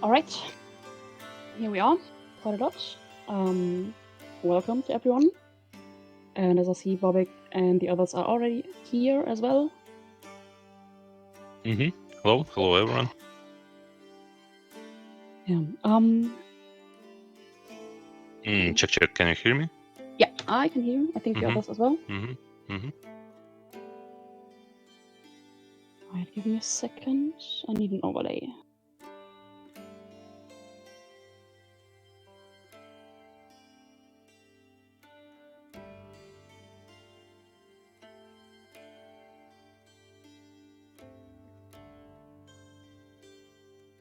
All right, here we are, Feudal. Welcome to everyone. And as I see, Bobik and the others are already here as well. Hello everyone. Yeah. Check. Can you hear me? Yeah, I can hear you. I think the others as well. Alright, give me a second. I need an overlay.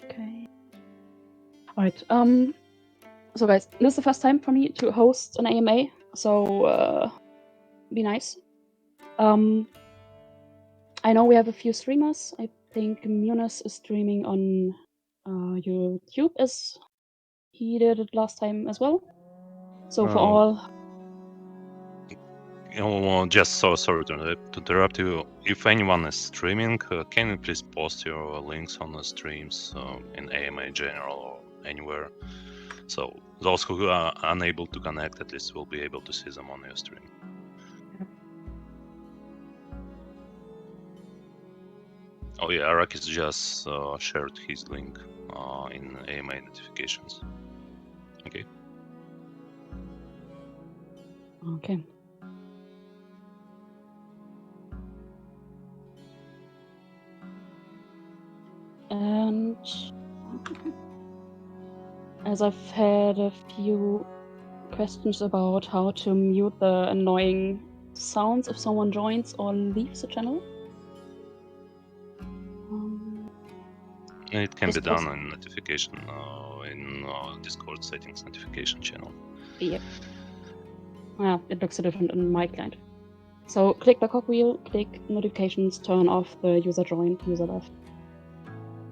Okay. Alright, so guys, this is the first time for me to host an AMA, so be nice. I know we have a few streamers. I think Munis is streaming on YouTube as he did it last time as well. So for all... Just so sorry to interrupt you. If anyone is streaming, can you please post your links on the streams in AMA general or anywhere? So those who are unable to connect at least will be able to see them on your stream. Oh yeah, Arakis just shared his link in AMA notifications. Okay. Okay. And as I've had a few questions about how to mute the annoying sounds if someone joins or leaves the channel. It can be done in notification in Discord settings notification channel. Yep. Yeah, it looks different in my client. So click the cogwheel, click notifications, turn off the user joined, user left,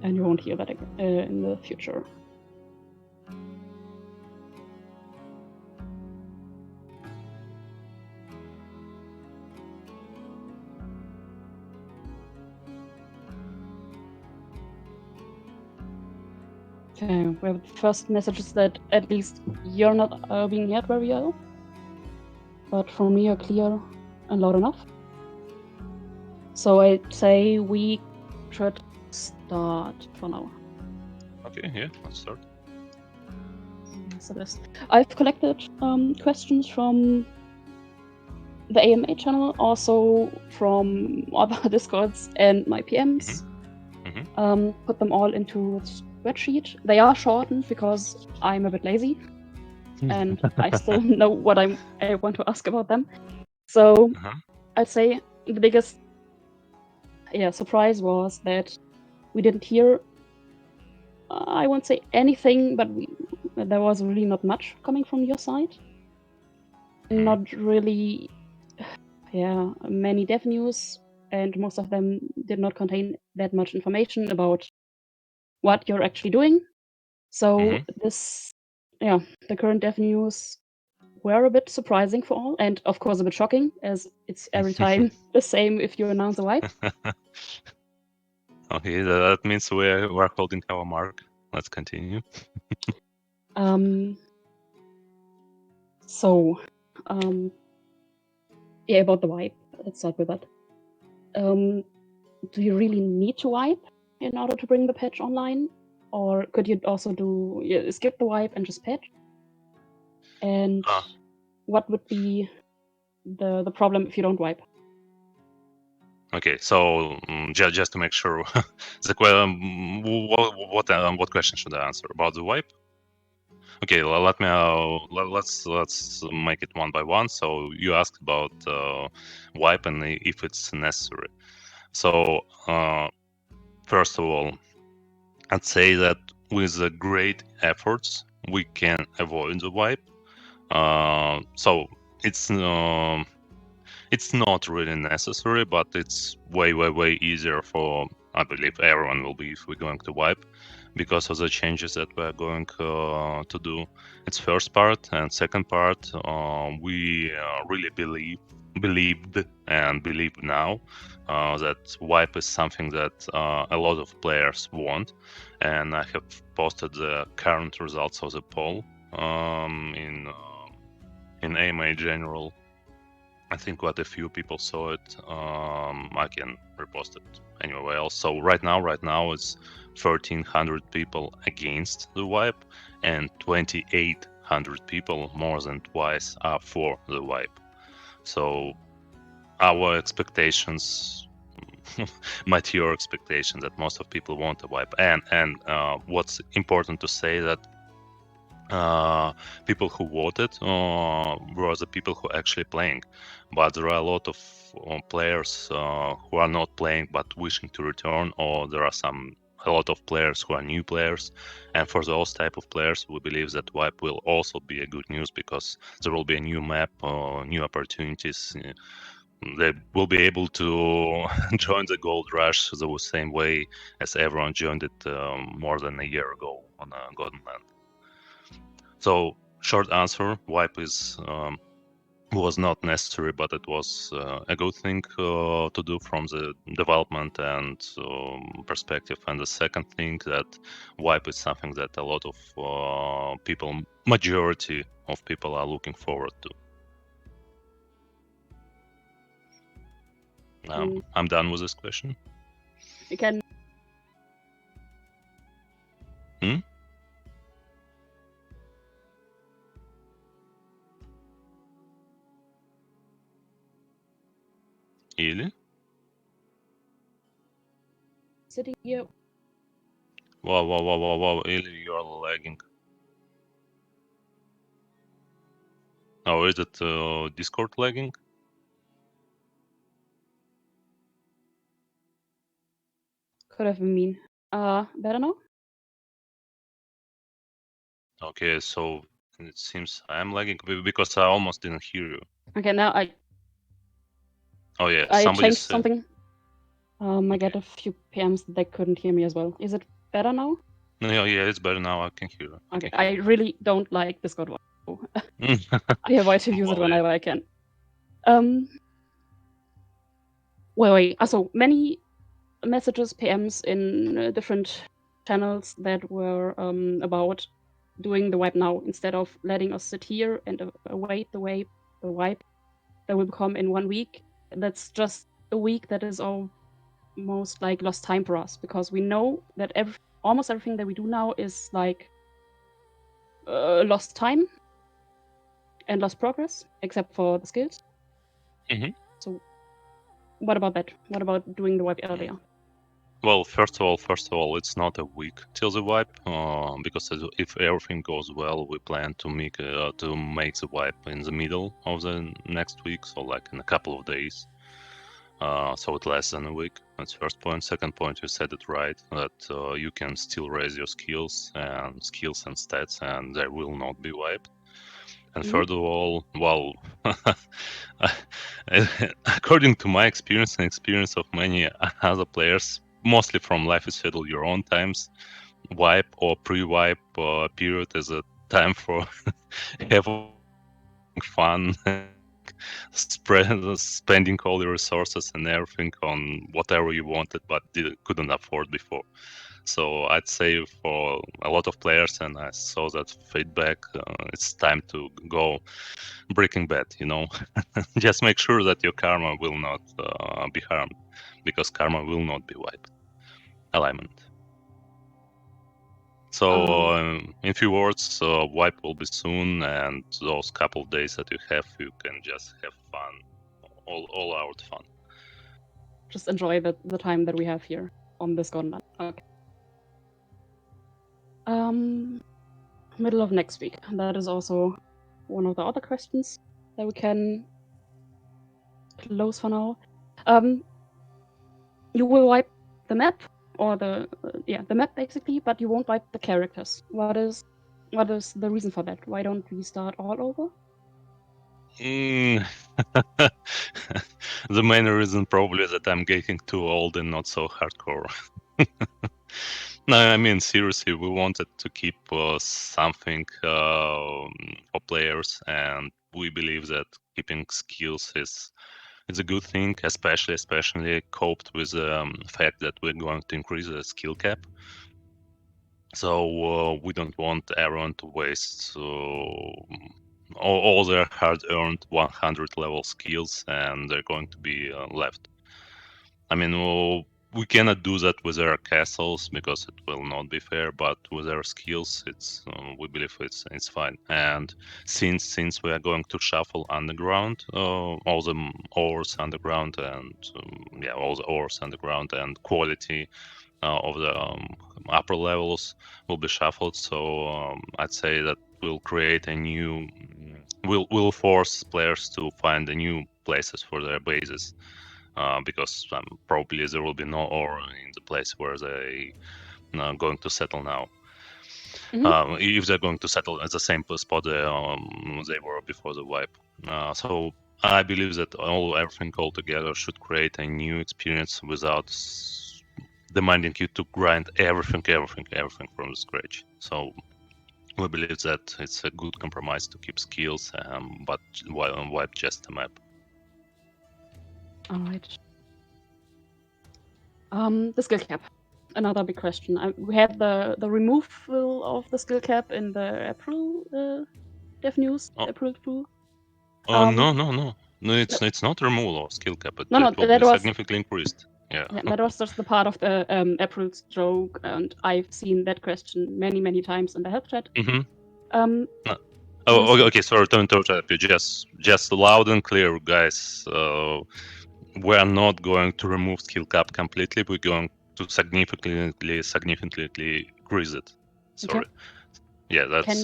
and you won't hear that in the future. Okay, we have the first messages that at least you're not being heard very well, but for me you're clear and loud enough. So I'd say we should start for now. Okay, yeah, let's start. So I've collected questions from the AMA channel, also from other Discords and my PMs. Put them all into a spreadsheet. They are shortened because I'm a bit lazy and I still know what I want to ask about them. So I'd say the biggest surprise was that we didn't hear, I won't say anything, but there was really not much coming from your side. Not really, many dev news, and most of them did not contain that much information about what you're actually doing. So the current dev news were a bit surprising for all, and of course a bit shocking, as it's every time the same if you announce a wipe. Okay, that means we're holding our mark. Let's continue. About the wipe, let's start with that. Do you really need to wipe in order to bring the patch online? Or could you also skip the wipe and just patch? And what would be the problem if you don't wipe? Okay, so just to make sure, what question should I answer about the wipe? Okay, let's make it one by one. So you asked about wipe and if it's necessary. So first of all, I'd say that with the great efforts we can avoid the wipe. So it's not really necessary, but it's way easier for, I believe, everyone will be if we're going to wipe. because of the changes that we're going to do. It's first part, and second part, we really believed and believe now that wipe is something that a lot of players want, and I have posted the current results of the poll in AMA General. I think quite a few people saw it. I can repost it anywhere else. So right now it's 1,300 people against the wipe, and 2,800 people, more than twice, are for the wipe. So our expectations met your expectation that most of people want a wipe. And what's important to say that people who voted were the people who are actually playing, but there are a lot of players who are not playing but wishing to return, or there are a lot of players who are new players, and for those type of players we believe that wipe will also be a good news, because there will be a new map, new opportunities. They will be able to join the gold rush the same way as everyone joined it more than a year ago on Golden Land. So short answer, wipe was not necessary, but it was a good thing to do from the development and perspective. And the second thing, that wipe is something that a lot of people, majority of people, are looking forward to. I'm done with this question. You can. Или? Sitting here. Wow, Ili, you're lagging. Oh, is it Discord lagging? Could have been mean. Better now? Okay, so it seems I'm lagging because I almost didn't hear you. Okay, now Oh yeah, I somebody changed said something. okay. I got a few PMs that they couldn't hear me as well. Is it better now? No, yeah, it's better now. I can hear you. Okay, I really don't like Discord. I I avoid to use it whenever I can. Wait. So many messages, PMs in different channels that were about doing the wipe now instead of letting us sit here and await the wipe that will come in 1 week. That's just a week that is almost like lost time for us, because we know that almost everything that we do now is like lost time and lost progress, except for the skills. So what about that? What about doing the wipe earlier? Well, first of all, it's not a week till the wipe, because if everything goes well, we plan to make the wipe in the middle of the next week, so like in a couple of days. So it's less than a week. That's first point. Second point, you said it right, that you can still raise your skills and stats, and they will not be wiped. And third of all, well, according to my experience and experience of many other players, mostly from Life is Feudal Your Own times, wipe or pre-wipe period is a time for having fun, spending all your resources and everything on whatever you wanted but couldn't afford before. So I'd say for a lot of players, and I saw that feedback, it's time to go Breaking Bad, Just make sure that your karma will not be harmed, because karma will not be wiped. Alignment. So in few words, wipe will be soon, and those couple of days that you can just have fun, all out fun. Just enjoy the time that we have here on this Golden Land. Okay. Middle of next week. That is also one of the other questions that we can close for now. You will wipe the map, or the map basically, but you won't wipe the characters. What is the reason for that? Why don't we start all over? The main reason probably that I'm getting too old and not so hardcore. No, I mean seriously, we wanted to keep something for players, and we believe that keeping skills is a good thing, especially coped with the fact that we're going to increase the skill cap. So we don't want everyone to waste all their hard-earned 100 level skills, and they're going to be left. I mean, we cannot do that with our castles because it will not be fair. But with our skills, it's we believe it's fine. And since we are going to shuffle underground, all the ores underground, and all the ores underground, and quality of the upper levels will be shuffled. So I'd say that will create a new. Will force players to find a new places for their bases. Because probably there will be no ore in the place where they are going to settle now. If they're going to settle at the same spot they were before the wipe. So I believe that everything all together should create a new experience without demanding you to grind everything from the scratch. So we believe that it's a good compromise to keep skills, but wipe just the map. All right. The skill cap. Another big question. We had the removal of the skill cap in the April dev news. Oh. April 2. No. It's not removal of skill cap. No, It will that be was significantly increased. Yeah. that was just the part of the April's joke, and I've seen that question many times in the help chat. Okay. Sorry to interrupt you. Just loud and clear, guys. We are not going to remove skill cap completely. We're going to significantly increase it. Sorry. Okay. Yeah, that's.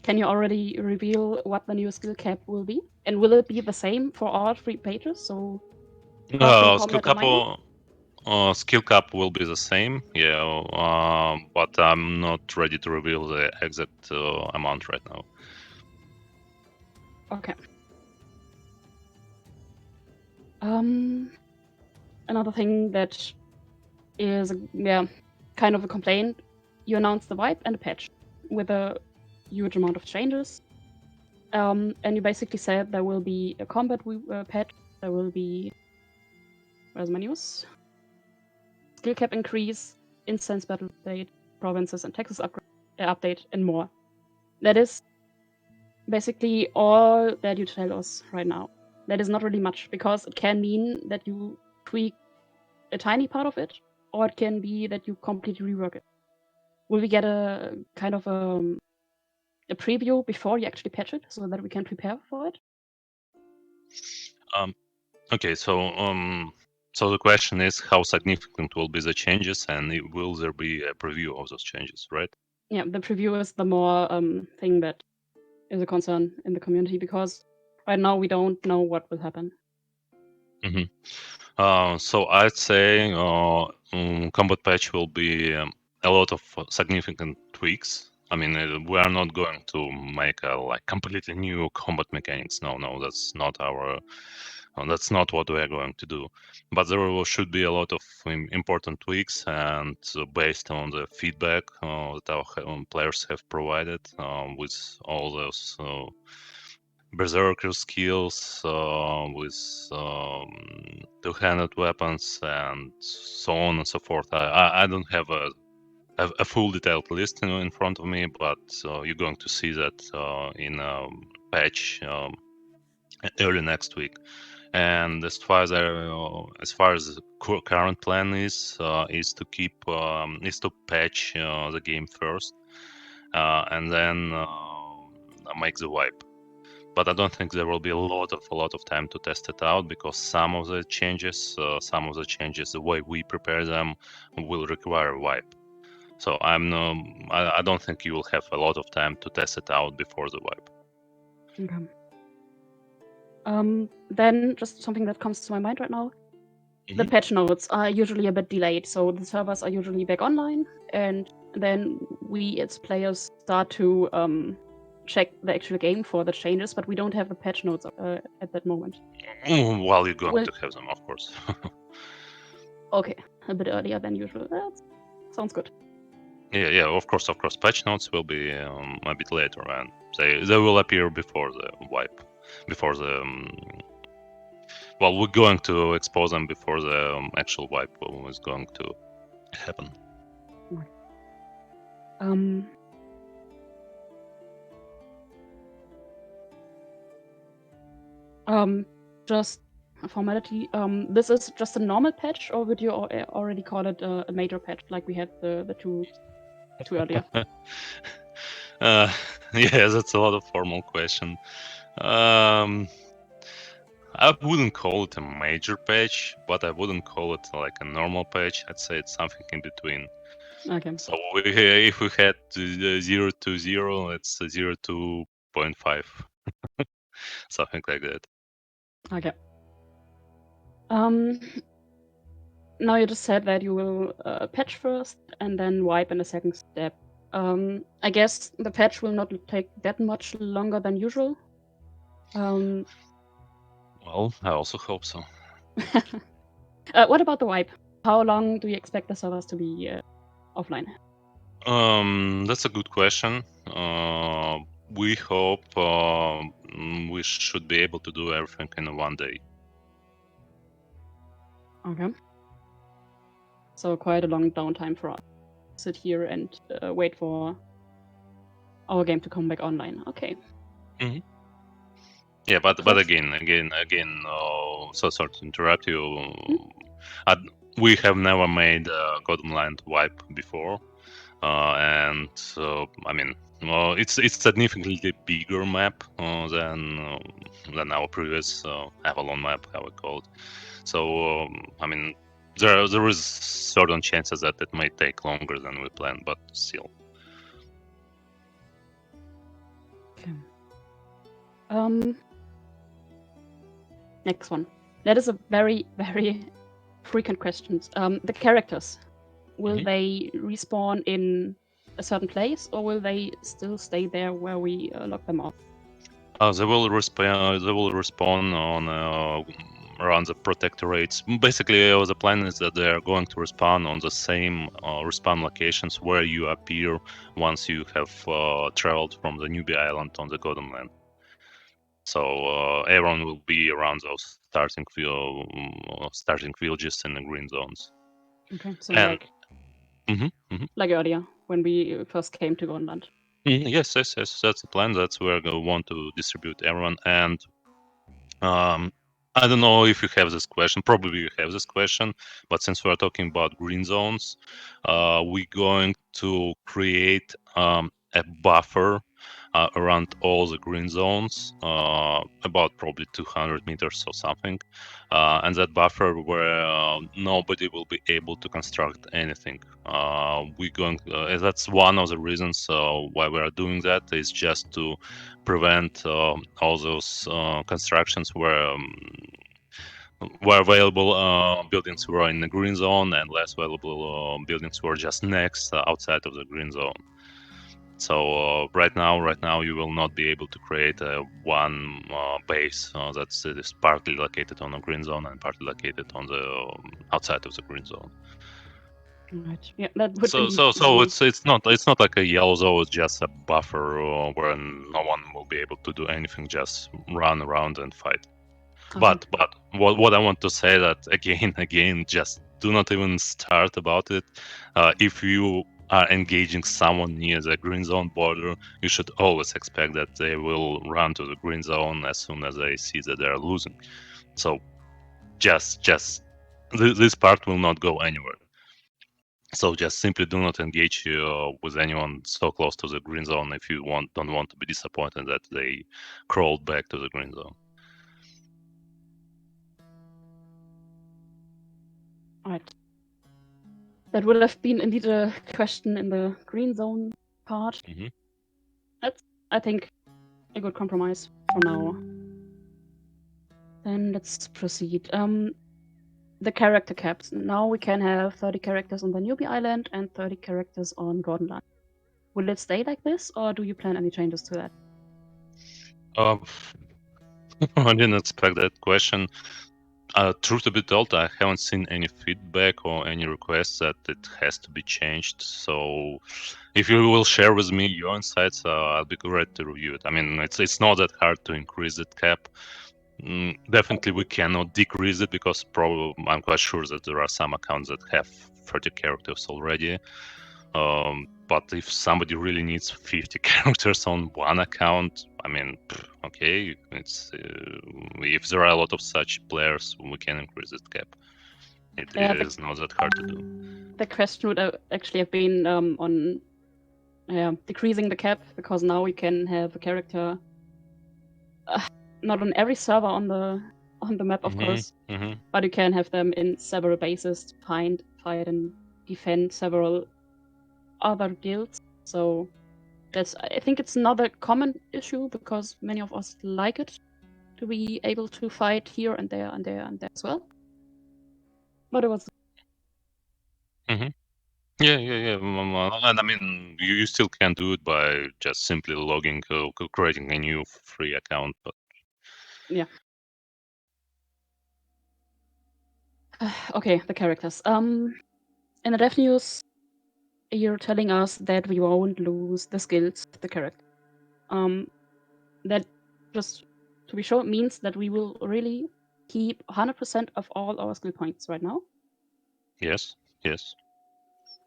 Can you already reveal what the new skill cap will be? And will it be the same for all 3 pages? So crafting, combat, and mining? Skill cap will be the same, yeah, but I'm not ready to reveal the exact amount right now. Okay. Another thing that is kind of a complaint. You announced the wipe and a patch with a huge amount of changes, and you basically said there will be a combat patch. There will be where's my news? Skill cap increase, instance battle update, provinces and taxes update, and more. That is basically all that you tell us right now. That is not really much, because it can mean that you tweak a tiny part of it, or it can be that you completely rework it. Will we get a kind of a preview before you actually patch it, so that we can prepare for it? Okay, so the question is how significant will be the changes, and will there be a preview of those changes, right? Yeah, the preview is the more thing that is a concern in the community, because right now we don't know what will happen. So I'd say combat patch will be a lot of significant tweaks. I mean, we are not going to make a completely new combat mechanics. No, that's not that's not what we are going to do. But there should be a lot of important tweaks, and based on the feedback that our players have provided with all those berserker skills with two-handed weapons and so on and so forth. I don't have a full detailed list in front of me, but you're going to see that in a patch early next week. And as far as the current plan is to keep is to patch the game first, and then make the wipe. But I don't think there will be a lot of time to test it out, because some of the changes, the way we prepare them, will require a wipe. So I don't think you will have a lot of time to test it out before the wipe. Okay. Then just something that comes to my mind right now. The patch notes are usually a bit delayed, so the servers are usually back online, and then we as players start to check the actual game for the changes, but we don't have the patch notes at that moment. Well, you're going to have them, of course. Okay, a bit earlier than usual. Sounds good. Yeah. Of course. Patch notes will be a bit later, and they will appear before the wipe, before the. Well, we're going to expose them before the actual wipe is going to happen. Just a formality. This is just a normal patch, or would you already call it a major patch, like we had the two earlier? Yeah, that's a lot of formal question. I wouldn't call it a major patch, but I wouldn't call it like a normal patch. I'd say it's something in between. Okay. So if we had 0 to 0, it's 0 to 0.5, something like that. Okay. Now you just said that you will patch first and then wipe in a second step. I guess the patch will not take that much longer than usual. Well, I also hope so. What about the wipe? How long do you expect the servers to be offline? That's a good question. We hope we should be able to do everything in one day. Okay. So quite a long downtime for us. Sit here and wait for our game to come back online. Okay. Mm-hmm. Yeah, but again, so sorry to interrupt you. Mm-hmm. We have never made a Godland wipe before, and I mean, it's significantly bigger map than our previous Avalon map, how we call it. So I mean, there is certain chances that it may take longer than we planned, but still. Okay. Next one. That is a very, very frequent question. The characters, will mm-hmm. they respawn in a certain place, or will they still stay there where we lock them off? They will respawn on around the protectorates. Basically, the plan is that they are going to respawn on the same respawn locations where you appear once you have traveled from the newbie island on the Golden Land. So everyone will be around those starting villages in the green zones. Okay, so like earlier when we first came to Greenland. Yes, that's the plan. That's where we want to distribute everyone. And I don't know if you have this question. Probably you have this question, but since we're talking about green zones, we're going to create a buffer around all the green zones, about probably 200 meters or something, and that buffer where nobody will be able to construct anything. That's one of the reasons why we are doing that, is just to prevent all those constructions where available buildings were in the green zone and less valuable buildings were just next outside of the green zone. So right now you will not be able to create one base that's partly located on the green zone and partly located on the outside of the green zone. Right. Yeah, that would so it's not like a yellow zone. It's just a buffer where no one will be able to do anything, just run around and fight. Okay. But what I want to say that again, just do not even start about it. If you are engaging someone near the green zone border, you should always expect that they will run to the green zone as soon as they see that they are losing. So just this part will not go anywhere. So just simply do not engage with anyone so close to the green zone if you don't want to be disappointed that they crawled back to the green zone. Right. That would have been indeed a question in the green zone part. Mm-hmm. That's, I think, a good compromise for now. Then let's proceed. The character caps. Now we can have 30 characters on the newbie island and 30 characters on Gordonland. Will it stay like this, or do you plan any changes to that? I didn't expect that question. Truth to be told, I haven't seen any feedback or any requests that it has to be changed. So, if you will share with me your insights, I'll be glad to review it. I mean, it's not that hard to increase that cap. Definitely, we cannot decrease it because probably I'm quite sure that there are some accounts that have 30 characters already. But if somebody really needs 50 characters on one account, I mean, okay, it's if there are a lot of such players, we can increase that cap. It is not that hard to do. The question would actually have been on decreasing the cap, because now you can have a character not on every server on the map, of course, but you can have them in several bases to fight, and defend several other guilds. So I think it's not a common issue, because many of us like it to be able to fight here and there and there and there as well. But it was. Yeah. And I mean, you still can do it by just simply logging, creating a new free account. But yeah. Okay, the characters. In the dev news, you're telling us that we won't lose the skills of the character. That, just to be sure, means that we will really keep 100% of all our skill points right now. yes.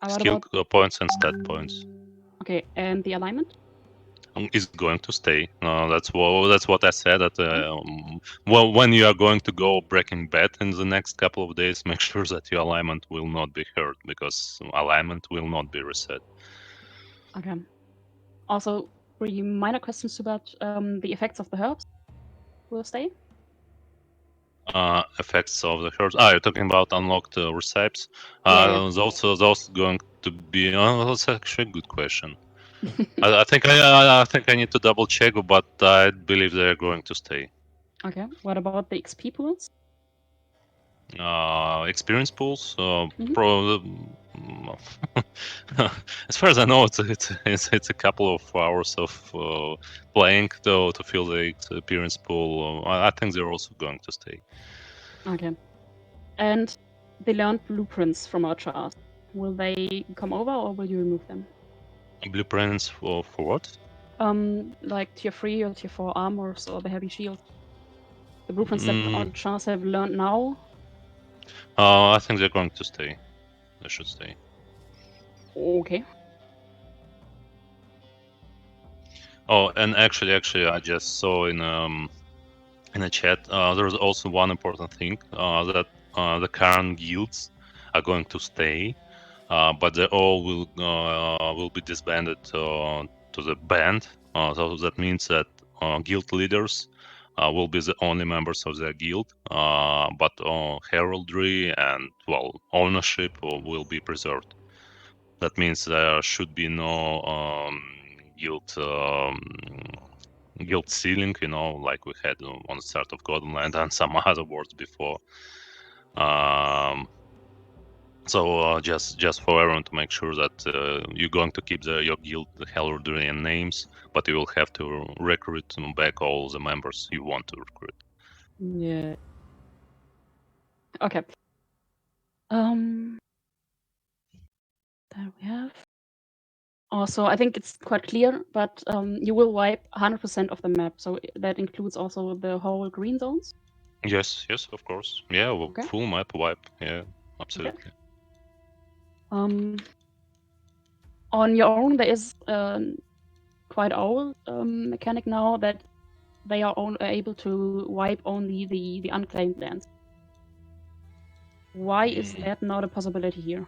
What Skill about points and stat points. Okay, and the alignment? Is going to stay. That's what I said. That well, when you are going to go Breaking Bad in the next couple of days, make sure that your alignment will not be hurt, because alignment will not be reset. Okay. Also, 3 minor questions about the effects of the herbs will stay. Effects of the herbs. You're talking about unlocked recipes. Yeah. Those going to be. That's actually a good question. I think I need to double check, but I believe they're going to stay. Okay. What about the XP pools? Experience pools. Mhm. As far as I know, it's a couple of hours of playing to fill the experience pool. I think they're also going to stay. Okay. And the learned blueprints from our chart, will they come over, or will you remove them? Blueprints for what? Like tier 3 or tier 4 armors or the heavy shield. The blueprints that our charts have learned now. I think they're going to stay. They should stay. Okay. Oh, and actually, I just saw in a chat, there's also one important thing, that the current guilds are going to stay, but they all will be disbanded to the band. So that means that guild leaders will be the only members of their guild, but heraldry and ownership will be preserved. That means there should be no guild guild ceiling, like we had on the start of Godland and some other words before. So just for everyone to make sure that you're going to keep your guild Hellordrian names, but you will have to recruit back all the members you want to recruit. Yeah. Okay. There we have. Also, I think it's quite clear, but you will wipe 100% of the map, so that includes also the whole green zones. Yes, of course. Yeah, Okay. full map wipe. Yeah, absolutely. Okay. On your own, there is quite old mechanic now that they are able to wipe only the unclaimed lands. Why is that not a possibility here?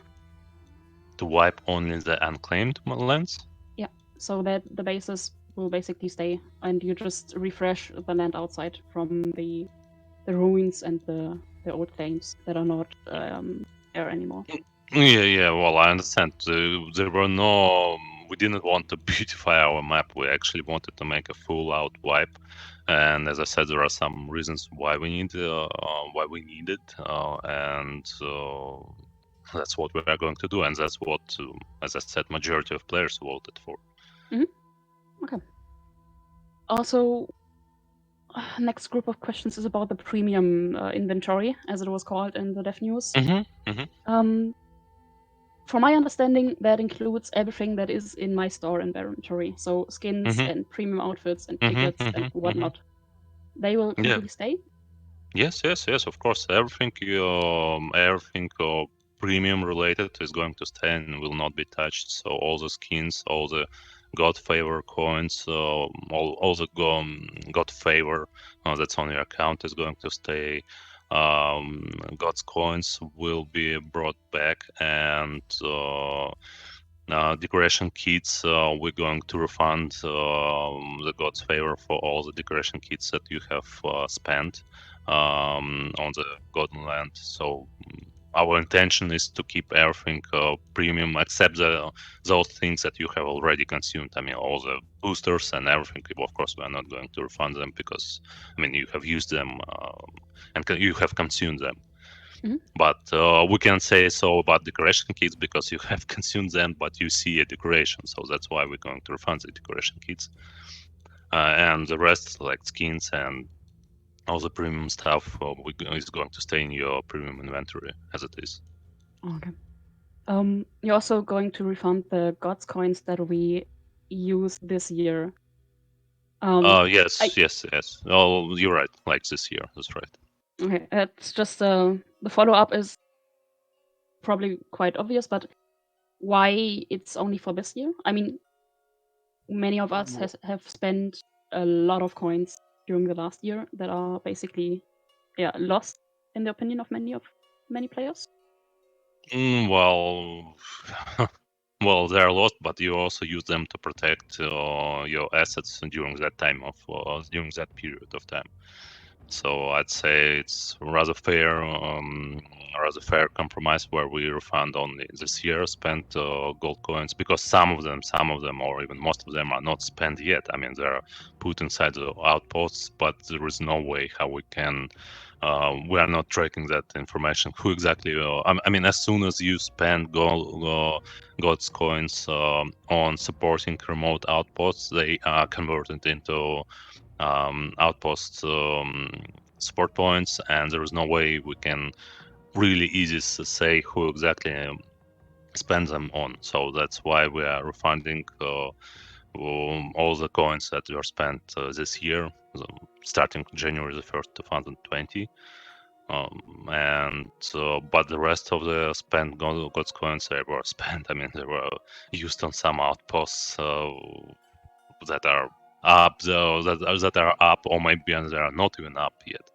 To wipe only the unclaimed lands? Yeah, so that the bases will basically stay, and you just refresh the land outside from the ruins and the old claims that are not there anymore. Yeah. Well, I understand. There were no. We didn't want to beautify our map. We actually wanted to make a full-out wipe. And as I said, there are some reasons why we need it, and that's what we are going to do. And that's what, as I said, majority of players voted for. Okay. Also, next group of questions is about the premium inventory, as it was called in the dev news. From my understanding, that includes everything that is in my store inventory, so skins and premium outfits and tickets and whatnot. They will completely stay. Yes, of course. Everything premium related is going to stay and will not be touched. So all the skins, all the God favor coins, all the God favor that's on your account is going to stay. God's coins will be brought back, and decoration kits, we're going to refund the God's favor for all the decoration kits that you have spent on the Golden Land. So our intention is to keep everything premium except those things that you have already consumed. I mean, all the boosters and everything. Of course, we are not going to refund them because, I mean, you have used them and you have consumed them. But we can say so about decoration kits because you have consumed them, but you see a decoration. So that's why we're going to refund the decoration kits. And the rest, like skins and all the premium stuff, is going to stay in your premium inventory as it is. Okay. You're also going to refund the Gods coins that we used this year. Yes. Oh, you're right. Like this year, that's right. Okay, it's just the follow-up is probably quite obvious, but why it's only for this year? I mean, many of us have spent a lot of coins during the last year that are basically, lost in the opinion of many players. Well, well, they are lost, but you also use them to protect your assets during that time of during that period of time. So I'd say it's rather fair compromise where we refund only this year spent gold coins, because some of them, or even most of them, are not spent yet. I mean, they're put inside the outposts, but there is no way how we can. We are not tracking that information. Who exactly? I mean, as soon as you spend God's coins on supporting remote outposts, they are converted into outpost support points, and there is no way we can really easy say who exactly spend them on. So that's why we are refunding all the coins that were spent this year, starting January the 1st, 2020. But the rest of the spent God's coins, they were spent. I mean, they were used on some outposts that are up, though, that are up, or maybe they are not even up yet.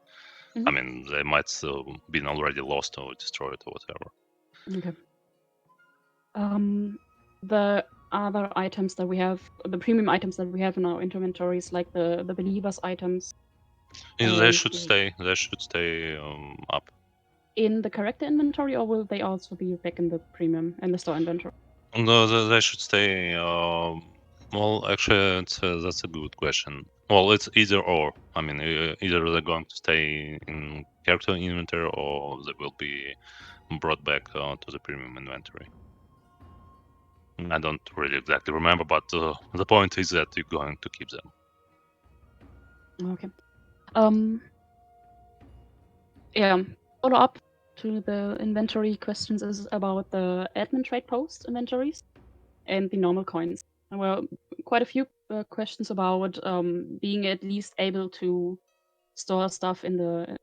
I mean, they might still been already lost or destroyed or whatever. Okay. The other items that we have, the premium items that we have in our inventories, like the believers items, They should stay. They should stay up in the character inventory, or will they also be back in the premium in the store inventory? No, they should stay. Well, actually, that's a good question. Well, it's either or. I mean, either they're going to stay in character inventory, or they will be brought back to the premium inventory. I don't really exactly remember, but the point is that you're going to keep them. Okay. Yeah. Follow up to the inventory questions is about the admin trade post inventories and the normal coins. There were quite a few questions about being at least able to store stuff in the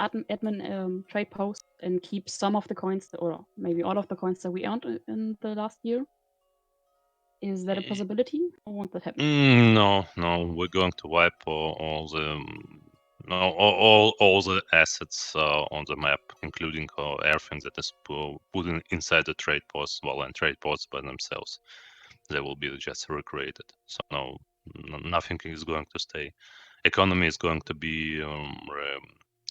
admin trade post and keep some of the coins, or maybe all of the coins that we earned in the last year. Is that a possibility, or won't that happen? No, we're going to wipe all the all the assets on the map, including everything that is put inside the trade posts, well, and trade posts by themselves. They will be just recreated. So no, nothing is going to stay. Economy is going to be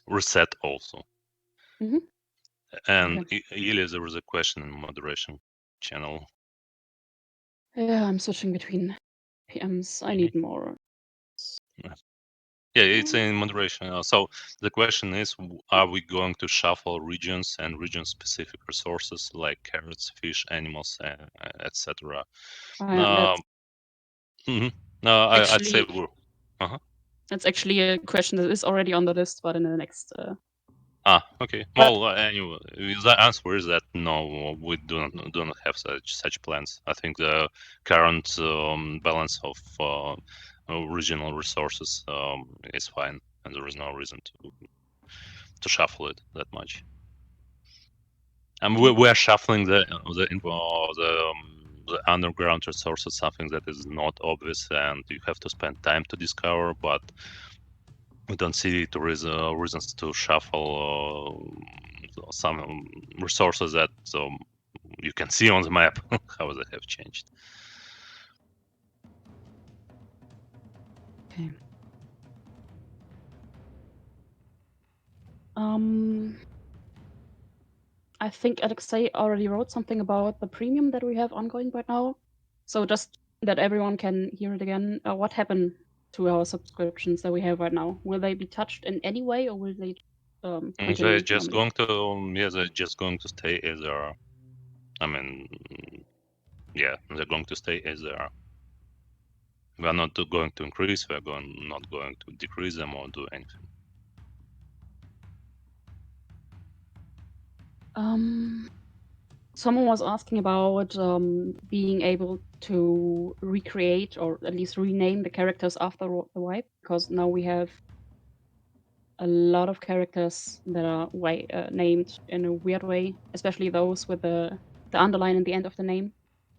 reset also. And Okay. Ilya, there was a question in moderation channel. Yeah, I'm switching between PMs. I need more. Yeah, it's in moderation. So the question is, are we going to shuffle regions and region-specific resources like carrots, fish, animals, etc.? That's I'd say actually we're. Uh-huh. That's actually a question that is already on the list, but in the next. Okay. But- Well, anyway, the answer is that no, we do not have such plans. I think the current balance of regional resources is fine, and there is no reason to shuffle it that much. And we are shuffling the underground resources, something that is not obvious, and you have to spend time to discover. But we don't see the reasons to shuffle some resources that you can see on the map how they have changed. Okay. I think Alexei already wrote something about the premium that we have ongoing right now. So just that everyone can hear it again. What happened to our subscriptions that we have right now? Will they be touched in any way, or will they continue? They're just normally? they're just going to stay as they are. I mean, yeah, they're going to stay as they are. We are not going to increase. We are not going to decrease them or do anything. Someone was asking about being able to recreate or at least rename the characters after the wipe, because now we have a lot of characters that are named in a weird way, especially those with the underline in the end of the name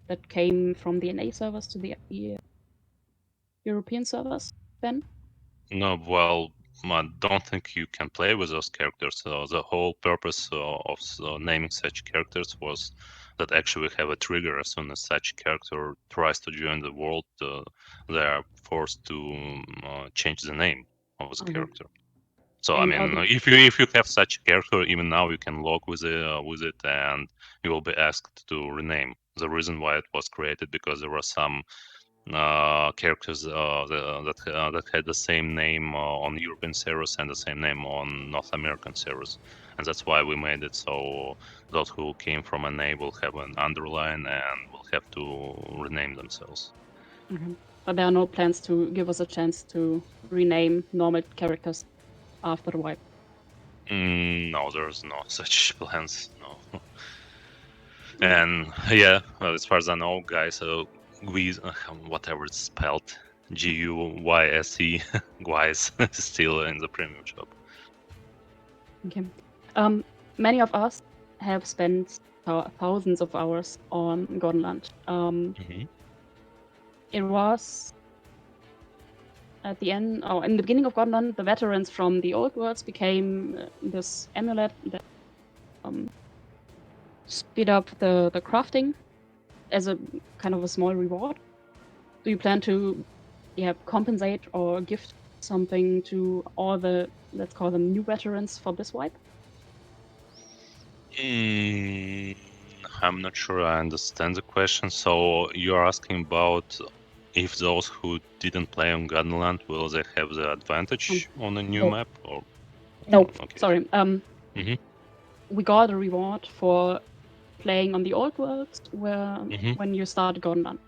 that came from the NA servers to the European servers, Ben? No, well, I don't think you can play with those characters. The whole purpose of naming such characters was that actually we have a trigger. As soon as such character tries to join the world, they are forced to change the name of the character. So I mean, if you have such a character, even now you can log with it, and you will be asked to rename. The reason why it was created because there were some characters that had the same name on European servers and the same name on North American servers, and that's why we made it so those who came from NA will have an underline and will have to rename themselves. Okay. But there are no plans to give us a chance to rename normal characters after the wipe. No, there's no such plans. No. And yeah, well, as far as I know, guys, Guise, whatever it's spelled, Guyse, Guise, is still in the premium shop. Okay. Many of us have spent thousands of hours on Gordonland. It was at the end, in the beginning of Gordonland, the veterans from the old worlds became this amulet that speed up the crafting as a kind of a small reward. Do you plan to compensate or gift something to all the, let's call them new veterans for this wipe? I'm not sure I understand the question. So you're asking about if those who didn't play on Gardenland, will they have the advantage on a new map? Or no, okay. Sorry. We got a reward for playing on the old worlds where when you started Gordonland.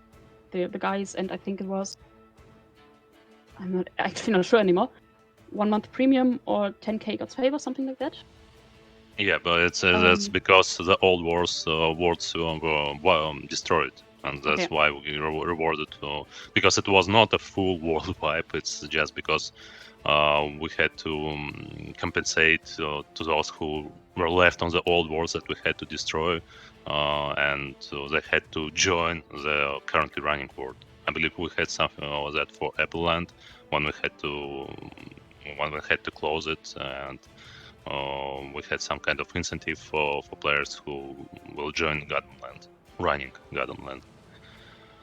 The guys, and I think it was, I'm not actually not sure anymore, 1 month premium or 10k God's favor, something like that. Yeah, but it's that's because the old worlds were destroyed, and that's why we rewarded. Because it was not a full world wipe. It's just because we had to compensate to those who were left on the old worlds that we had to destroy, and they had to join the currently running world. I believe we had something like that for Appleland when we had to close it, and we had some kind of incentive for players who will join Gardenland, running Gardenland.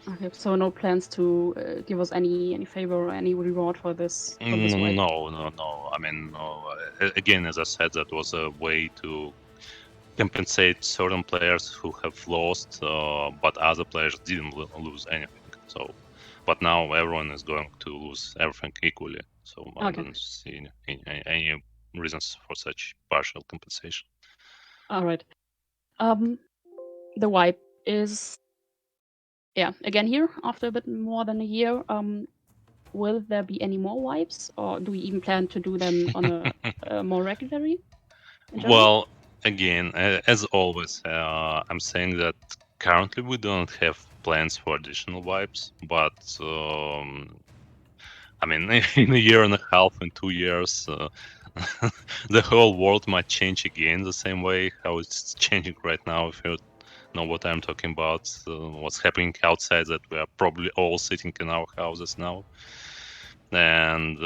Okay, so no plans to give us any favor or any reward for this wipe? No. I mean, again, as I said, that was a way to compensate certain players who have lost, but other players didn't lose anything. So, but now everyone is going to lose everything equally. So I don't see any reasons for such partial compensation. All right. The wipe is again here after a bit more than a year. will there be any more wipes, or do we even plan to do them on a more regularly? Well, again, as always, I'm saying that currently we don't have plans for additional wipes, but I mean, in a year and a half, in 2 years, the whole world might change again the same way how it's changing right now. If you know what I'm talking about, what's happening outside, that we are probably all sitting in our houses now, and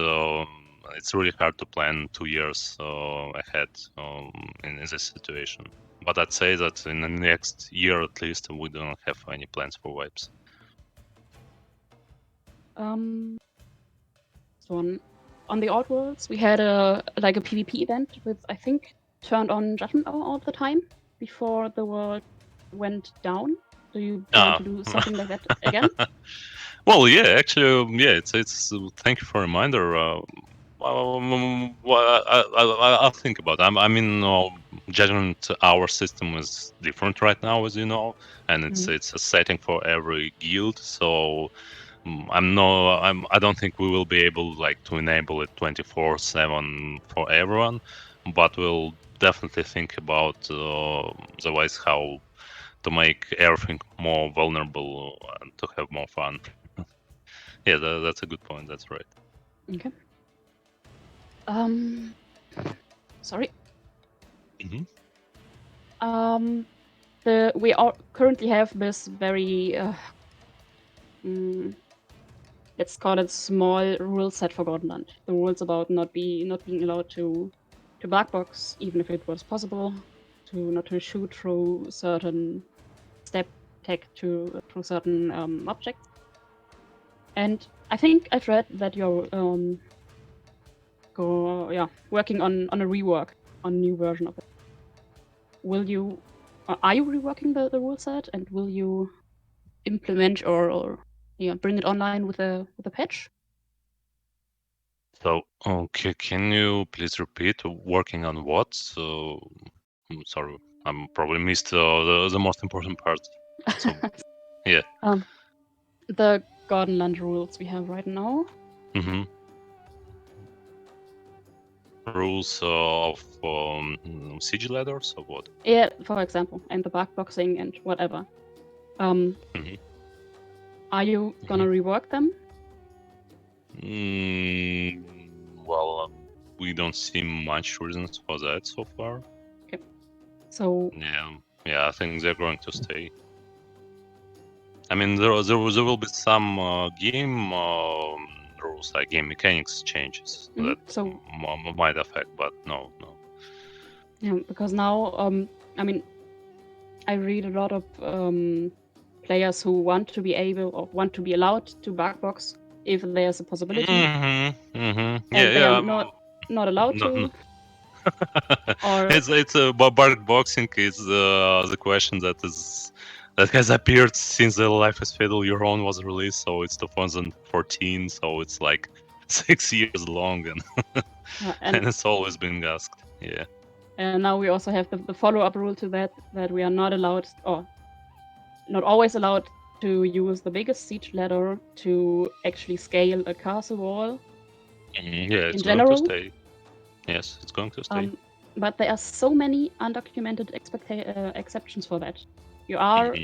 it's really hard to plan 2 years ahead in this situation. But I'd say that in the next year at least, we don't have any plans for wipes. So on the Odd Worlds, we had a PvP event with, I think, turned on Judgment Hour all the time before the world went down. Do you plan to do something like that again? Well, yeah, actually, yeah. It's. Thank you for a reminder. Well, I'll think about it. I mean, Judgment Hour system is different right now, as you know, and it's a setting for every guild. So I don't think we will be able to enable it 24/7 for everyone, but we'll definitely think about the ways how to make everything more vulnerable and to have more fun. Yeah, that's a good point. That's right. Okay. Sorry. We currently have this very let's call it small rule set for Gotland. The rules about not being allowed to black box, even if it was possible, not to shoot through certain step tech through certain objects. And I think I've read that you're working on a rework, on a new version of it. Are you reworking the rule set, and will you implement or bring it online with a patch? So, okay, can you please repeat? Working on what? So, I'm sorry, I probably missed the most important part. So, yeah. The Gardenland rules we have right now. Rules of siege ladders or what? Yeah, for example, and the black boxing and whatever. Are you gonna rework them? Well, we don't see much reasons for that so far. Okay. So yeah, I think they're going to stay. I mean, there will be some game rules, like game mechanics changes that might affect, but no. Yeah, because now, I mean, I read a lot of players who want to be able or want to be allowed to backbox if there's a possibility, and they are not allowed to. Or it's backboxing is the question that has appeared since the Life is Feudal Your Own was released, so it's 2014, so it's like 6 years long, and it's always been asked. Yeah. And now we also have the follow-up rule to that we are not allowed, or not always allowed, to use the biggest siege ladder to actually scale a castle wall. Yeah, it's going to stay. Yes, it's going to stay. But there are so many undocumented exceptions for that. You are,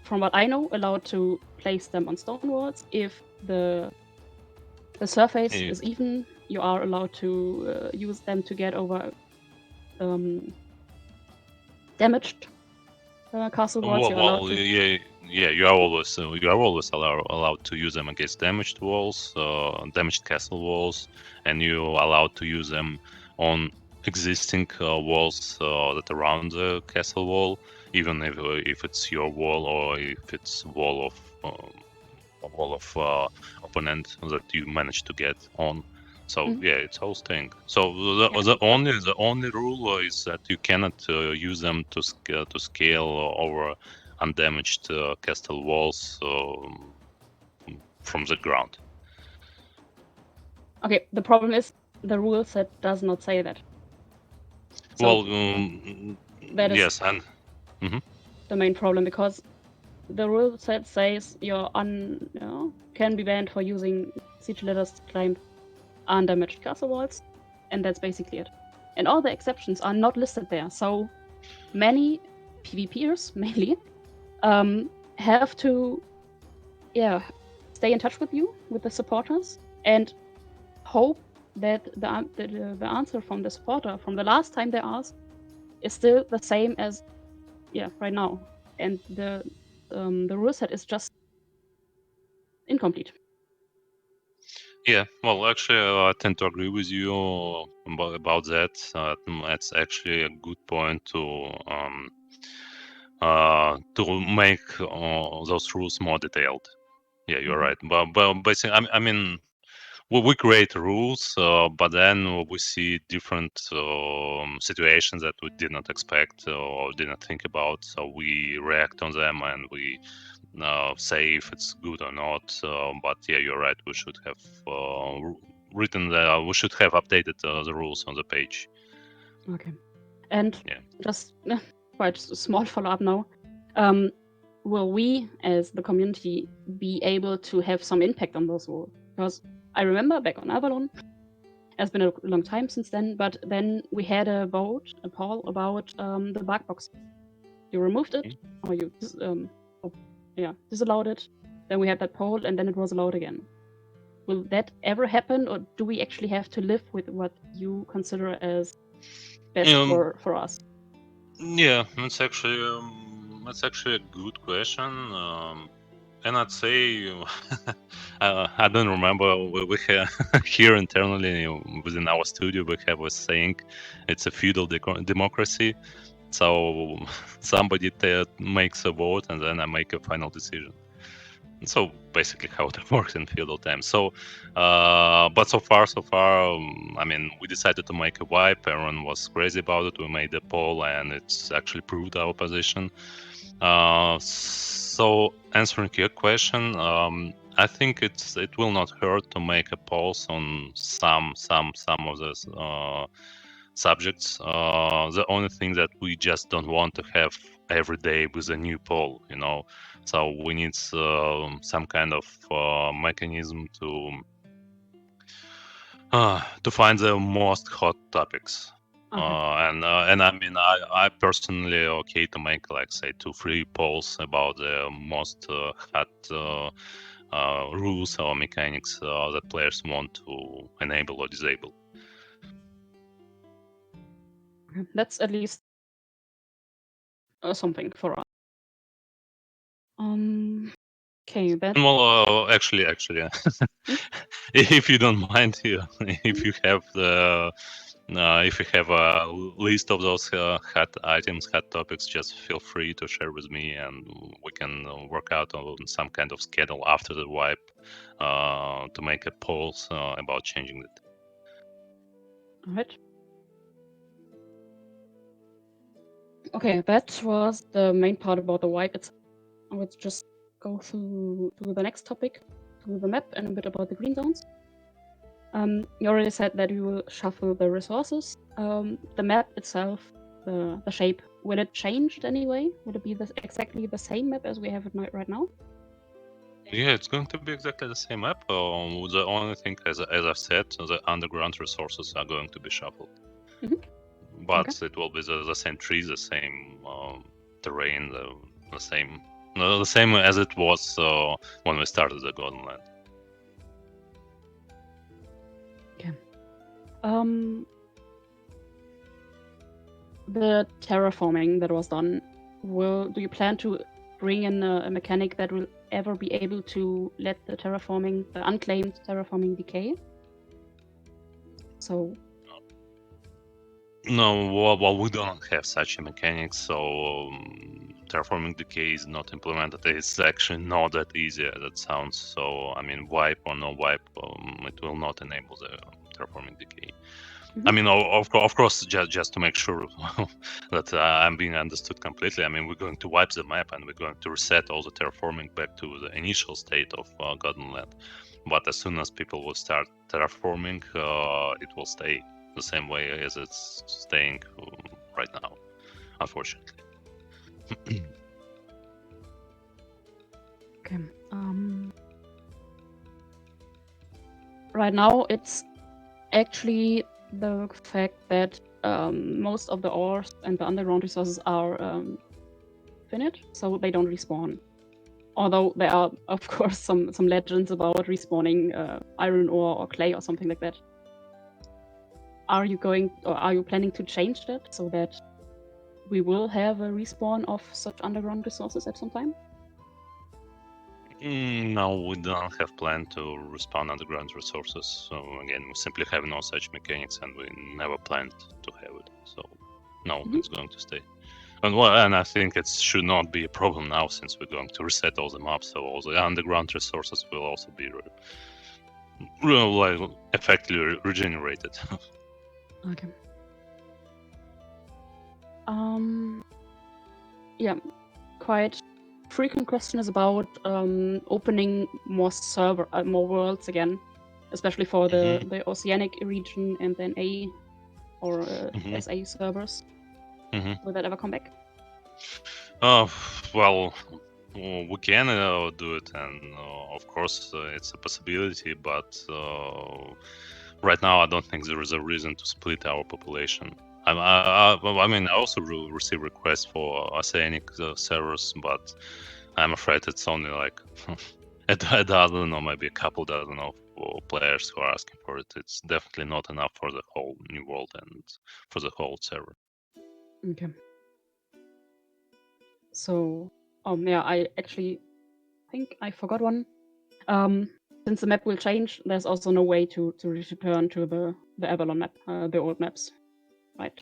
from what I know, allowed to place them on stone walls. If the surface is even, you are allowed to use them to get over damaged castle walls. You are always allowed to use them against damaged walls, damaged castle walls, and you are allowed to use them on existing walls that around the castle wall, even if it's your wall or if it's wall of opponent that you managed to get on. So yeah, it's all staying. So the only rule is that you cannot use them to scale over undamaged castle walls from the ground. Okay, the problem is the rule set does not say that. So, that is the main problem, because the rule set says can be banned for using siege ladders to climb undamaged castle walls, and that's basically it. And all the exceptions are not listed there, so many PvPers, mainly, have to stay in touch with you, with the supporters, and hope that the answer from the supporter from the last time they asked is still the same as right now, and the rule set is just incomplete. Yeah, well, actually, I tend to agree with you about that. That's actually a good point to make those rules more detailed. Yeah, you're right. But basically, I mean, we create rules, but then we see different situations that we did not expect or did not think about. So we react on them and we say if it's good or not. But yeah, you're right. We should have written we should have updated the rules on the page. Okay. And Yeah. just quite a small follow-up now. Will we, as the community, be able to have some impact on those rules? Because I remember back on Avalon, it's been a long time since then, but then we had a poll about the bug box. You removed it, or you disallowed it. Then we had that poll, and then it was allowed again. Will that ever happen, or do we actually have to live with what you consider as best for us? Yeah, that's actually a good question. And I'd say I don't remember. We have here internally within our studio we have a saying, it's a feudal democracy. So somebody makes a vote and then I make a final decision. So basically how it works in feudal times. So, but so far, I mean, we decided to make a wipe. Everyone was crazy about it. We made a poll, and it's actually proved our position. So answering your question, I think it will not hurt to make a polls on some of those subjects. The only thing that we just don't want to have every day with a new poll, So we need some kind of mechanism to find the most hot topics. Okay. And I mean, I personally okay to make like say 2-3 polls about the most hot rules or mechanics that players want to enable or disable. That's at least something for us. Okay, that. Well, actually, if you don't mind, if you have a list of those hot items, hot topics, just feel free to share with me, and we can work out on some kind of schedule after the wipe to make a polls about changing it. All right. Okay, that was the main part about the wipe itself. I would just go through to the next topic, to the map, and a bit about the green zones. You already said that we will shuffle the resources. The map itself, the shape, will it change in any way? Will it be exactly the same map as we have it right now? Yeah, it's going to be exactly the same map. The only thing, as I've said, the underground resources are going to be shuffled. But it will be the same trees, the same terrain, the same as it was when we started the Golden Land. Okay. The terraforming that was done, do you plan to bring in a mechanic that will ever be able to let the unclaimed terraforming decay? So. No, well, we don't have such a mechanic, so terraforming decay is not implemented. It's actually not that easy as it sounds. So, I mean, wipe or no wipe, it will not enable the terraforming decay. I mean, of course, just to make sure that I'm being understood completely. I mean, we're going to wipe the map and we're going to reset all the terraforming back to the initial state of Golden Land. But as soon as people will start terraforming, it will stay the same way as it's staying right now, unfortunately. Okay. Right now, it's actually the fact that most of the ores and the underground resources are finite, so they don't respawn. Although there are, of course, some legends about respawning iron ore or clay or something like that. Are you planning to change that so that we will have a respawn of such underground resources at some time? No, we don't have plan to respawn underground resources. So again, we simply have no such mechanics, and we never planned to have it. So no, it's going to stay. And I think it should not be a problem now, since we're going to reset all the maps, so all the underground resources will also be effectively regenerated. Okay. Yeah, quite frequent question is about opening more worlds again, especially for the Oceanic region and then A or SA servers. Will that ever come back? Well, we can do it, and of course it's a possibility, but right now I don't think there is a reason to split our population. I mean, I also receive requests for Oceanic servers, but I'm afraid it's only like a dozen or maybe a couple dozen of players who are asking for it. It's definitely not enough for the whole new world and for the whole server. Okay. So, yeah, I actually think I forgot one. Since the map will change, there's also no way to return to the Avalon map, the old maps, right?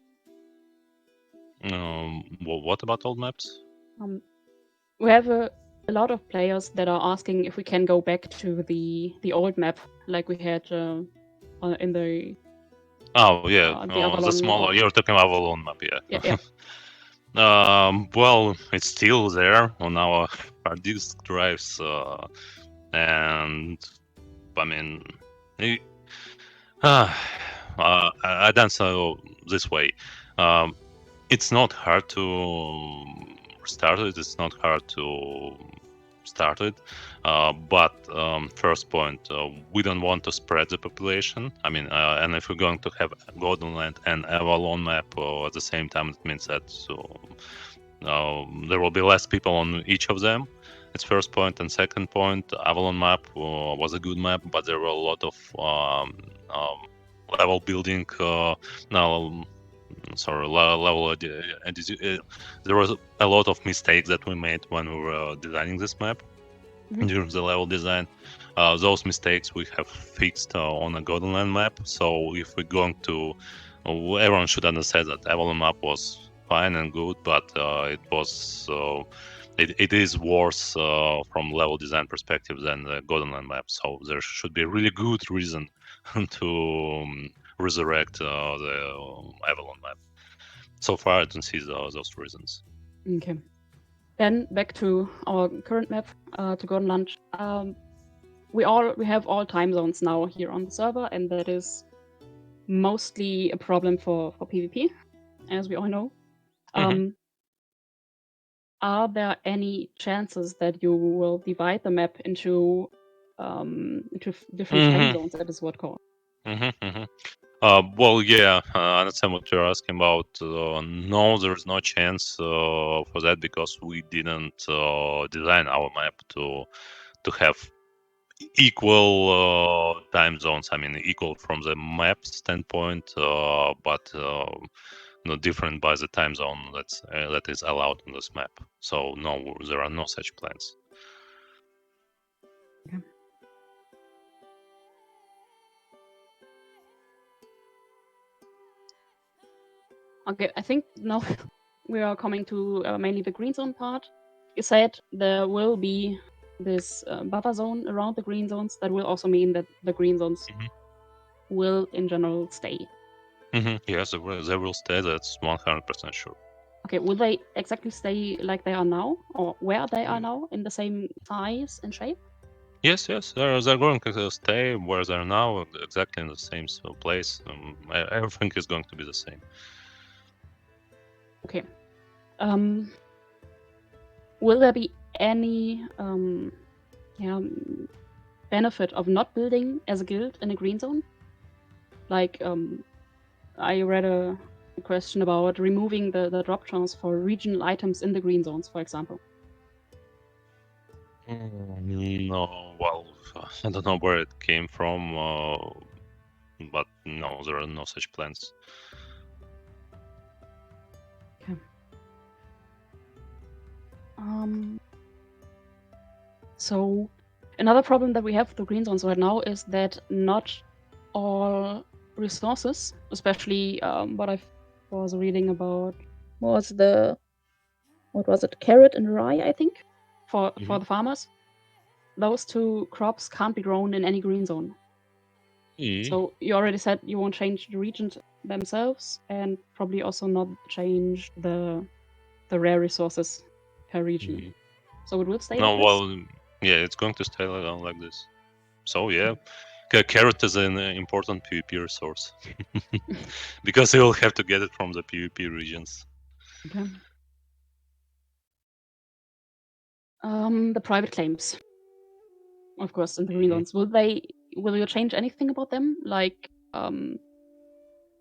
What about old maps? We have a lot of players that are asking if we can go back to the old map like we had in the Oh yeah, the Avalon. the smaller. You're talking about Avalon map, yeah. Yeah. Well, it's still there on our hard disk drives, and I mean, I'd answer this way. It's not hard to restart it. It's not hard to start it. But first point, we don't want to spread the population. I mean, and if we're going to have Golden Land and Avalon map at the same time, it means that there will be less people on each of them. It's first point. And second point, Avalon map was a good map, but there were a lot of level building level. There was a lot of mistakes that we made when we were designing this map during the level design. Those mistakes we have fixed on a Golden Land map. So if we're going to, everyone should understand that Avalon map was fine and good, but it is worse from level design perspective than the Golden Land map. So there should be a really good reason to resurrect the Avalon map. So far, I don't see those reasons. Okay. Then back to our current map, to Golden Lunch. We have all time zones now here on the server, and that is mostly a problem for PvP, as we all know. Are there any chances that you will divide the map into different time zones, that is what called? Well, yeah, I understand what you're asking about. No, there's no chance for that, because we didn't design our map to have equal time zones. I mean, equal from the map standpoint, but not different by the time zone that is allowed on this map. So no, there are no such plans. Okay. Okay, I think now we are coming to mainly the green zone part. You said there will be this buffer zone around the green zones. That will also mean that the green zones will, in general, stay. Yes, they will stay. That's 100% sure. Okay, will they exactly stay like they are now, or where they are now, in the same size and shape? Yes, they're going to stay where they're now, exactly in the same place. Everything is going to be the same. Okay. Will there be any benefit of not building as a guild in a green zone. Like I read a question about removing the drop chance for regional items in the green zones, for example. No, well, I don't know where it came from, but no, there are no such plans. Okay. So another problem that we have with the green zones right now is that not all resources, especially what I was reading about was carrot and rye, I think, for the farmers. Those two crops can't be grown in any green zone. So you already said you won't change the regions themselves, and probably also not change the rare resources per region. So it will stay like this? Well, yeah, it's going to stay like this. So yeah, carrot is an important PvP resource because you will have to get it from the PvP regions. Okay. The private claims, of course, in the green zones. Will you change anything about them, like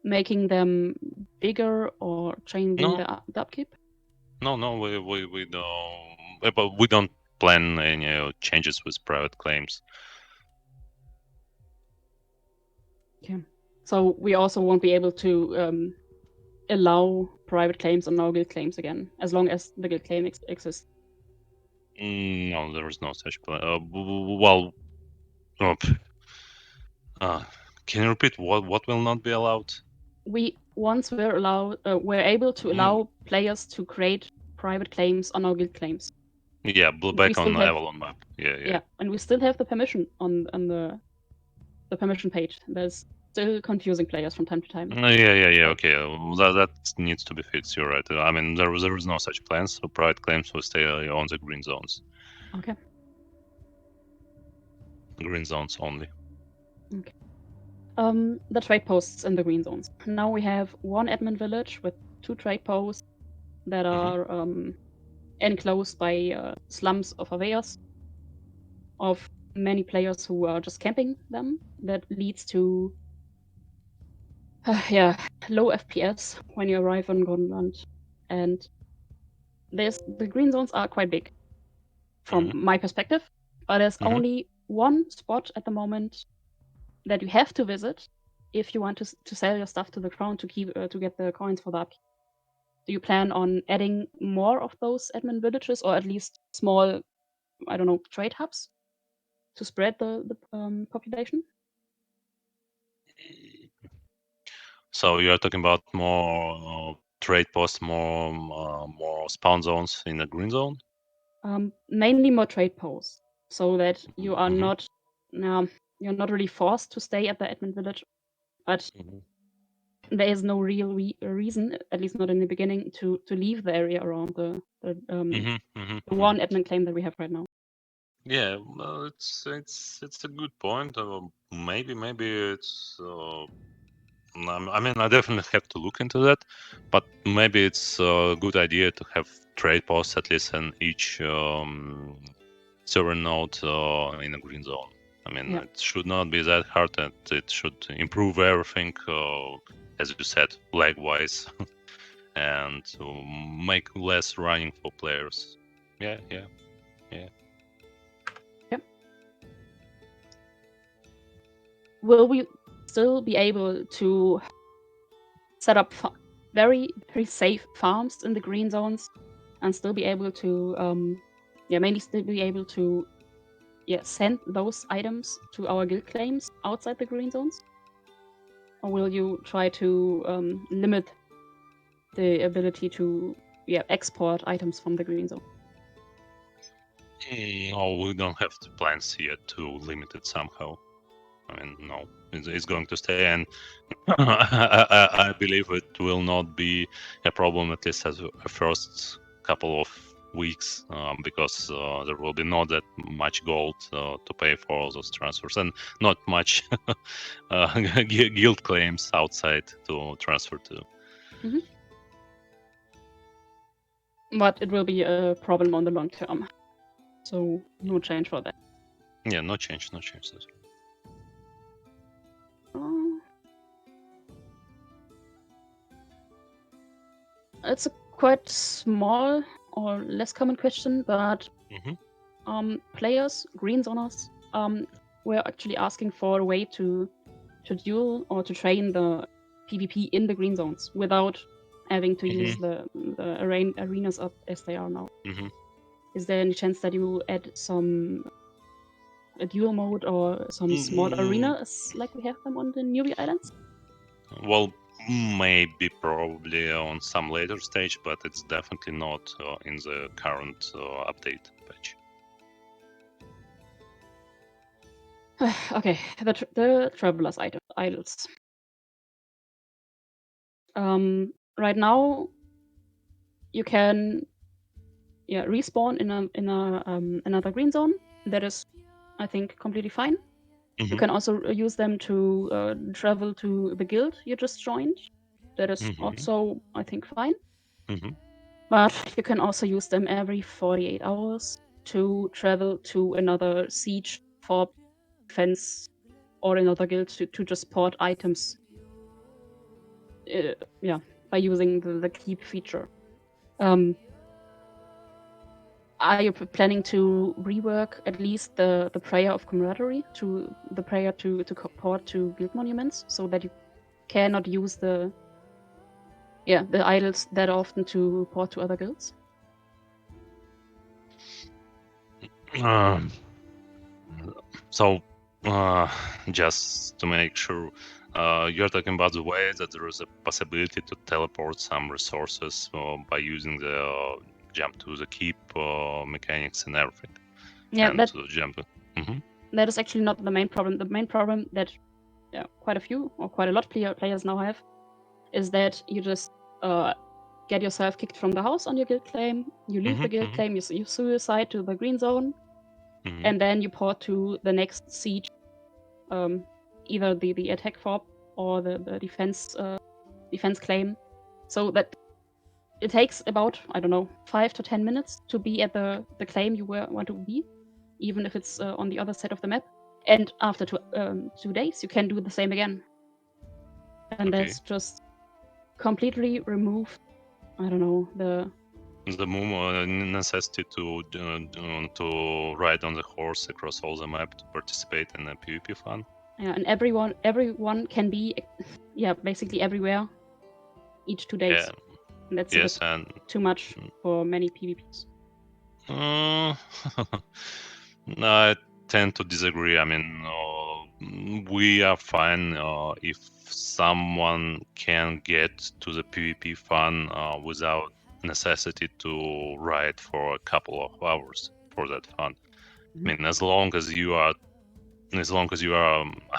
making them bigger or changing the upkeep? No, we don't plan any changes with private claims. Okay. So we also won't be able to allow private claims on our guild claims again, as long as the guild claim exists. No, there is no such plan. Can you repeat what will not be allowed? We once were able to allow players to create private claims on our guild claims. Yeah, back on Avalon map. Yeah. And we still have the permission on the permission page. There's still confusing players from time to time. Yeah. Okay, that needs to be fixed. You're right. I mean, there is no such plans. So private claims will stay on the green zones. Okay. Green zones only. Okay. The trade posts in the green zones. Now we have one admin village with 2 trade posts that are enclosed by slums of Aveas, of many players who are just camping them. That leads to low FPS when you arrive on Grönland. And the green zones are quite big from my perspective, but there's only one spot at the moment that you have to visit if you want to sell your stuff to the crown to get the coins for the upkeep. Do you plan on adding more of those admin villages, or at least small, I don't know, trade hubs to spread the population? So you are talking about more trade posts, more spawn zones in the green zone? Mainly more trade posts, so that you are not you're not really forced to stay at the admin village, but there is no real reason, at least not in the beginning, to leave the area around the one admin claim that we have right now. Yeah, well, it's a good point. Maybe it's. I mean, I definitely have to look into that, but maybe it's a good idea to have trade posts at least in each server node in a green zone. I mean, it should not be that hard, and it should improve everything, as you said, lag-wise, and to make less running for players. Yeah. Will we still be able to set up very, very safe farms in the green zones and still be able to, mainly still be able to send those items to our guild claims outside the green zones? Or will you try to limit the ability to export items from the green zone? No, we don't have the plans yet to limit it somehow. I mean, no, it's going to stay, and I believe it will not be a problem, at least as a first couple of weeks, because there will be not that much gold to pay for all those transfers, and not much guild claims outside to transfer to. But it will be a problem on the long term, so no change for that. Yeah, no change, no change. It's a quite small or less common question, but players, green zoners, were actually asking for a way to duel or to train the PvP in the green zones without having to use the arenas up as they are now. Is there any chance that you add a duel mode or some small arenas like we have them on the newbie islands? Well, maybe probably on some later stage, but it's definitely not in the current update patch. Okay, the travelers idols. Right now, you can respawn in another green zone. That is, I think, completely fine. You can also use them to travel to the guild you just joined. That is also, I think, fine. But you can also use them every 48 hours to travel to another siege for defense or another guild to just port items. By using the keep feature. Are you planning to rework at least the prayer of camaraderie to the prayer to port to guild monuments so that you cannot use the idols that often to port to other guilds? So, just to make sure, you're talking about the way that there is a possibility to teleport some resources by using the jump to the keep mechanics and everything. Yeah, and to jump. That is actually not the main problem. The main problem that quite a few or quite a lot of players now have is that you just get yourself kicked from the house on your guild claim. You leave the guild claim, you suicide to the green zone, and then you port to the next siege, either the attack fob or the defense claim. So that it takes about, I don't know, 5 to 10 minutes to be at the claim you want to be, even if it's on the other side of the map. And after 2 days, you can do the same again. And that's just completely remove, I don't know, the necessity to ride on the horse across all the map to participate in a PvP fun. Yeah, and everyone can be, basically everywhere each 2 days. Yeah. And that's a bit too much for many PvPs. I tend to disagree. I mean, we are fine if someone can get to the PvP fun without necessity to ride for a couple of hours for that fun. I mean, as long as you are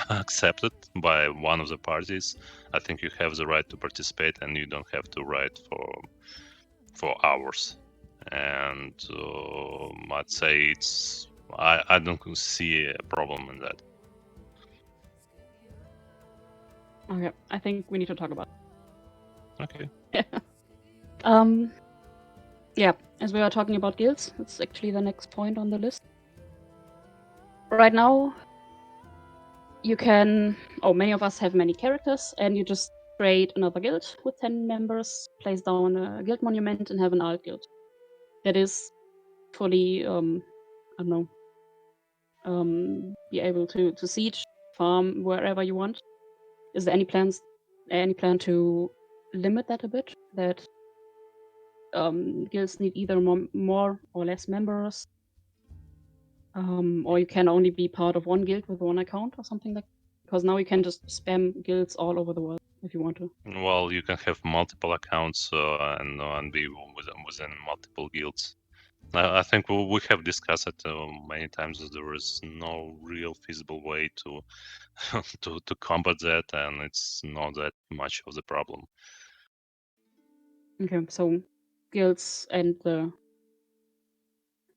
accepted by one of the parties, I think you have the right to participate, and you don't have to ride for hours. And I'd say I don't see a problem in that. Okay, I think we need to talk about it. Okay. Yeah, as we are talking about guilds, it's actually the next point on the list. Right now, you can, many of us have many characters, and you just create another guild with 10 members, place down a guild monument, and have an alt guild. That is fully, I don't know, be able to siege, farm wherever you want. Is there any plan to limit that a bit? That guilds need either more or less members, or you can only be part of one guild with one account or something like that? Because now you can just spam guilds all over the world if you want to. Well, you can have multiple accounts and be within multiple guilds. I think we have discussed it many times that there is no real feasible way to to combat that, and it's not that much of the problem. Okay, so guilds and the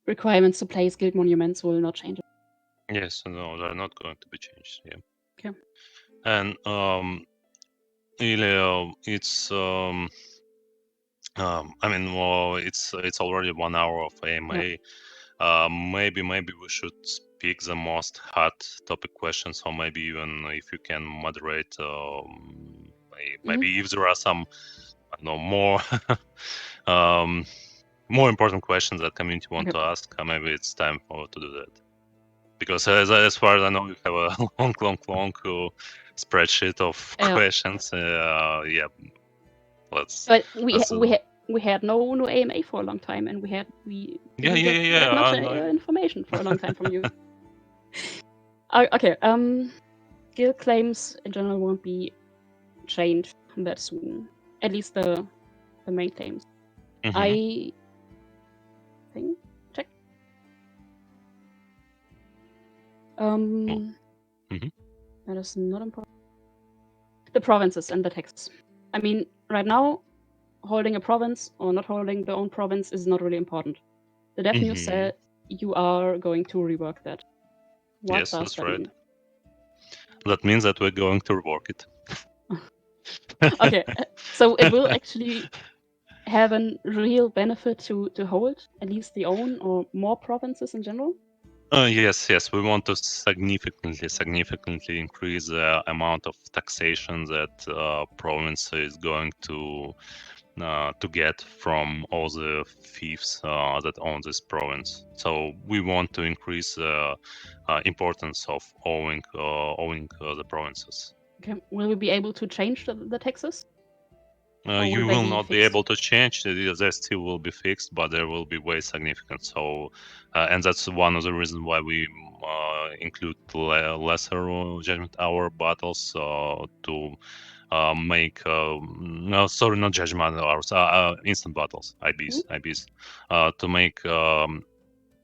requirements to place guild monuments will not change. Yes, no, they're not going to be changed. Yeah. Okay. And it's I mean, well, it's already 1 hour of AMA. Yeah. Maybe we should pick the most hot topic questions, or maybe even if you can moderate, maybe if there are some, I don't know, more more important questions that community want to ask, maybe it's time to do that. Because as far as I know, you have a long spreadsheet of questions. Yeah, let's. But we had no AMA for a long time, and we didn't get that much information for a long time from you. Okay. Guild claims in general won't be changed that soon. At least the main claims. I think. Check. That is not important. The provinces and the taxes. I mean, right now, holding a province or not holding the own province is not really important. The dev news said you are going to rework that. What yes, does that's that right. mean? That means that we're going to rework it. Okay, so it will actually have a real benefit to hold at least the own or more provinces in general? Yes, we want to significantly increase the amount of taxation that province is going to get from all the fiefs that own this province. So we want to increase the importance of owning the provinces. Okay, will we be able to change the taxes? You will not be able to change. They still will be fixed, but there will be way significant. So, and that's one of the reasons why we include lesser judgment hour battles to make no, sorry, not judgment hours, instant battles, IBs, to make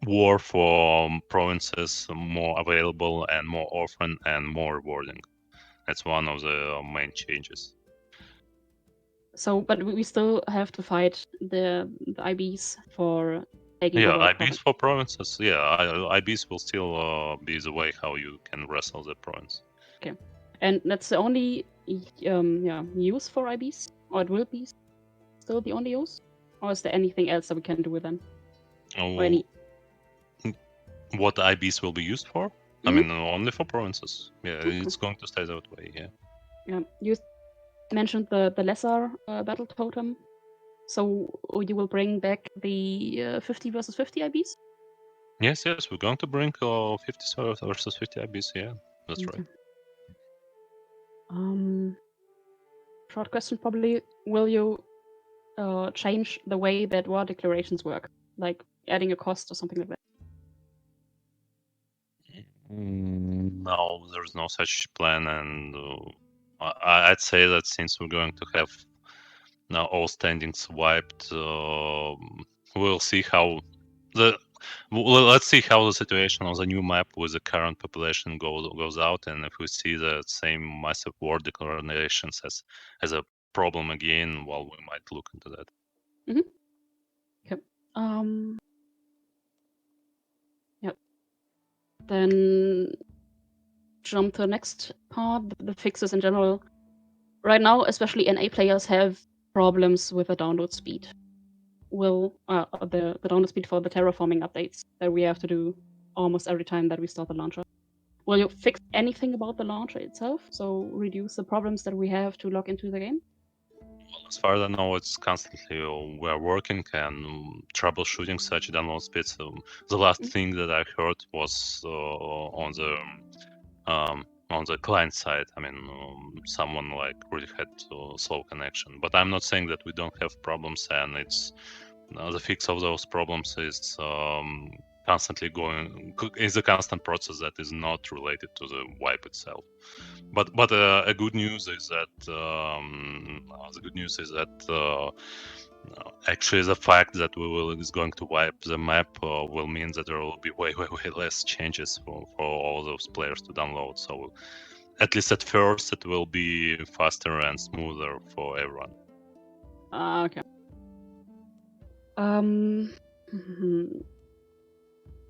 war for provinces more available and more often and more rewarding. That's one of the main changes. So, but we still have to fight the IBs for taking over. Yeah, IBs for provinces. Yeah, IBs will still be the way how you can wrestle the province. Okay, and that's the only use for IBs, or it will be still the only use, or is there anything else that we can do with them? Or any? What IBs will be used for? I mean, only for provinces. Yeah, it's going to stay that way. Yeah. Yeah, you mentioned the lesser battle totem. So you will bring back the 50 versus 50 IBs? Yes, we're going to bring 50 versus 50 IBs. Yeah, that's right. Short question probably. Will you change the way that war declarations work? Like adding a cost or something like that? No, there's no such plan. And I'd say that since we're going to have now all standings wiped, we'll see how let's see how the situation on the new map with the current population goes out, and if we see the same massive war declarations as a problem again, well, we might look into that. Okay. Yep. Then jump to the next part, the fixes in general. Right now, especially NA players have problems with the download speed. Will the download speed for the terraforming updates that we have to do almost every time that we start the launcher. Will you fix anything about the launcher itself? So reduce the problems that we have to log into the game? Well, as far as I know, it's constantly we're working and troubleshooting such download speeds. The last thing that I heard was on the client side. I mean, someone like really had slow connection. But I'm not saying that we don't have problems, and it's the fix of those problems is constantly going. Is a constant process that is not related to the wipe itself. But a good news is that actually the fact that is going to wipe the map will mean that there will be way less changes for all those players to download. So at least at first it will be faster and smoother for everyone. Okay.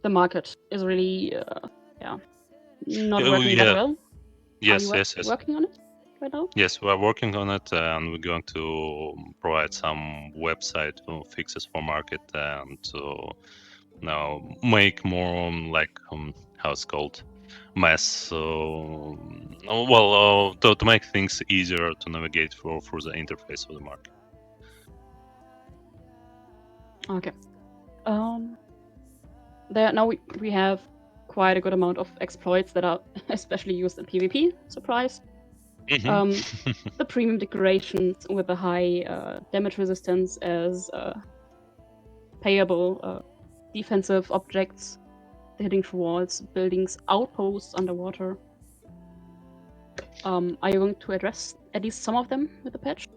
The market is really not working that well. Yes. Working on it right now? Yes, we're working on it, and we're going to provide some website fixes for market and to now make more how it's called, mess. To make things easier to navigate through the interface of the market. Okay. Now we have quite a good amount of exploits that are especially used in PvP. Surprise. The premium decorations with the high damage resistance as payable defensive objects, hitting through walls, buildings, outposts underwater. Are you going to address at least some of them with the patch?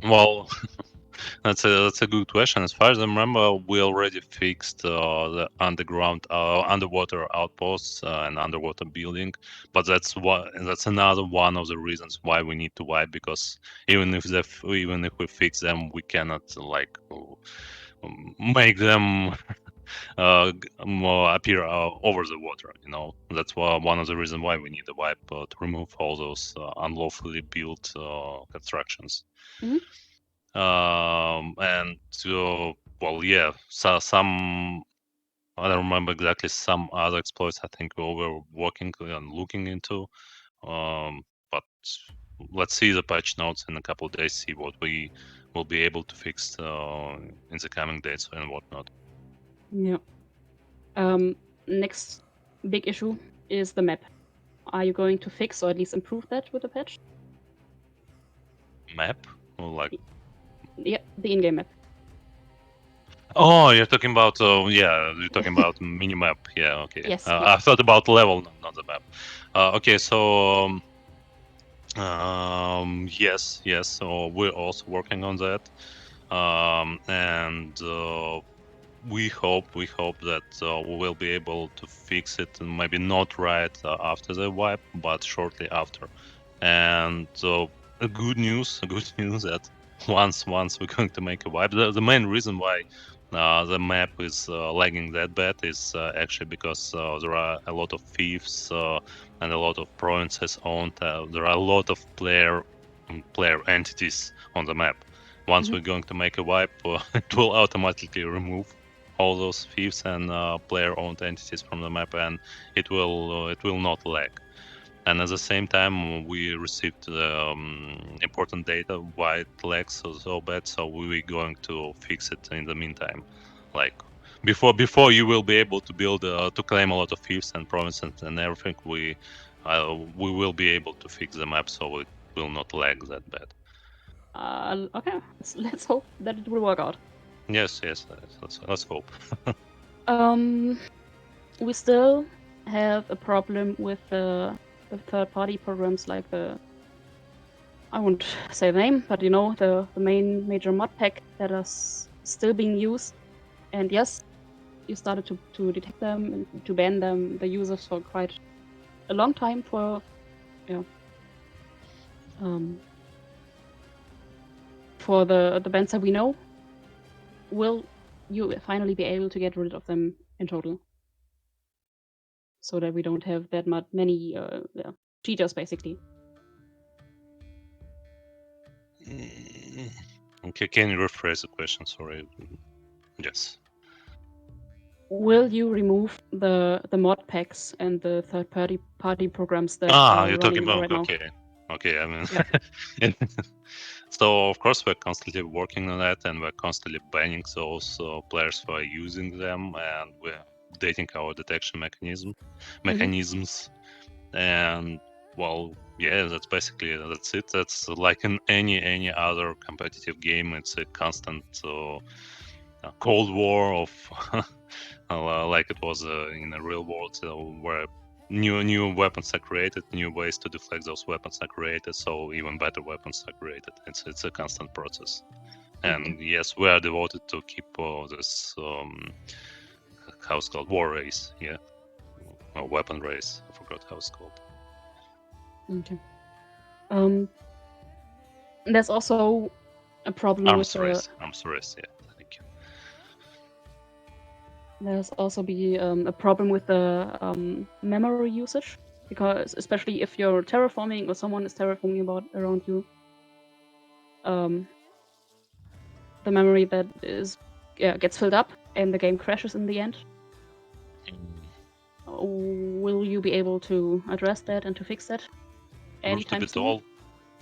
Well, that's a good question. As far as I remember, we already fixed the underwater outposts and underwater building, but that's another one of the reasons why we need to wipe, because even if we fix them, we cannot make them appear over the water. That's one of the reasons why we need a wipe to remove all those unlawfully built constructions. And so, some, I don't remember exactly, some other exploits I think we were working and looking into. But let's see the patch notes in a couple of days, see what we will be able to fix in the coming days and whatnot. Yeah. Next big issue is the map. Are you going to fix or at least improve that with the patch? Map? Yeah, the in-game map. Oh, you're talking about you're talking about minimap. Yeah, okay. Yes. I thought about level, not the map. Okay, so yes. So we're also working on that, and we hope that we will be able to fix it, and maybe not right after the wipe, but shortly after. And a good news that once we're going to make a wipe, the main reason why the map is lagging that bad is actually because there are a lot of thieves and a lot of provinces owned. There are a lot of player entities on the map. Once we're going to make a wipe, it will automatically remove all those thieves and player-owned entities from the map, and it will not lag. And at the same time, we received important data why it lags so bad. So we're going to fix it in the meantime. Like before you will be able to build to claim a lot of fiefs and provinces and everything, we will be able to fix the map so it will not lag that bad. Okay, let's hope that it will work out. Yes, let's hope. We still have a problem with the third-party programs like I won't say the name, but the main major mod pack that is still being used. And yes, you started to detect them and to ban them, the users, for quite a long time for the bans that we know. Will you finally be able to get rid of them in total, so that we don't have that many cheaters, basically? Okay, can you rephrase the question? Sorry. Yes. Will you remove the mod packs and the third-party programs that are you're talking running about right now? Okay. I mean, so of course we're constantly working on that, and we're constantly banning those players who are using them, and we're updating our detection mechanisms. And that's basically it. That's like in any other competitive game. It's a constant cold war of like it was in the real world, where new weapons are created, new ways to deflect those weapons are created, so even better weapons are created. It's a constant process. And yes, we are devoted to keep this how it's called, war race, or weapon race. I forgot how it's called. Okay. There's also a problem Arms with race. Arms race. Yeah, thank you. There's also a problem with the memory usage, because especially if you're terraforming or someone is terraforming around you, the memory that gets filled up and the game crashes in the end. will you be able to address that and to fix that anytime soon?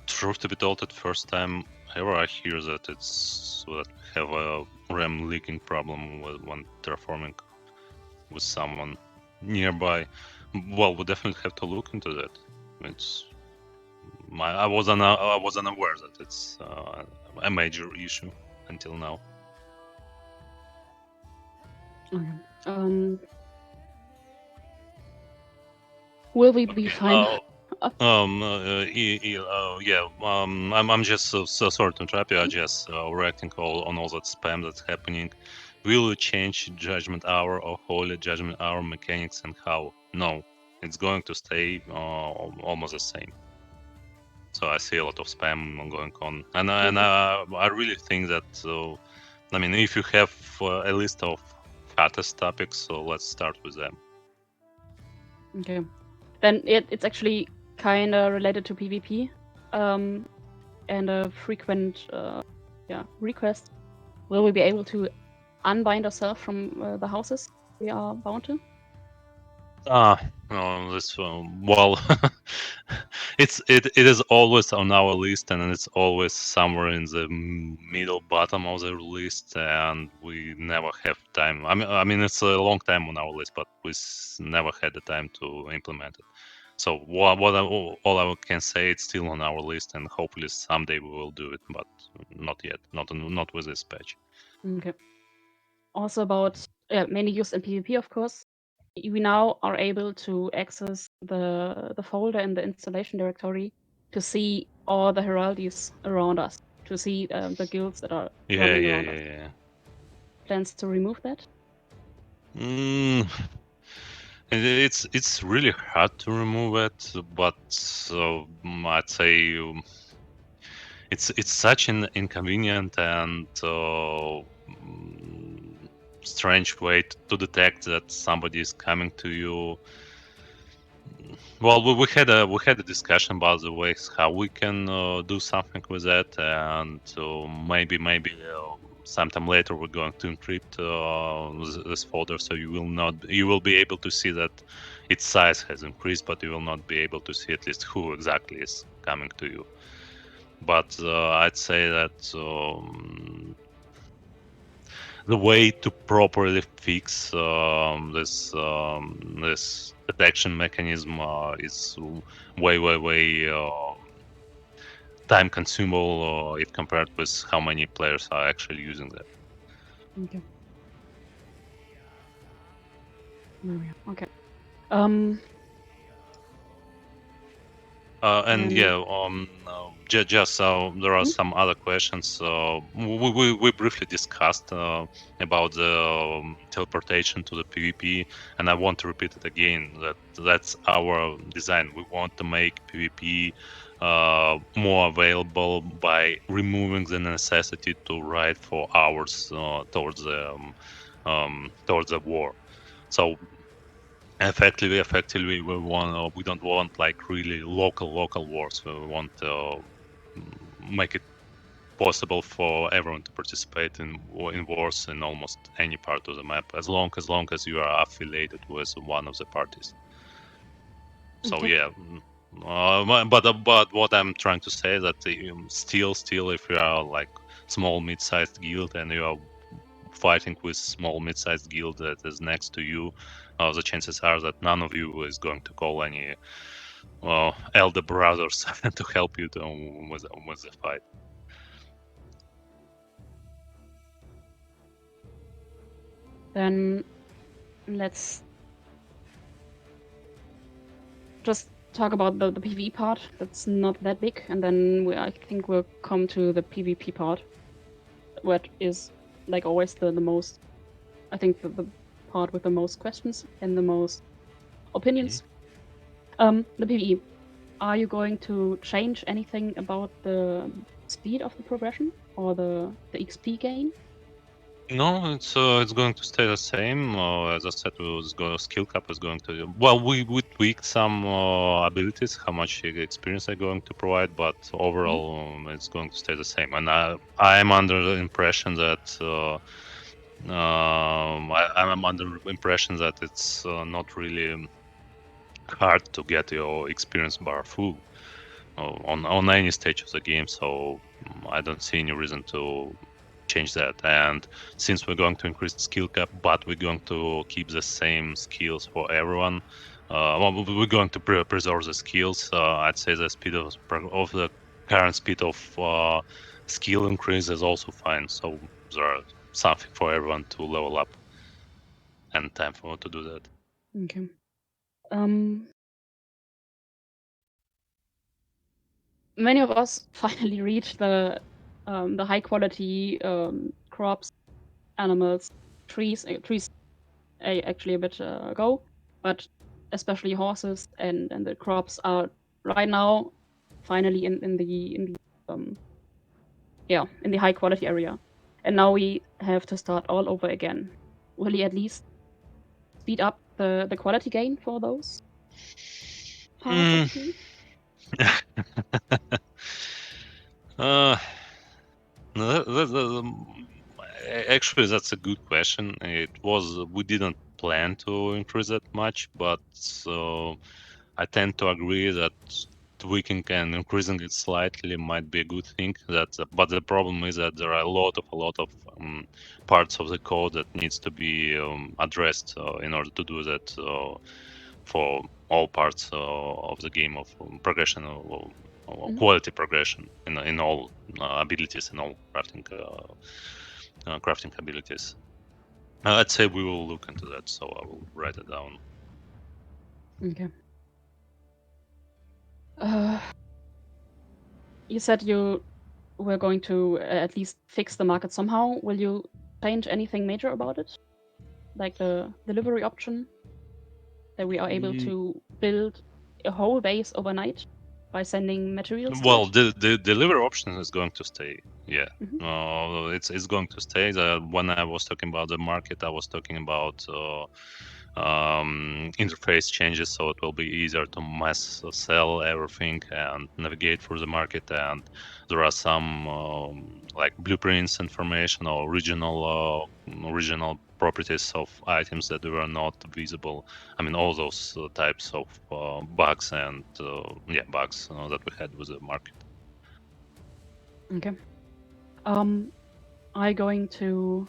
Truth to be told, at first time ever I hear that it's that we have a RAM leaking problem when terraforming with someone nearby. Well, we definitely have to look into that. It's I was unaware that it's a major issue until now. Okay. Will we be fine? Yeah. I'm just so sorry to interrupt you. I just reacting on all that spam that's happening. Will you change Judgment Hour or Holy Judgment Hour mechanics and how? No, it's going to stay almost the same. So I see a lot of spam going on, and I really think that. I mean, if you have a list of hottest topics, so let's start with them. Okay. Then it's actually kind of related to PvP, and a frequent request. Will we be able to unbind ourselves from the houses we are bound to? This well, it is always on our list, and it's always somewhere in the middle bottom of the list, and we never have time. I mean, it's a long time on our list, but we never had the time to implement it. So all I can say, it's still on our list, and hopefully someday we will do it, but not yet, not with this patch. Okay. Also about mainly used in PvP, of course. We now are able to access the folder in the installation directory to see all the heraldies around us, to see the guilds that are roaming around us. Yeah. Plans to remove that? It's really hard to remove it, but I'd say it's such an inconvenient and strange way to detect that somebody is coming to you. Well, we had a discussion about the ways how we can do something with that, and maybe sometime later we're going to encrypt this folder, so you will be able to see that its size has increased, but you will not be able to see at least who exactly is coming to you. But I'd say that the way to properly fix this detection mechanism is way time consumable if compared with how many players are actually using that. Okay. Okay. Just there are some other questions. We briefly discussed about the teleportation to the PvP, and I want to repeat it again. That's our design. We want to make PvP more available by removing the necessity to ride for hours towards the war. So effectively we don't want like really local wars. We want to make it possible for everyone to participate in wars in almost any part of the map, as long as you are affiliated with one of the parties. So Okay. yeah. But what I'm trying to say is that still if you are like small mid-sized guild and you are fighting with small mid-sized guild that is next to you, the chances are that none of you is going to call any elder brothers to help you with the fight. Then let's just talk about the PvE part. That's not that big, and then I think we'll come to the PvP part, what is like always the most, I think the part with the most questions and the most opinions. The PvE. Are you going to change anything about the speed of the progression or the XP gain? No, it's going to stay the same. As I said, skill cap is going to. Well, we tweaked some abilities, how much experience they're going to provide, but overall, it's going to stay the same. And I am under the impression that I'm under the impression that it's not really hard to get your experience bar full on any stage of the game. So I don't see any reason to change that. And since we're going to increase the skill cap, but we're going to keep the same skills for everyone, we're going to preserve the skills. I'd say the speed of the current speed of skill increase is also fine. So there's something for everyone to level up and time for to do that. Okay. Many of us finally reached the high quality crops, animals, trees. Trees actually a bit ago, but especially horses and the crops are right now finally in the in the high quality area, and now we have to start all over again. Will he at least speed up the quality gain for those parts of the game? uh, no, actually, that's a good question. It was we didn't plan to increase that much, but I tend to agree that tweaking and increasing it slightly might be a good thing. But the problem is that there are a lot of parts of the code that needs to be addressed in order to do that for all parts of the game of progression or quality progression in all abilities in all crafting abilities. I'd say we will look into that, so I will write it down. Okay. You said you were going to at least fix the market somehow. Will you change anything major about it? Like the delivery option, that we are able to build a whole base overnight by sending materials to Well, it? the delivery option is going to stay. Yeah, Mm-hmm. it's going to stay. When I was talking about the market, I was talking about interface changes, so it will be easier to mass sell everything and navigate through the market. And there are some like blueprints information or original properties of items that were not visible. I mean, all those types of bugs and bugs that we had with the market. Okay. Are you going to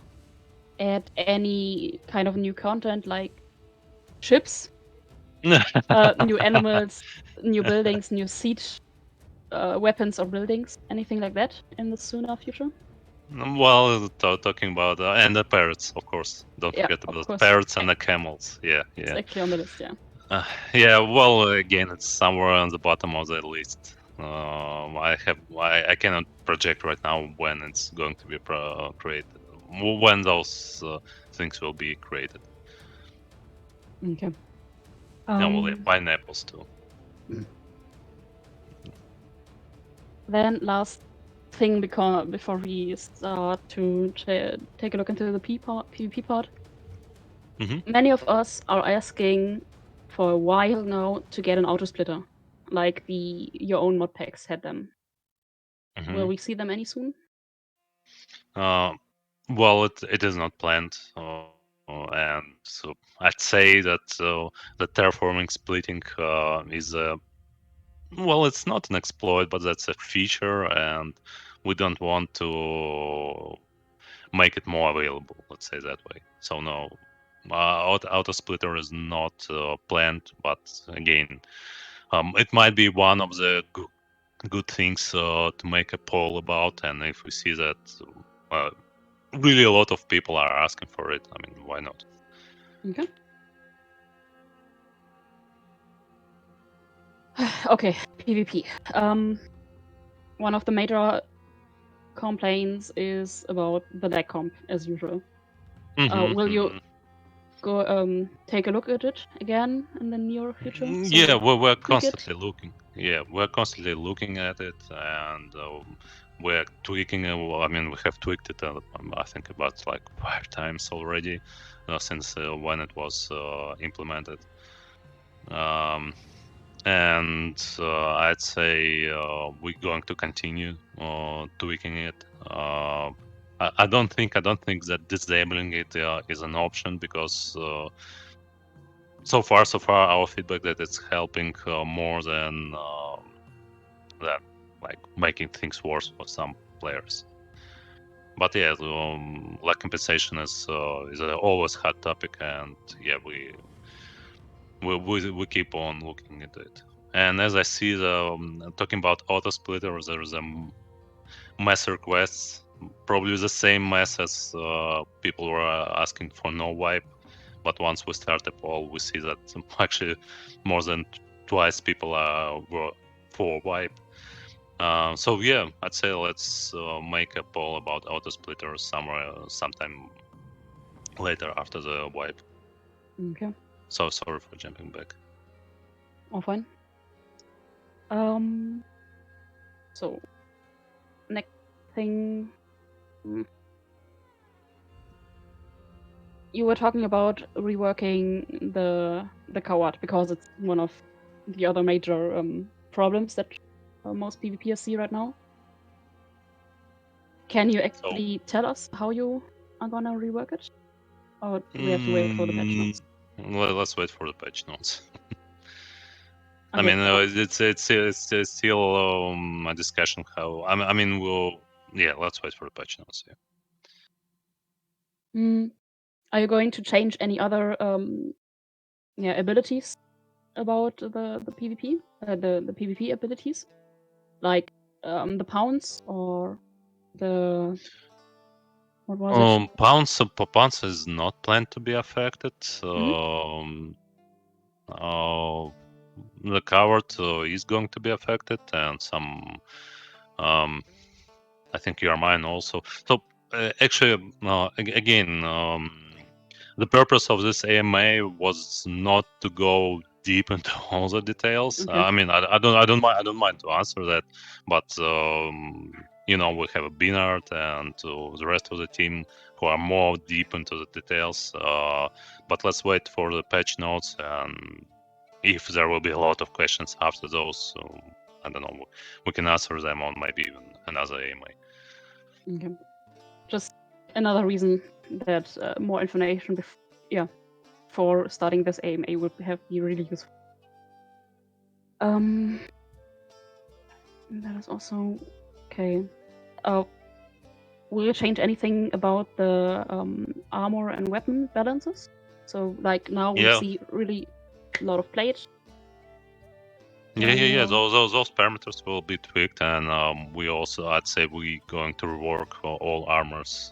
add any kind of new content like ships, new animals, new buildings, new siege weapons or buildings, anything like that in the sooner future? Well, talking about and the parrots, of course. Don't Yeah, forget of about the course. parrots and the camels. Yeah, It's yeah, actually on the list, yeah. yeah. Well, again, it's somewhere on the bottom of the list. I cannot project right now when it's going to be created, when those things will be created. Okay. And we'll have pineapples too. Then last thing before we start to take a look into the PvP part. Many of us are asking for a while now to get an auto splitter, like the your own mod packs had them. Will we see them any soon? Well, it is not planned, and so I'd say that the terraforming splitting is well, it's not an exploit, but that's a feature, and we don't want to make it more available. Let's say that way. So no, auto splitter is not planned, but again, it might be one of the good things to make a poll about, and if we see that really a lot of people are asking for it, I mean, why not? Okay. Okay, PvP. One of the major complaints is about the lag comp, as usual. Will you go take a look at it again in the near future? Yeah, we're tweak it? constantly looking. Yeah, we're constantly looking at it, and we're tweaking. I mean, we have tweaked it. I think about like 5 times already since when it was implemented. And I'd say we're going to continue tweaking it. I don't think that disabling it is an option, because so far our feedback that it's helping more than like making things worse for some players. But yeah, lag compensation is always hot topic, and yeah, we keep on looking into it. And as I see talking about auto splitter, there's a mass requests, probably the same mass as people were asking for no wipe. But once we start a poll, we see that actually more than twice people were for wipe. So yeah, I'd say let's make a poll about auto splitter sometime later after the wipe. Okay. So sorry for jumping back. All fine. So next thing, you were talking about reworking the coward, because it's one of the other major problems that most PvPers see right now. Can you actually tell us how you are gonna rework it, or do we have to wait for the patch notes? Let's wait for the patch notes. Okay. I mean, it's still a discussion how. I mean, let's wait for the patch notes. Yeah. Are you going to change any other abilities about the PvP, the PvP abilities, like the pounce or the what was it? Pounce is not planned to be affected. The coward is going to be affected, and some. I think your mine also. So actually, again, the purpose of this AMA was not to go deep into all the details. Okay. I mean, I don't mind to answer that, but we have a Binard and the rest of the team who are more deep into the details. But let's wait for the patch notes, and if there will be a lot of questions after those, I don't know, we can answer them on maybe even another AMA. Okay. Just another reason that more information for starting this AMA would be really useful. That is also okay. Will you change anything about the armor and weapon balances? So like now we see really a lot of plate. Yeah. Those parameters will be tweaked, and we also, I'd say, we going to rework all armors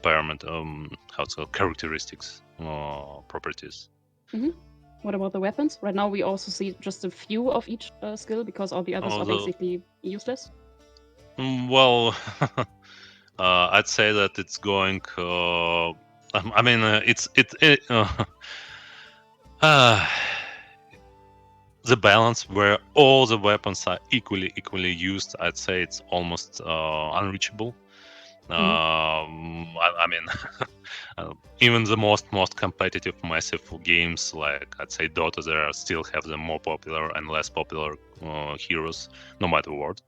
parameter, characteristics, properties. What about the weapons? Right now we also see just a few of each skill, because all the others are basically useless. Well, I'd say that it's going. I mean, the balance where all the weapons are equally used. I'd say it's almost unreachable. I mean, even the most competitive massive games, like I'd say Dota, there still have the more popular and less popular heroes, no matter what.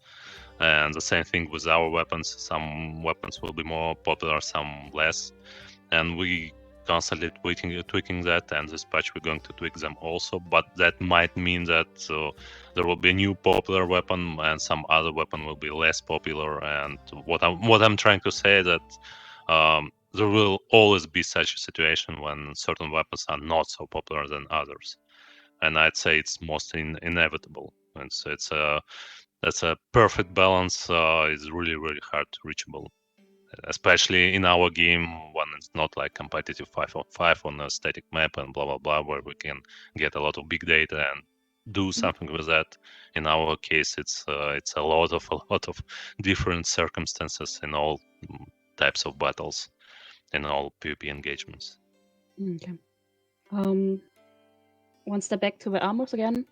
And the same thing with our weapons. Some weapons will be more popular, some less, and we constantly tweaking that. And this patch we're going to tweak them also, but that might mean that there will be a new popular weapon and some other weapon will be less popular. And what I'm trying to say that there will always be such a situation when certain weapons are not so popular than others, and I'd say it's mostly inevitable. And so that's a perfect balance. Is really hard reachable, especially in our game when it's not like competitive 5-on-5 on a static map and blah blah blah, where we can get a lot of big data and do something with that. In our case, it's a lot of different circumstances in all types of battles, in all PvP engagements. Okay. One step back to the armors again.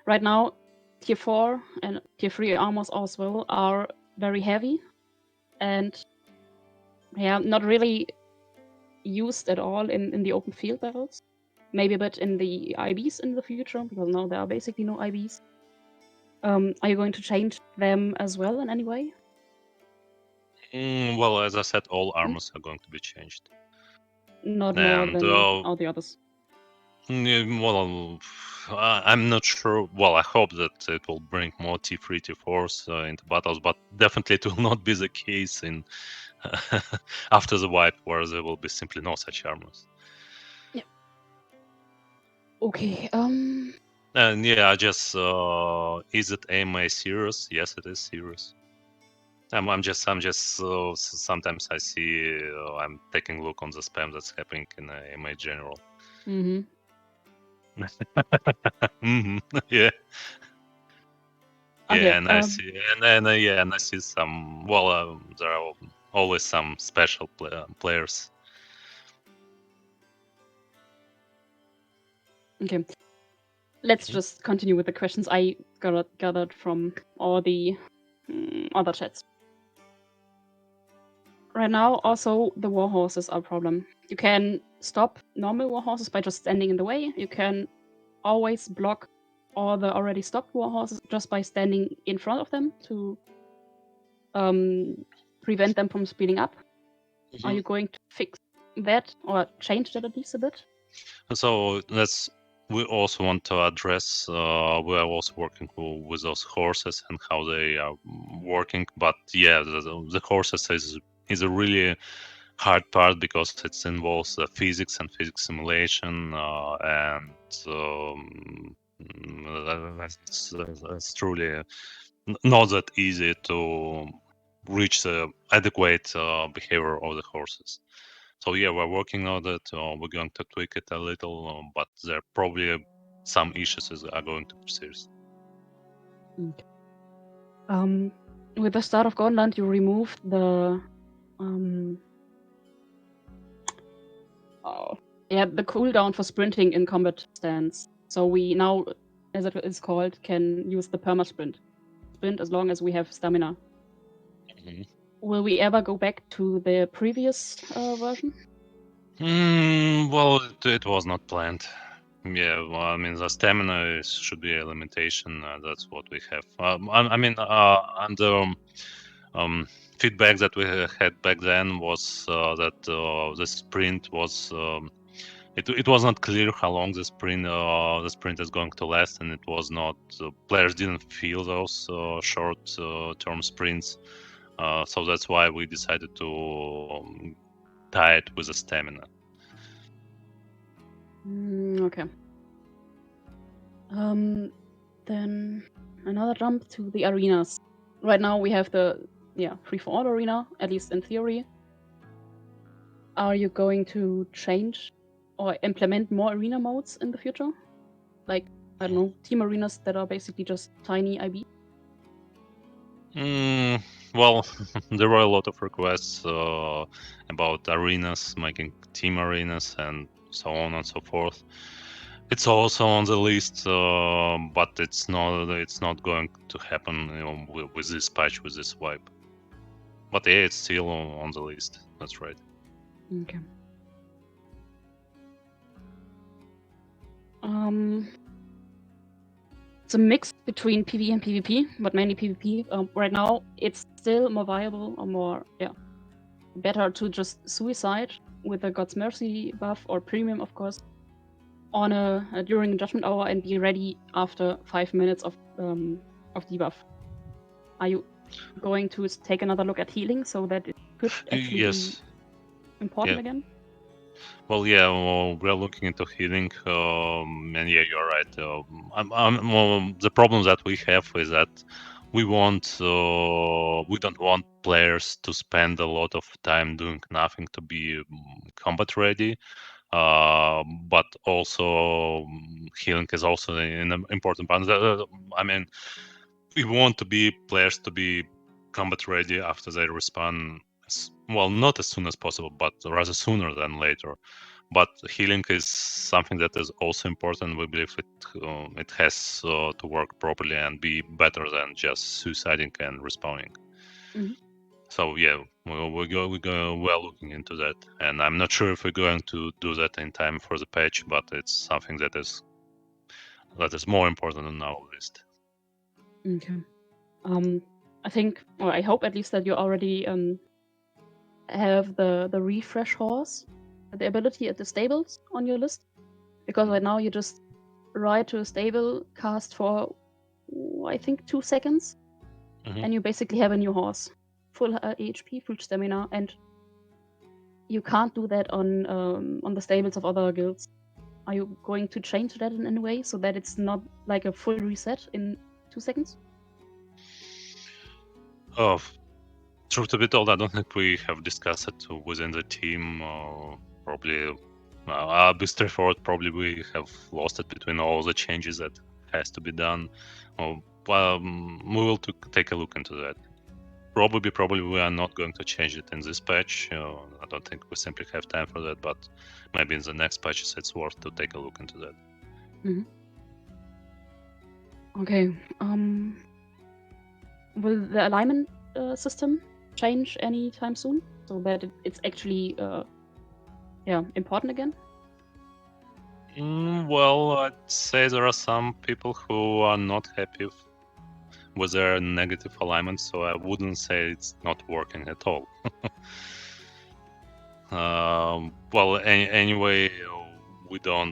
Right now, tier 4 and tier 3 armors as well are very heavy and not really used at all in the open field battles. Maybe a bit in the IBs in the future, because now there are basically no IBs. Are you going to change them as well in any way? Well, as I said, all armors are going to be changed. Not more And than all the others. well, I'm not sure. Well, I hope that it will bring more T3, T4s into battles, but definitely it will not be the case in after the wipe, where there will be simply no such armors. Yeah. Okay. And yeah, I just is it AMA serious? Yes, it is serious. I'm just sometimes I see I'm taking a look on the spam that's happening in AMA general. Mm-hmm. Yeah. Okay. Yeah, and I see, and I see some. Well, there are always some special players. Okay. Let's Mhm. just continue with the questions I gathered from all the other chats. Right now, also the war horses are a problem. You can stop normal war horses by just standing in the way. You can always block all the already stopped war horses just by standing in front of them to prevent them from speeding up. Are you going to fix that or change that at least a bit? So we also want to address. We are also working with those horses and how they are working. But yeah, the horses is a really hard part because it involves physics and physics simulation, and it's truly not that easy to reach the adequate behavior of the horses. So yeah, we're working on it. We're going to tweak it a little, but there probably some issues are going to persist. Okay. With the start of Gauntlet, you removed the the cooldown for sprinting in combat stance. So we now, as it is called, can use the perma sprint as long as we have stamina. Mhm. Will we ever go back to the previous version? Well, it was not planned. Yeah, well, I mean, the stamina should be a limitation. That's what we have. I mean, and the feedback that we had back then was that the sprint was. It was not clear how long the sprint is going to last, and it was not players didn't feel those short term sprints, so that's why we decided to tie it with the stamina. Okay. Then another jump to the arenas. Right now we have the free for all arena, at least in theory. Are you going to change or implement more arena modes in the future? Like, I don't know, team arenas that are basically just tiny IB? Well, there were a lot of requests about arenas, making team arenas, and so on and so forth. It's also on the list, but it's not going to happen, with this patch, with this wipe. But yeah, it's still on the list. That's right. Okay. It's a mix between PvE and PvP, but mainly PvP. Right now, it's still more viable or more, better to just suicide with a God's Mercy buff or premium, of course, on during Judgment Hour and be ready after 5 minutes of debuff. Are you going to take another look at healing so that it could actually be Yes. important Yeah. again? Well, yeah, we're looking into healing, and yeah, you're right. The problem that we have is that we don't want players to spend a lot of time doing nothing to be combat ready. But also healing is also an important part. I mean, we want to be players to be combat ready after they respawn. Well, not as soon as possible, but rather sooner than later. But healing is something that is also important. We believe it has to work properly and be better than just suiciding and respawning. Mhm. So yeah, we're looking into that, and I'm not sure if we're going to do that in time for the patch, but it's something that is more important on our list. Okay. I think, or I hope at least that you already have the refresh horse, the ability at the stables on your list, because right now you just ride to a stable, cast for I think 2 seconds, and you basically have a new horse, full HP, full stamina, and you can't do that on the stables of other guilds. Are you going to change that in any way so that it's not like a full reset in 2 seconds? Truth to be told, I don't think we have discussed it within the team. Probably, I'll be straightforward. Probably we have lost it between all the changes that has to be done. We will take a look into that. Probably we are not going to change it in this patch. I don't think we simply have time for that. But maybe in the next patches, it's worth to take a look into that. Mm-hmm. Okay. Will the alignment system change anytime soon so that it's actually important again? Well, I'd say there are some people who are not happy with their negative alignment, so I wouldn't say it's not working at all. Well, anyway, we are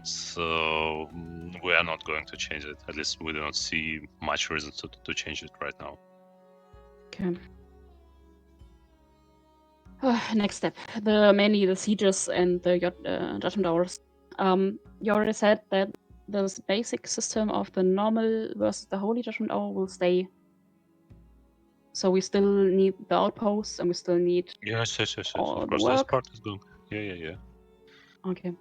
not going to change it. At least we don't see much reason to change it right now. Okay. Next step, mainly the sieges and the judgment hours. You already said that the basic system of the normal versus the holy judgment hour will stay. So we still need the outposts and we still need Yes. all Of the course, this work. part is going. Yeah. Okay.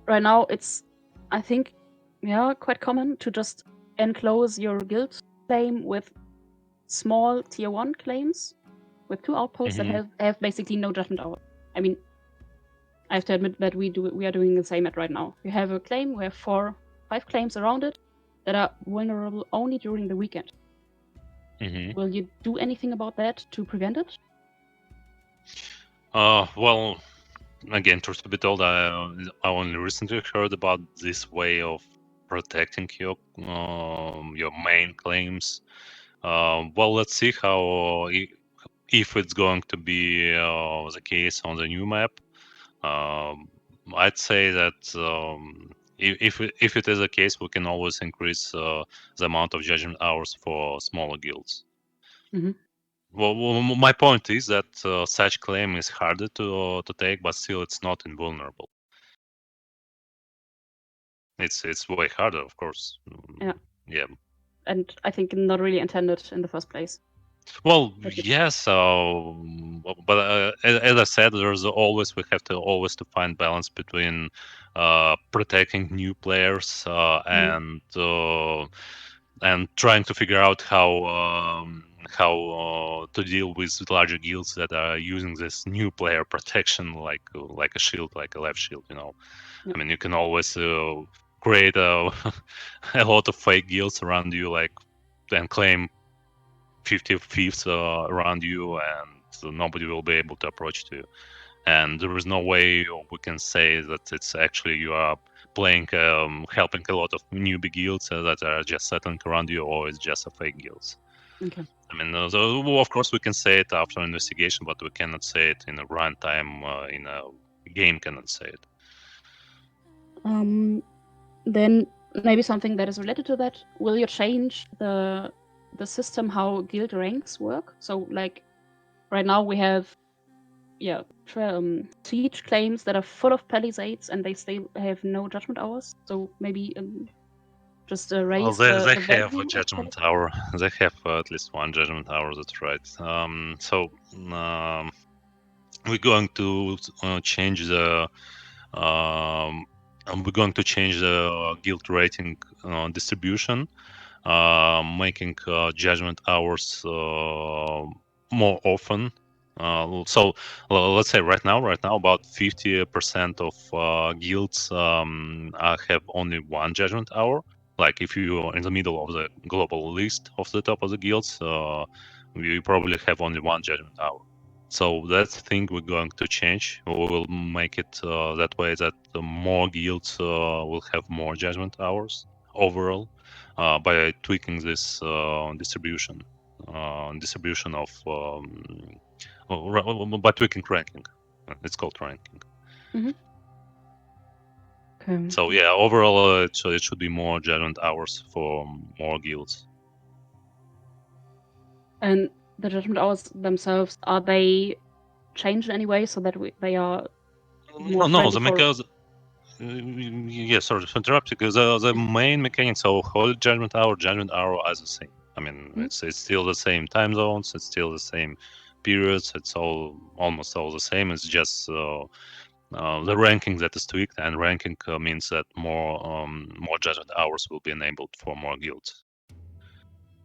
Right now it's, I think, quite common to just enclose your guild claim with small tier 1 claims with 2 outposts that have basically no judgment hour. I mean, I have to admit that we are doing the same at right now. We have a claim, we have 5 claims around it that are vulnerable only during the weekend. Will you do anything about that to prevent it? Well, again, truth to be told, I only recently heard about this way of protecting your main claims. Well, let's see how if it's going to be the case on the new map. I'd say that if it is the case, we can always increase the amount of judgment hours for smaller guilds. Well, my point is that such claim is harder to take, but still it's not invulnerable. It's way harder, of course. Yeah. And I think not really intended in the first place. Well, yes, but as I said, we have to always to find balance between protecting new players and trying to figure out how to deal with larger guilds that are using this new player protection like a shield, like a life shield. I mean, you can always create a lot of fake guilds around you, and claim 50 thieves around you, and so nobody will be able to approach to you. And there is no way we can say that it's actually you are playing, helping a lot of newbie guilds that are just settling around you, or it's just a fake guilds. Okay. I mean, of course we can say it after investigation, but we cannot say it in a runtime. In a game, cannot say it. Then maybe something that is related to that. Will you change the system how guild ranks work? So like right now we have siege claims that are full of palisades and they still have no judgment hours. So maybe just raise they the have value a judgment hour. They have at least one judgment hour. That's right. So we're going to change the guild rating distribution, making judgment hours more often. So let's say right now about 50% of guilds have only one judgment hour. Like if you are in the middle of the global list of the top of the guilds, you probably have only one judgment hour. So that's the thing we're going to change. We will make it that way that the more guilds will have more judgment hours overall by tweaking this distribution. distribution of by tweaking ranking. It's called ranking. Okay. So yeah, overall it should be more judgment hours for more guilds. And the judgment hours themselves, are they changed in any way so that they are more No, friendly because yeah, sorry to interrupt, because the main mechanics of Holy Judgment Hour are the same. I mean, it's still the same time zones, it's still the same periods, it's almost all the same. It's just the ranking that is tweaked, and ranking means that more judgment hours will be enabled for more guilds.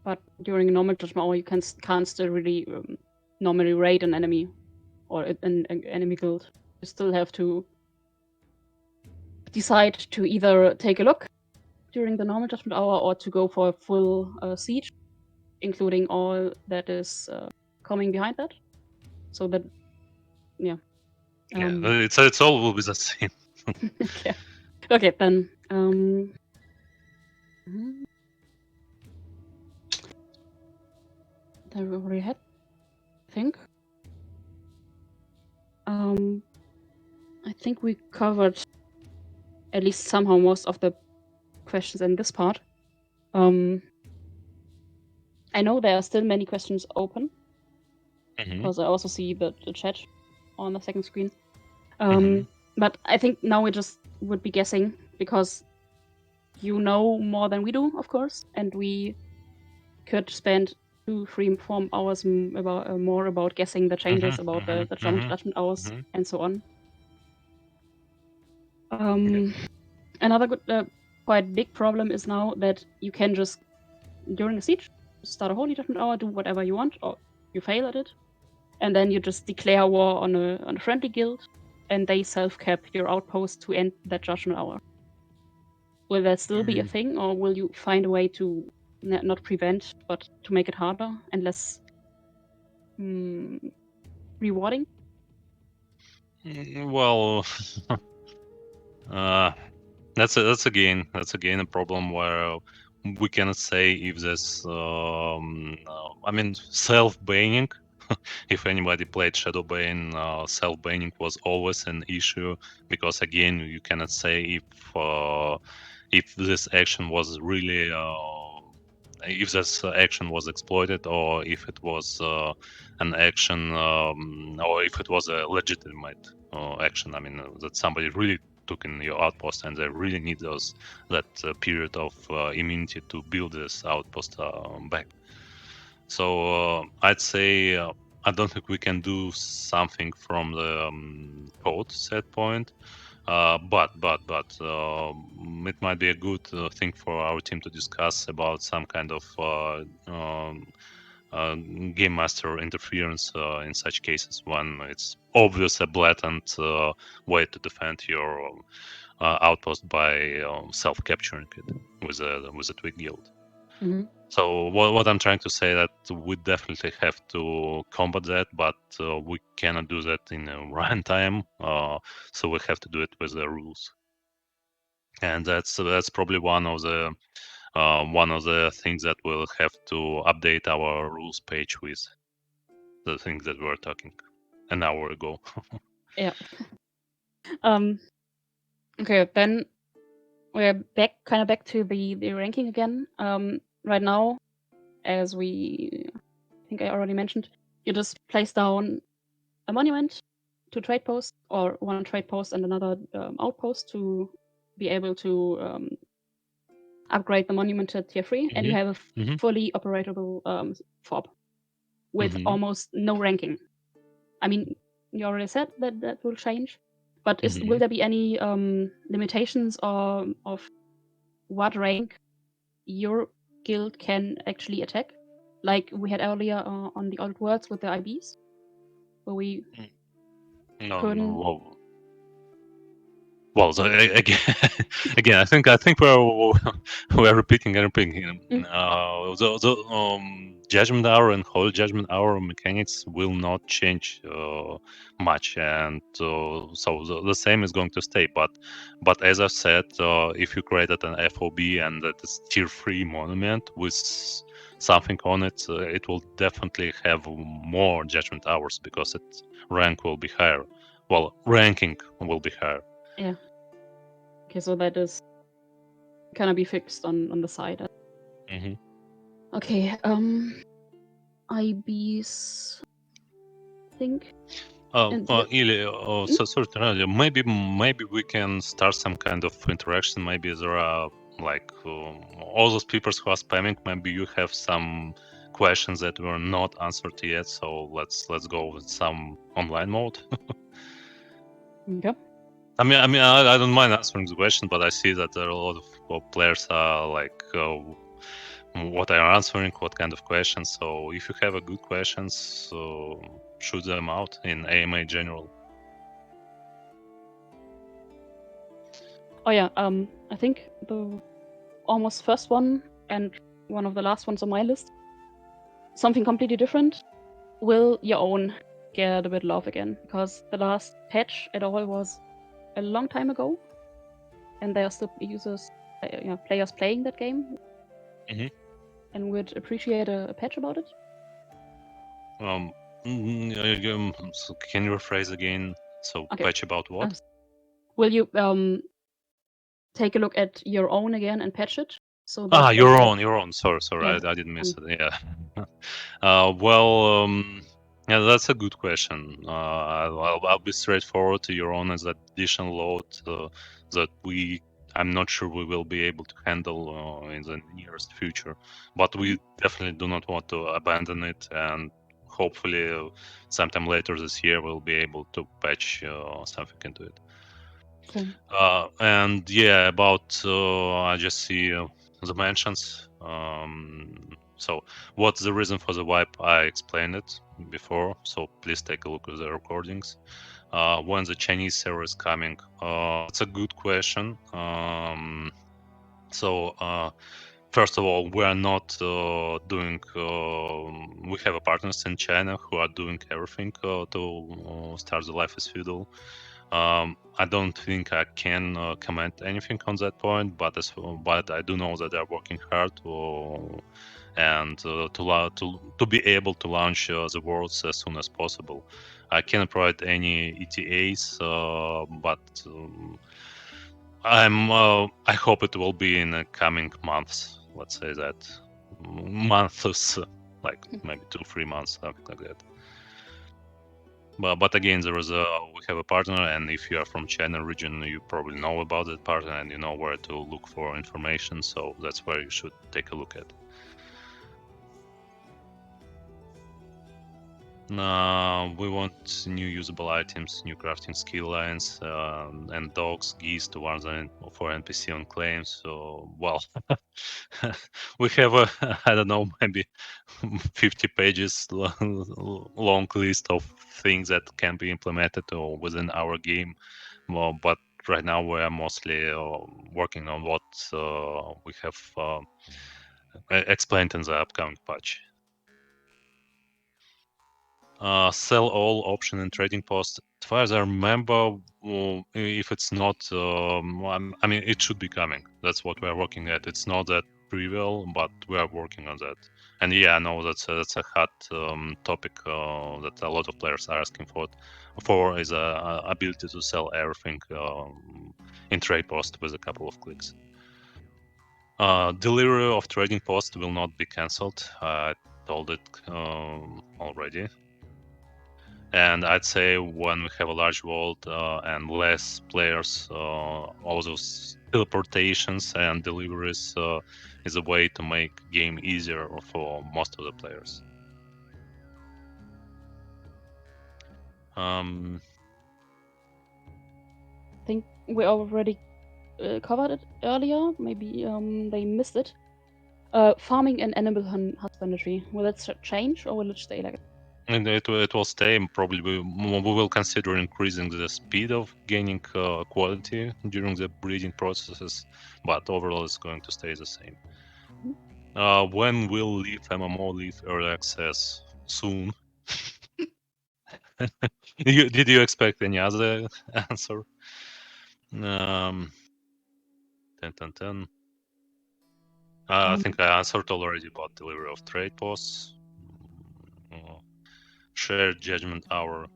But during a normal judgment hour, you can't still really normally raid an enemy or an enemy guild. You still have to decide to either take a look during the normal judgment hour or to go for a full siege, including all that is coming behind that. So that, yeah. It's all will be the same. Okay. Okay, then. That we already had, I think. I think we covered at least somehow most of the questions in this part. I know there are still many questions open because I also see the chat on the second screen. But I think now we just would be guessing because you know more than we do, of course, and we could spend 2, 3, 4 hours more about guessing the changes about the judgment hours and so on. Another good, quite big problem is now that you can just, during a siege, start a holy judgment hour, do whatever you want, or you fail at it, and then you just declare war on a friendly guild, and they self-cap your outpost to end that judgment hour. Will that still be a thing, or will you find a way to not prevent, but to make it harder and less rewarding? Well, that's again a problem where we cannot say if there's I mean, self-banning. If anybody played Shadowbane, self-banning was always an issue, because again you cannot say if this action was really if this action was exploited, or if it was an action, or if it was a legitimate action. I mean, that somebody really took in your outpost and they really need that period of immunity to build this outpost back. So I'd say I don't think we can do something from the code set point. But it might be a good thing for our team to discuss about some kind of game master interference in such cases when it's obvious a blatant way to defend your outpost by self-capturing it with a tweak guild. So what I'm trying to say that we definitely have to combat that, but we cannot do that in a runtime. So we have to do it with the rules, and that's probably one of the things that we'll have to update our rules page with, the things that we were talking an hour ago. Yeah. Okay, then we're kind of back to the ranking again. Right now, as I think I already mentioned, you just place down a monument, 2 trade posts, or 1 trade post and another outpost to be able to upgrade the monument to tier 3, and you have a fully operable FOB with almost no ranking. I mean, you already said that will change, but will there be any limitations of what rank your guild can actually attack? Like we had earlier on the Old Worlds with the IBs, where we couldn't... Well, so again, I think we're repeating and repeating. The Judgment Hour and Holy Judgment Hour mechanics will not change much, and so the same is going to stay. But as I said, if you created an FOB and that is tier 3 monument with something on it, it will definitely have more judgment hours because its rank will be higher. Well, ranking will be higher. Yeah. Okay, so that is gonna be fixed on the side. Mm-hmm. Okay. IBs. Think. Ili, so sorry to interrupt you. Maybe we can start some kind of interaction. Maybe there are like all those people who are spamming. Maybe you have some questions that were not answered yet. So let's go with some online mode. Okay. I don't mind answering the question, but I see that there are a lot of players are like, what are you answering? What kind of questions? So if you have a good questions, shoot them out in AMA general. Oh yeah. I think the almost first one and one of the last ones on my list. Something completely different. Will your own get a bit love again? Because the last patch at all was a long time ago, and there are still players playing that game, Mm-hmm. and would appreciate a patch about it. So can you rephrase again? So Okay. patch about what? Will you take a look at your own again and patch it so that Your own. Sorry, yeah, I didn't miss it. Yeah. Well, yeah, that's a good question. I'll be straightforward. To your own as additional load that I'm not sure we will be able to handle in the nearest future, but we definitely do not want to abandon it, and hopefully sometime later this year we'll be able to patch something into it. Same. And yeah, about I just see the mentions. So what's the reason for the wipe? I explained it before, so please take a look at the recordings. When the Chinese server is coming? It's a good question. First of all, we are not doing. We have partners in China who are doing everything to start the life as Feudal. I don't think I can comment anything on that point, but I do know that they are working hard and to be able to launch the worlds as soon as possible. I cannot provide any ETAs, but I hope it will be in the coming months. Let's say that months, like maybe 2-3 months, something like that. But again, we have a partner, and if you are from China region, you probably know about that partner and you know where to look for information. So that's where you should take a look at. We want new usable items, new crafting skill lines, and dogs, geese to warn them for NPC on claims. So, well, we have I don't know, maybe 50 pages long list of things that can be implemented within our game. Well, but right now we are mostly working on what we have explained in the upcoming patch. Sell all option and trading post. As far as I remember, if it's not, I mean, it should be coming. That's what we are working at. It's not that trivial, but we are working on that. And yeah, I know that's a hot topic that a lot of players are asking for. For is a ability to sell everything in trade post with a couple of clicks. Delivery of trading post will not be cancelled. I told it already. And I'd say when we have a large world and less players, all those teleportations and deliveries is a way to make game easier for most of the players. I think we already covered it earlier. Maybe they missed it. Farming and animal husbandry. Will it change or will it stay like? And it will stay. Probably we will consider increasing the speed of gaining quality during the breeding processes, but overall it's going to stay the same. When will Leaf MMO leave early access? Soon. Did you expect any other answer? Um, 10, 10, 10. I think I answered already about delivery of trade posts. Shared judgment hour.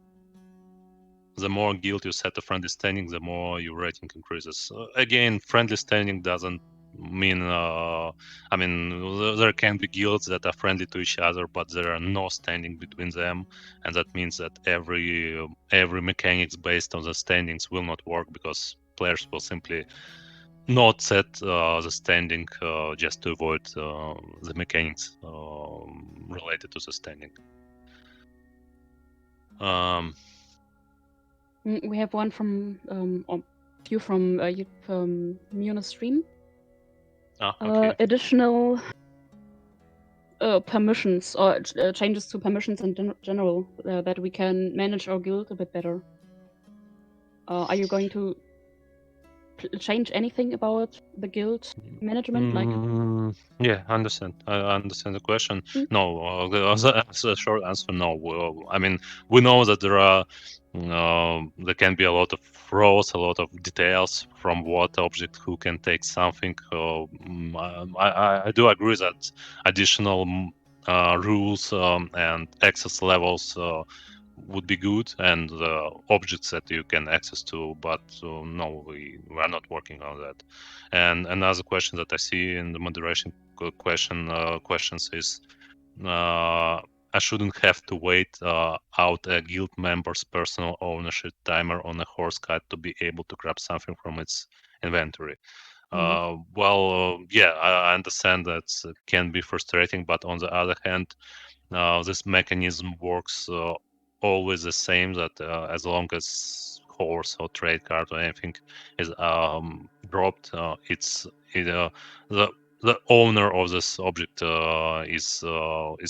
The more guild you set a friendly standing, the more your rating increases. Again, friendly standing doesn't mean there can be guilds that are friendly to each other, but there are no standing between them, and that means that every mechanics based on the standings will not work, because players will simply not set the standing just to avoid the mechanics related to the standing. We have one from or few from Muna stream. Okay. Additional permissions or changes to permissions in general that we can manage our guild a bit better. Are you going to change anything about the guild management? Yeah, I understand. I understand the question. No, the short answer, no. We know that there can be a lot of roles, a lot of details from what object who can take something. I do agree that additional rules and access levels would be good, and objects that you can access to, but no, we are not working on that. And another question that I see in the moderation questions is I shouldn't have to wait out a guild member's personal ownership timer on a horse card to be able to grab something from its inventory. Yeah, I understand that can be frustrating, but on the other hand, this mechanism works always the same, that as long as horse or trade card or anything is dropped, the owner of this object is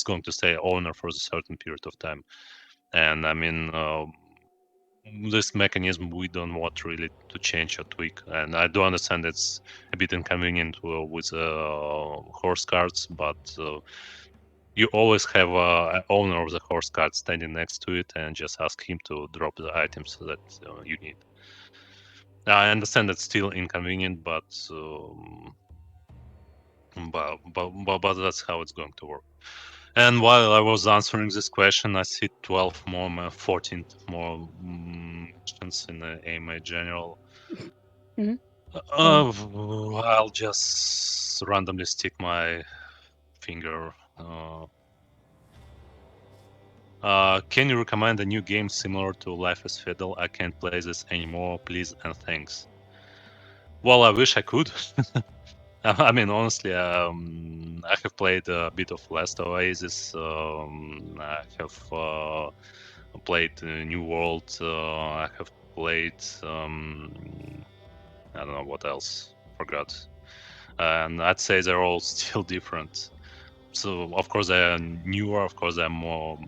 going to stay owner for a certain period of time. And this mechanism we don't want really to change or tweak. And I do understand it's a bit inconvenient with horse cards, but you always have an owner of the horse card standing next to it, and just ask him to drop the items that you need. I understand it's still inconvenient, but that's how it's going to work. And while I was answering this question, I see 14 more questions in the AMA general. I'll just randomly stick my finger. Can you recommend a new game similar to Life is Feudal? I can't play this anymore, please and thanks. Well, I wish I could. Honestly, I have played a bit of Last Oasis. I have played New World. I have played I don't know what else. Forgot. And I'd say they're all still different. So of course they are newer. Of course they're more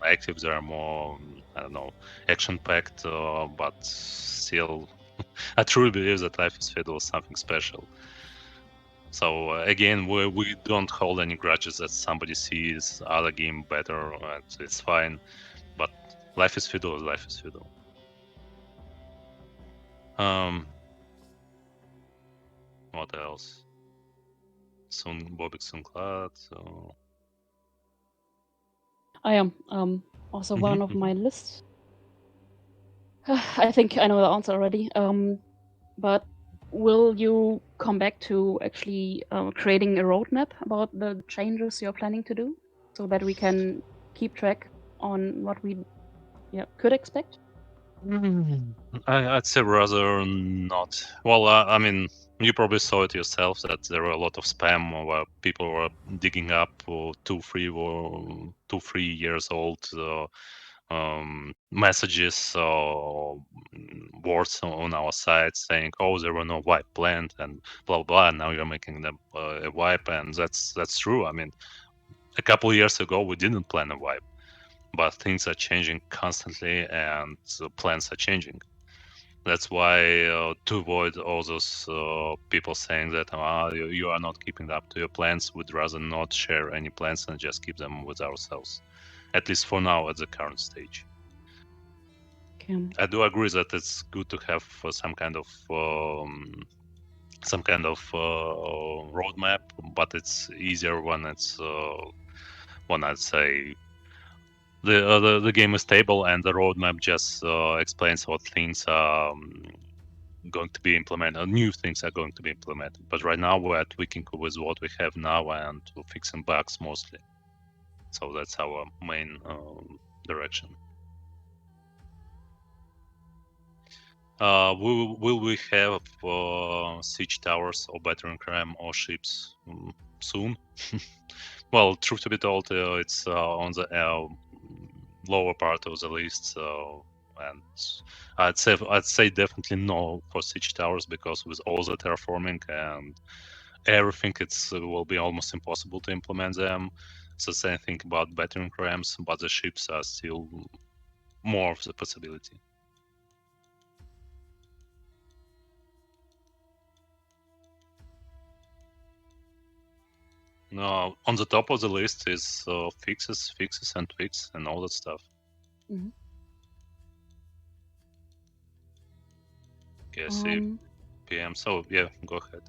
active. They are more action packed. But still, I truly believe that Life is Feudal is something special. So again, we don't hold any grudges that somebody sees other game better. It's fine. But Life is Feudal is Life is Feudal. What else? Soon Bobik Sunclad. So I am also one of my lists. I think I know the answer already. But will you come back to actually creating a roadmap about the changes you're planning to do, so that we can keep track on what we could expect? I'd say rather not. Well, you probably saw it yourself that there were a lot of spam where people were digging up 2-3 years old messages or words on our site saying, "Oh, there were no wipe planned," and blah blah. Now you're making them a wipe, and that's true. A couple of years ago we didn't plan a wipe, but things are changing constantly, and the plans are changing. That's why to avoid all those people saying that you are not keeping up to your plans, we'd rather not share any plans and just keep them with ourselves, at least for now at the current stage. Okay. I do agree that it's good to have some kind of some kind of roadmap, but it's easier when it's when I'd say the game is stable and the roadmap just explains what things are going to be implemented, new things are going to be implemented. But right now we're tweaking with what we have now and fixing bugs mostly. So that's our main direction. Will we have siege towers or battering ram or ships soon? Well, truth to be told, it's on the lower part of the list, and I'd say definitely no for siege towers, because with all the terraforming and everything, it's will be almost impossible to implement them. So same thing about battering rams, but the ships are still more of the possibility. On the top of the list is fixes, and tweaks, and all that stuff. Mhm. Okay, I see PM. So yeah, go ahead.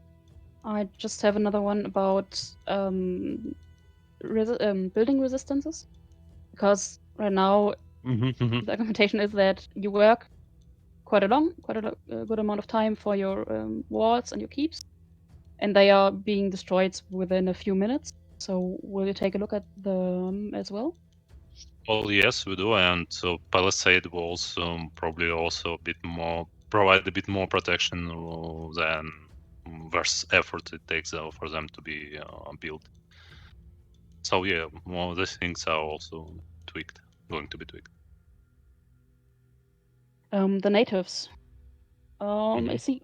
I just have another one about building resistances, because right now the argumentation is that you work quite a good amount of time for your walls and your keeps, and they are being destroyed within a few minutes. So will you take a look at them as well? Well, yes, we do, and palisade walls probably also a bit more provide a bit more protection than versus effort it takes for them to be built. So yeah, well, these things are also going to be tweaked. The natives. I see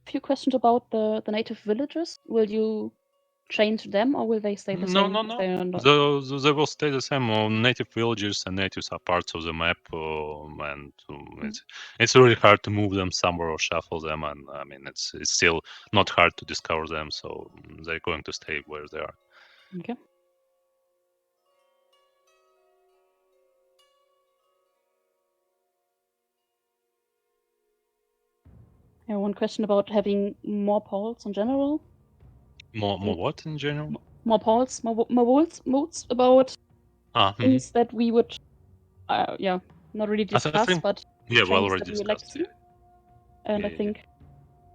a few questions about the native villages. Will you change them, or will they stay the No, same? no, As no. they are not? They will stay the same. Native villages and natives are parts of the map, and it's really hard to move them somewhere or shuffle them. And I mean, it's still not hard to discover them, so they're going to stay where they are. Okay. Yeah, one question about having more polls in general. More what in general? More polls, more votes about things that we would, not really I discuss, think but yeah, we changes already that we would like to discussed. see. And I Yeah. think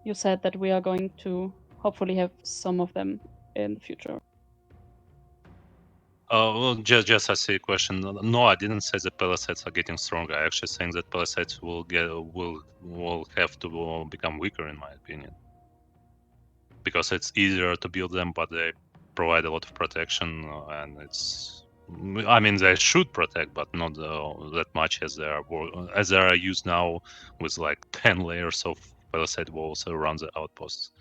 you said that we are going to hopefully have some of them in the future. Well, just I see a question. No, I didn't say that palisades are getting stronger. I actually saying that palisades will have to become weaker, in my opinion, because it's easier to build them, but they provide a lot of protection, and it's. I mean, they should protect, but not that much as they are used now, with like 10 layers of palisade walls around the outposts.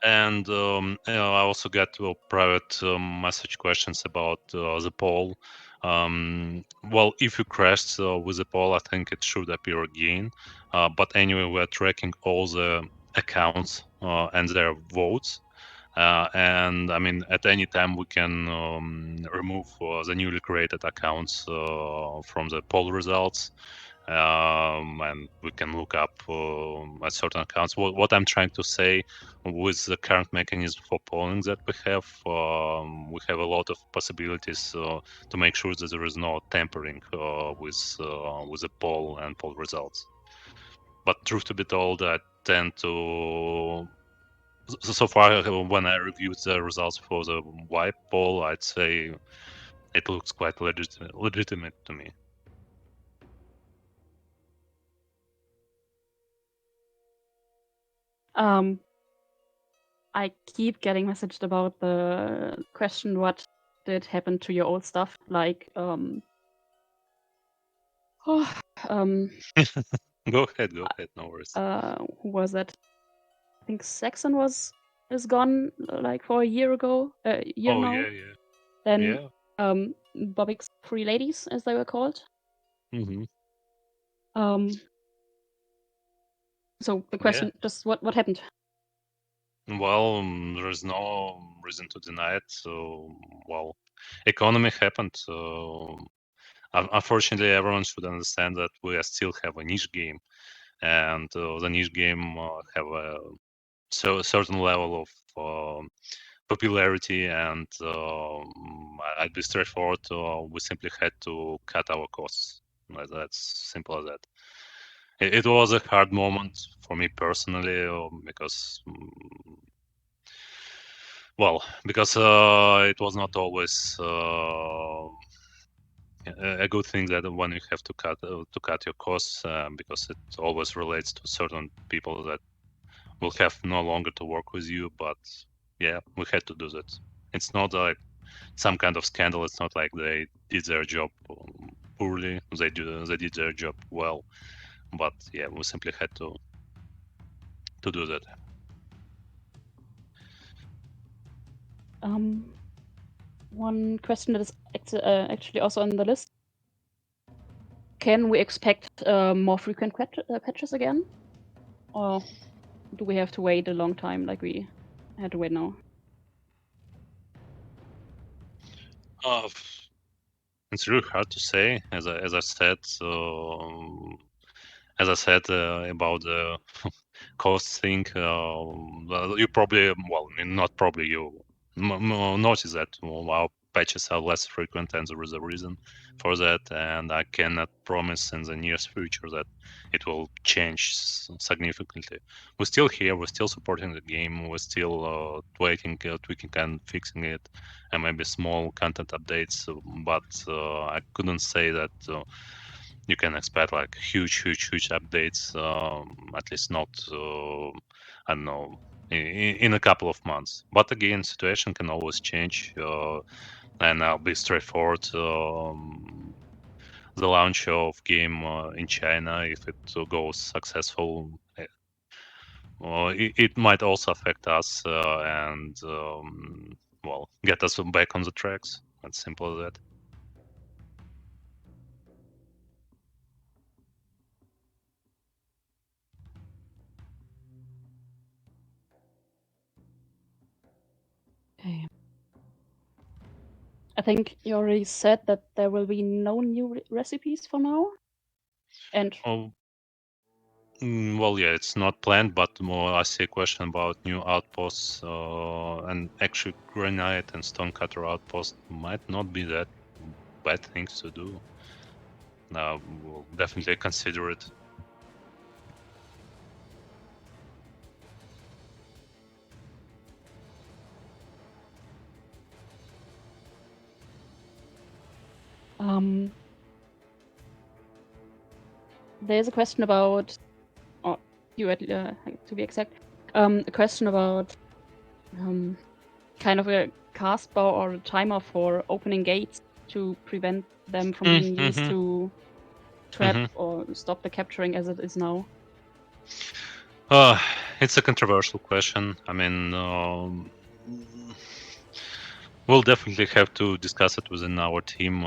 And I also got private message questions about the poll. Well, if you crashed with the poll, I think it should appear again. But anyway, we're tracking all the accounts and their votes. And I mean, at any time we can remove the newly created accounts from the poll results, and we can look up at certain accounts. What I'm trying to say, with the current mechanism for polling that we have a lot of possibilities to make sure that there is no tampering with the poll and poll results. But truth to be told, I tend to so far when I reviewed the results for the wipe poll, I'd say it looks quite legitimate to me. I keep getting messaged about the question, what did happen to your old stuff? Like, Go ahead, no worries. who was that? I think Saxon is gone like for a year ago, year Oh now. yeah. Then Bobik's three ladies, as they were called. Mm-hmm. So the question, just what happened? Well, there is no reason to deny it. So, well, economy happened. Unfortunately, everyone should understand that we still have a niche game, and the niche game have a certain level of popularity. And I'd be straightforward. We simply had to cut our costs. That's simple as that. It was a hard moment for me personally because because it was not always a good thing that when you have to cut your costs, because it always relates to certain people that will have no longer to work with you. But yeah, we had to do that. It's not like some kind of scandal. It's not like they did their job poorly. They did their job well. But yeah, we simply had to do that. One question that is actually also on the list. Can we expect more frequent patches again? Or do we have to wait a long time like we had to wait now? It's really hard to say. As I said, about the cost thing, you probably, not probably, you notice that our patches are less frequent, and there is a reason for that. And I cannot promise in the nearest future that it will change significantly. We're still here. We're still supporting the game. We're still tweaking and fixing it, and maybe small content updates. But I couldn't say that you can expect like huge updates. At least not, I don't know, in a couple of months. But again, situation can always change. And I'll be straightforward. The launch of game in China, if it goes successful, it might also affect us and get us back on the tracks. As simple as that. Okay. I think you already said that there will be no new recipes for now. And yeah, it's not planned, but more I see a question about new outposts, and actually granite and stonecutter outpost might not be that bad things to do. We'll definitely consider it. there's a question about, or to be exact, a question about kind of a cast bar or a timer for opening gates to prevent them from being used to trap or stop the capturing as it is now. It's a controversial question. I mean, we'll definitely have to discuss it within our team,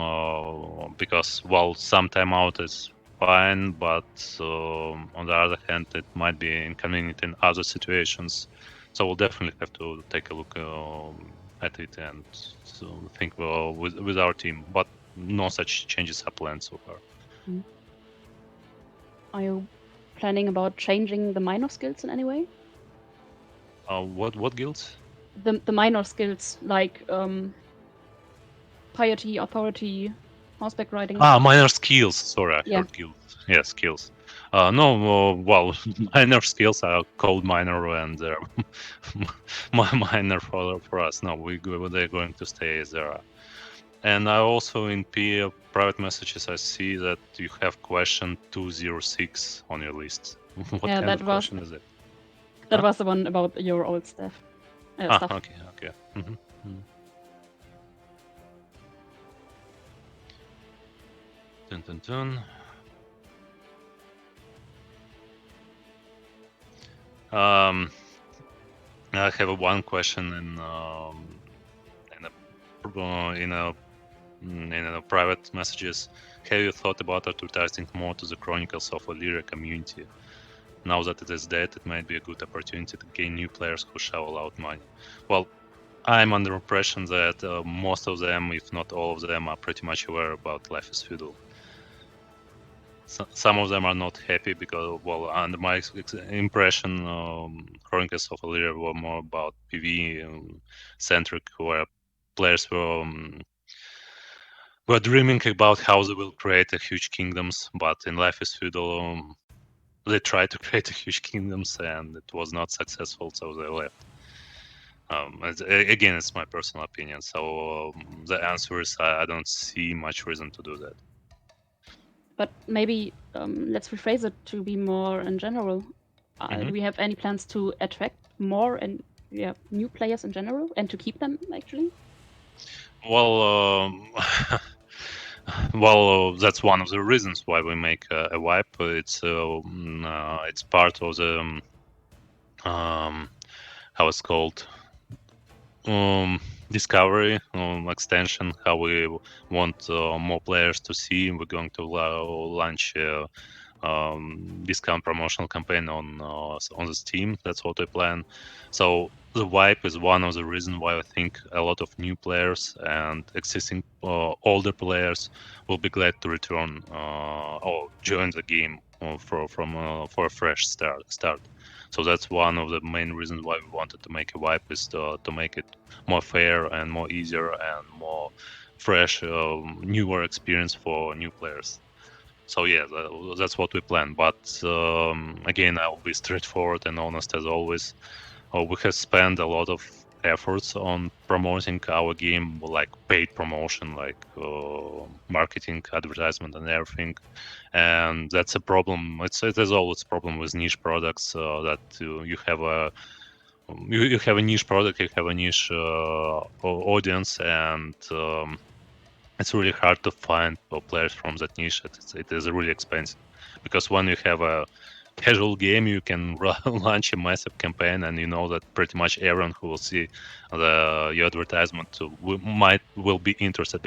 because some timeout is fine, but on the other hand, it might be inconvenient in other situations. So we'll definitely have to take a look at it and think with our team. But no such changes are planned so far. Are you planning about changing the minor skills in any way? What guilds? The minor skills like piety, authority, horseback riding. Minor skills. Sorry, I Yeah. heard guilds. Yeah, skills. No, minor skills are called minor, and they're minor for us. No, they're going to stay as they are. And I also in private messages I see that you have question 206 on your list. What Yeah, kind of question is it? That was the one about your old stuff. Okay. Dun. I have one question in private messages. Have you thought about advertising more to the Chronicles of Illyria community? Now that it is dead, it might be a good opportunity to gain new players who shovel out money. Well, I'm under impression that most of them, if not all of them, are pretty much aware about Life is Feudal. Some of them are not happy because, well, under my impression, Chronicles of Illyria were more about PV centric, where players were dreaming about how they will create a huge kingdoms. But in Life is Feudal, they tried to create a huge kingdoms and it was not successful, so they left. Again, it's my personal opinion. So the answer is I don't see much reason to do that. But maybe let's rephrase it to be more in general. Do we have any plans to attract more and new players in general and to keep them actually? Well, well, that's one of the reasons why we make a wipe. It's part of the how it's called discovery extension. How we want more players to see. We're going to launch discount promotional campaign on the Steam. That's what we plan. So the wipe is one of the reasons why I think a lot of new players and existing older players will be glad to return or join the game for a fresh start. So that's one of the main reasons why we wanted to make a wipe, is to make it more fair and more easier and more fresh, newer experience for new players. So yeah, that's what we plan. But again, I'll be straightforward and honest as always. We have spent a lot of efforts on promoting our game, like paid promotion, like marketing, advertisement, and everything. And that's a problem. It is always a problem with niche products, that you have a you have a niche product, you have a niche audience, and it's really hard to find players from that niche. It is really expensive, because when you have a casual game, you can launch a massive campaign, and you know that pretty much everyone who will see your advertisement will be interested,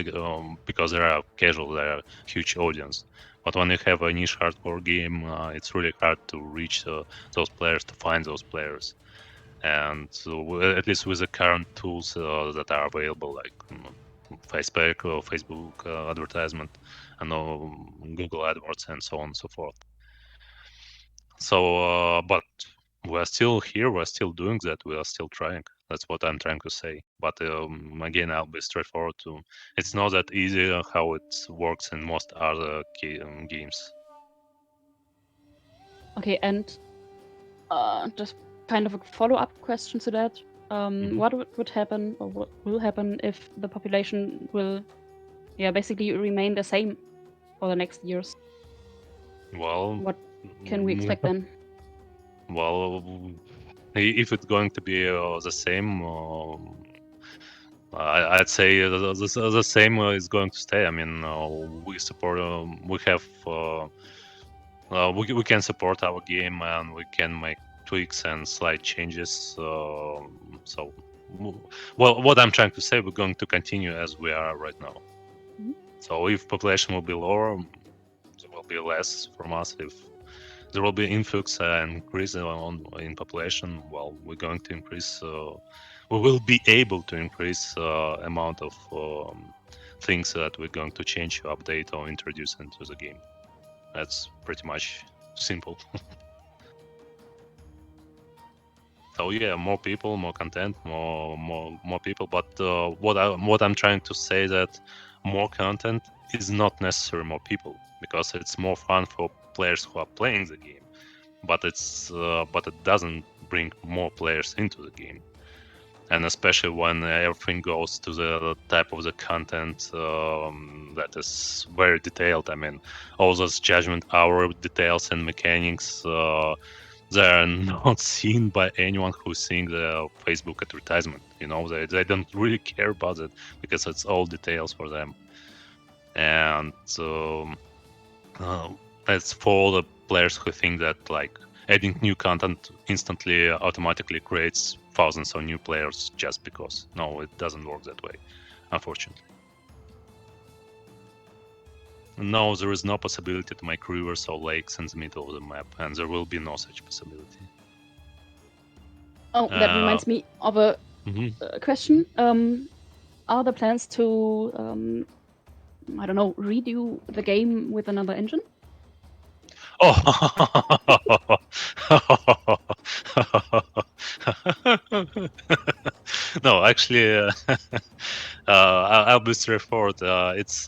because they are casual, they are huge audience. But when you have a niche hardcore game, it's really hard to reach those players, to find those players. And so, at least with the current tools that are available, like Facebook or Facebook advertisement, and Google AdWords, and so on and so forth. So, but we're still here. We're still doing that. We are still trying. That's what I'm trying to say. But again, I'll be straightforward too. It's not that easy how it works in most other games. Okay, and just kind of a follow-up question to that. What would happen, or what will happen, if the population will, basically remain the same for the next years? Well, What can we expect then? Well, if it's going to be the same, I'd say the same is going to stay. I mean, we support, we have, we can support our game, and we can make tweaks and slight changes. So, well, what I'm trying to say, we're going to continue as we are right now. So if population will be lower, there will be less from us. If there will be influx and increase in population, well, we're going to increase. We will be able to increase amount of things that we're going to change, update, or introduce into the game. That's pretty much simple. So yeah, more people, more content, more people. But what I'm trying to say, that more content is not necessarily more people, because it's more fun for players who are playing the game. But it doesn't bring more players into the game. And especially when everything goes to the type of the content that is very detailed. I mean, all those judgment hour details and mechanics, they are not seen by anyone who's seeing the Facebook advertisement. You know, they don't really care about it, because it's all details for them. And that's for all the players who think that, like, adding new content instantly automatically creates thousands of new players just because. No, it doesn't work that way, unfortunately. No, there is no possibility to make rivers or lakes in the middle of the map, and there will be no such possibility. Oh, that reminds me of a question. Are there plans to, I don't know, redo the game with another engine? Oh, no, actually, I'll be straightforward. It's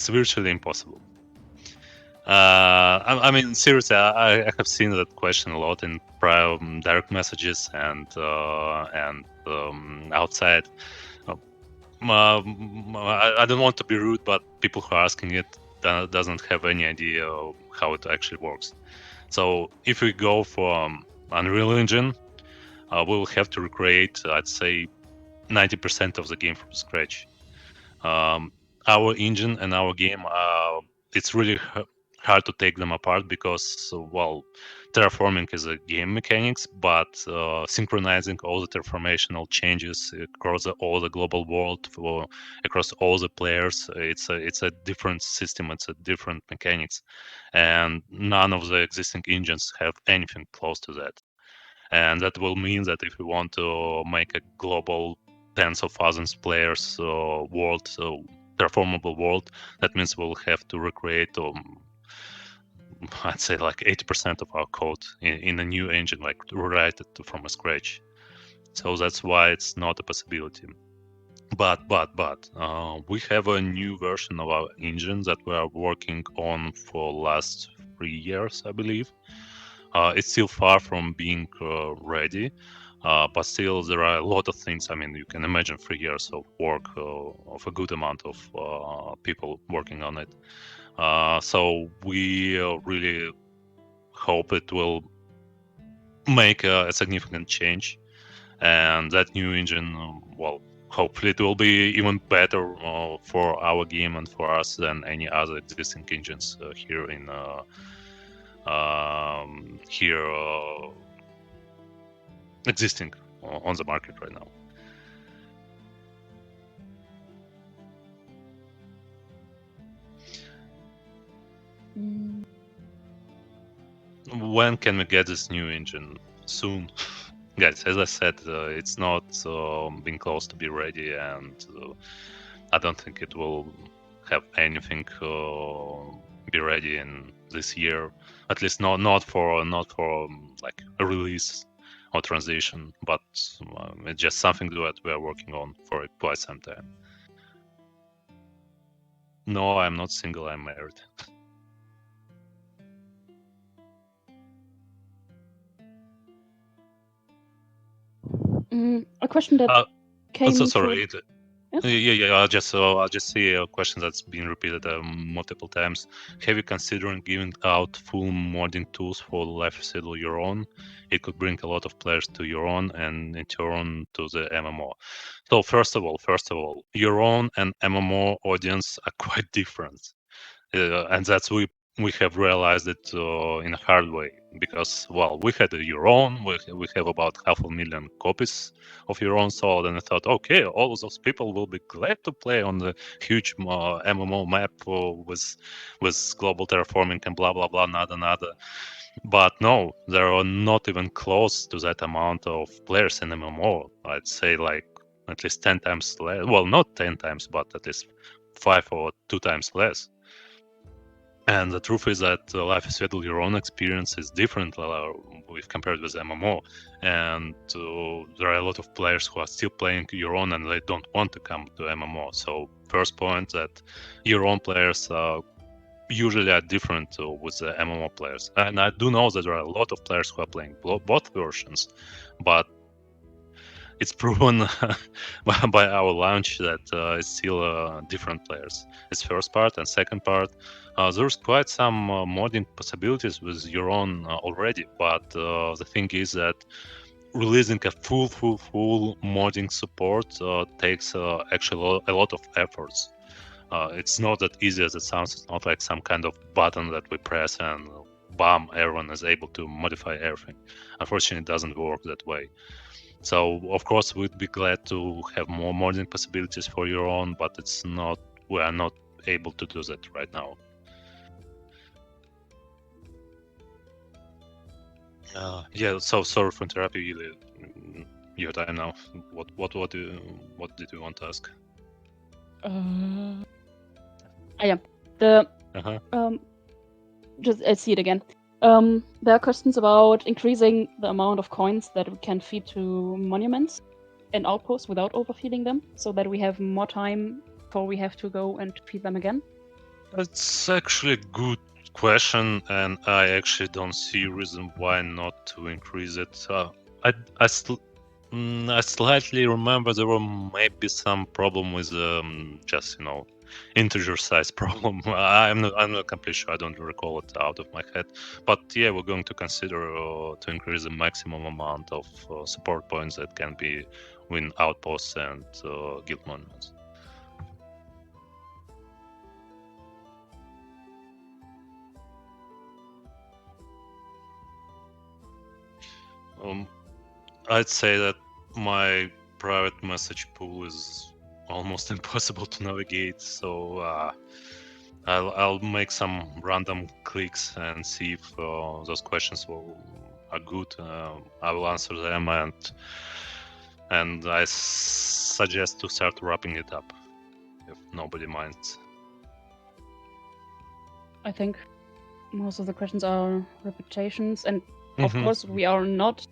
virtually impossible. I mean, seriously, I have seen that question a lot in prior direct messages and outside. I don't want to be rude, but people who are asking it doesn't have any idea how it actually works. So if we go for Unreal Engine, we'll have to recreate, I'd say, 90% of the game from scratch. Our engine and our game, it's really hard to take them apart because, well, terraforming is a game mechanics, but synchronizing all the terraformational changes across all the global world, across all the players, it's a different system, it's a different mechanics, and none of the existing engines have anything close to that. And that will mean that if we want to make a global tens of thousands players world, performable world, that means we'll have to recreate I'd say like 80% of our code in a new engine, like rewrite it from scratch. So that's why it's not a possibility. But we have a new version of our engine that we are working on for last 3 years, I believe. It's still far from being ready, but still there are a lot of things. I mean, you can imagine 3 years of work of a good amount of people working on it. So we really hope it will make a significant change, and that new engine, well, hopefully it will be even better for our game and for us than any other existing engines here existing on the market right now. When can we get this new engine? Soon. Guys, as I said, it's not being close to be ready, and I don't think it will have anything be ready in this year. At least not for like a release or transition, but it's just something that we are working on for quite some time. No, I'm not single. I'm married. A question that came. So sorry. Yeah. Yeah. I'll just see a question that's been repeated multiple times. Have you considered giving out full modding tools for Life is Feudal your own? It could bring a lot of players to your own and in turn to the MMO. So first of all, your own and MMO audience are quite different, and that's we have realized it in a hard way because, well, we had a Your Own, we have about 500,000 copies of Your Own sold, and I thought, okay, all of those people will be glad to play on the huge MMO map with global terraforming and blah blah blah, nada. But no, there are not even close to that amount of players in MMO. I'd say like at least 10 times less. Well, not 10 times, but at least 5 or 2 times less. And the truth is that Life is Feudal, your own experience is different with compared with MMO. And there are a lot of players who are still playing your own and they don't want to come to MMO. So first point that your own players usually are different with the MMO players. And I do know that there are a lot of players who are playing both versions, but it's proven by our launch that it's still different players. It's first part, and second part, there's quite some modding possibilities with your own already. But the thing is that releasing a full modding support takes actually a lot of efforts. It's not that easy as it sounds. It's not like some kind of button that we press and bam, everyone is able to modify everything. Unfortunately, it doesn't work that way. So of course we'd be glad to have more modding possibilities for your own, but we are not able to do that right now. Yeah, so sorry for interrupting you. Your time now. What did you want to ask? Yeah, the Uh-huh. just I see it again. There are questions about increasing the amount of coins that we can feed to monuments and outposts without overfeeding them, so that we have more time before we have to go and feed them again. That's actually a good question, and I actually don't see reason why not to increase it. I slightly remember there were maybe some problem with just integer size problem. I'm not completely sure. I don't recall it out of my head. But yeah, we're going to consider to increase the maximum amount of support points that can be win outposts and guild monuments. I'd say that my private message pool is almost impossible to navigate, so I'll make some random clicks and see if those questions are good. I will answer them, and I suggest to start wrapping it up if nobody minds. I think most of the questions are repetitions, and of course we are not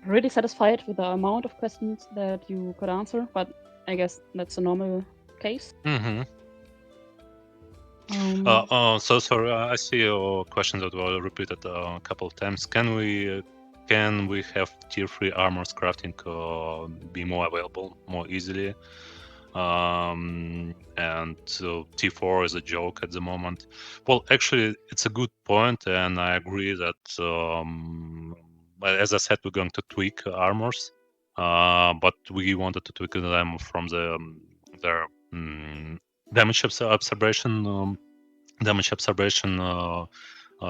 really satisfied with the amount of questions that you could answer, but I guess that's a normal case. So sorry, I see your questions that were repeated a couple of times. Can we have tier 3 armors crafting be more available more easily? And T4 is a joke at the moment. Well, actually, it's a good point, and I agree that as I said, we're going to tweak armors, but we wanted to tweak them from their damage observation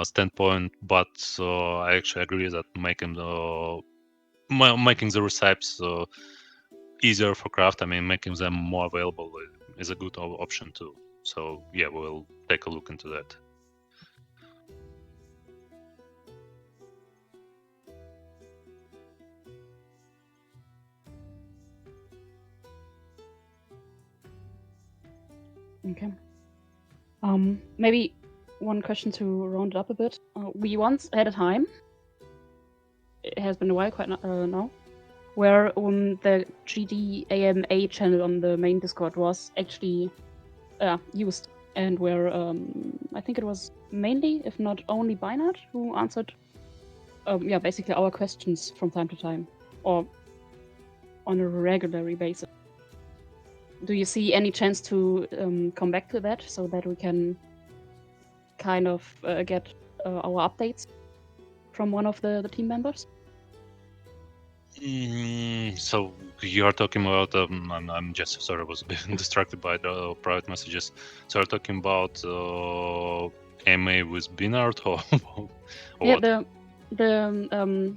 standpoint. But I actually agree that making the recipes easier for craft, making them more available is a good option too. So yeah, we'll take a look into that. Okay. Maybe one question to round it up a bit. We once had a time, it has been a while quite now, where the GDAMA channel on the main Discord was actually used, and where I think it was mainly, if not only, Binard who answered basically our questions from time to time, or on a regular basis. Do you see any chance to come back to that so that we can kind of get our updates from one of the team members? So you're talking about I'm just sorry, I was a bit distracted by the private messages. So you're talking about MA with Binard or Yeah, what? the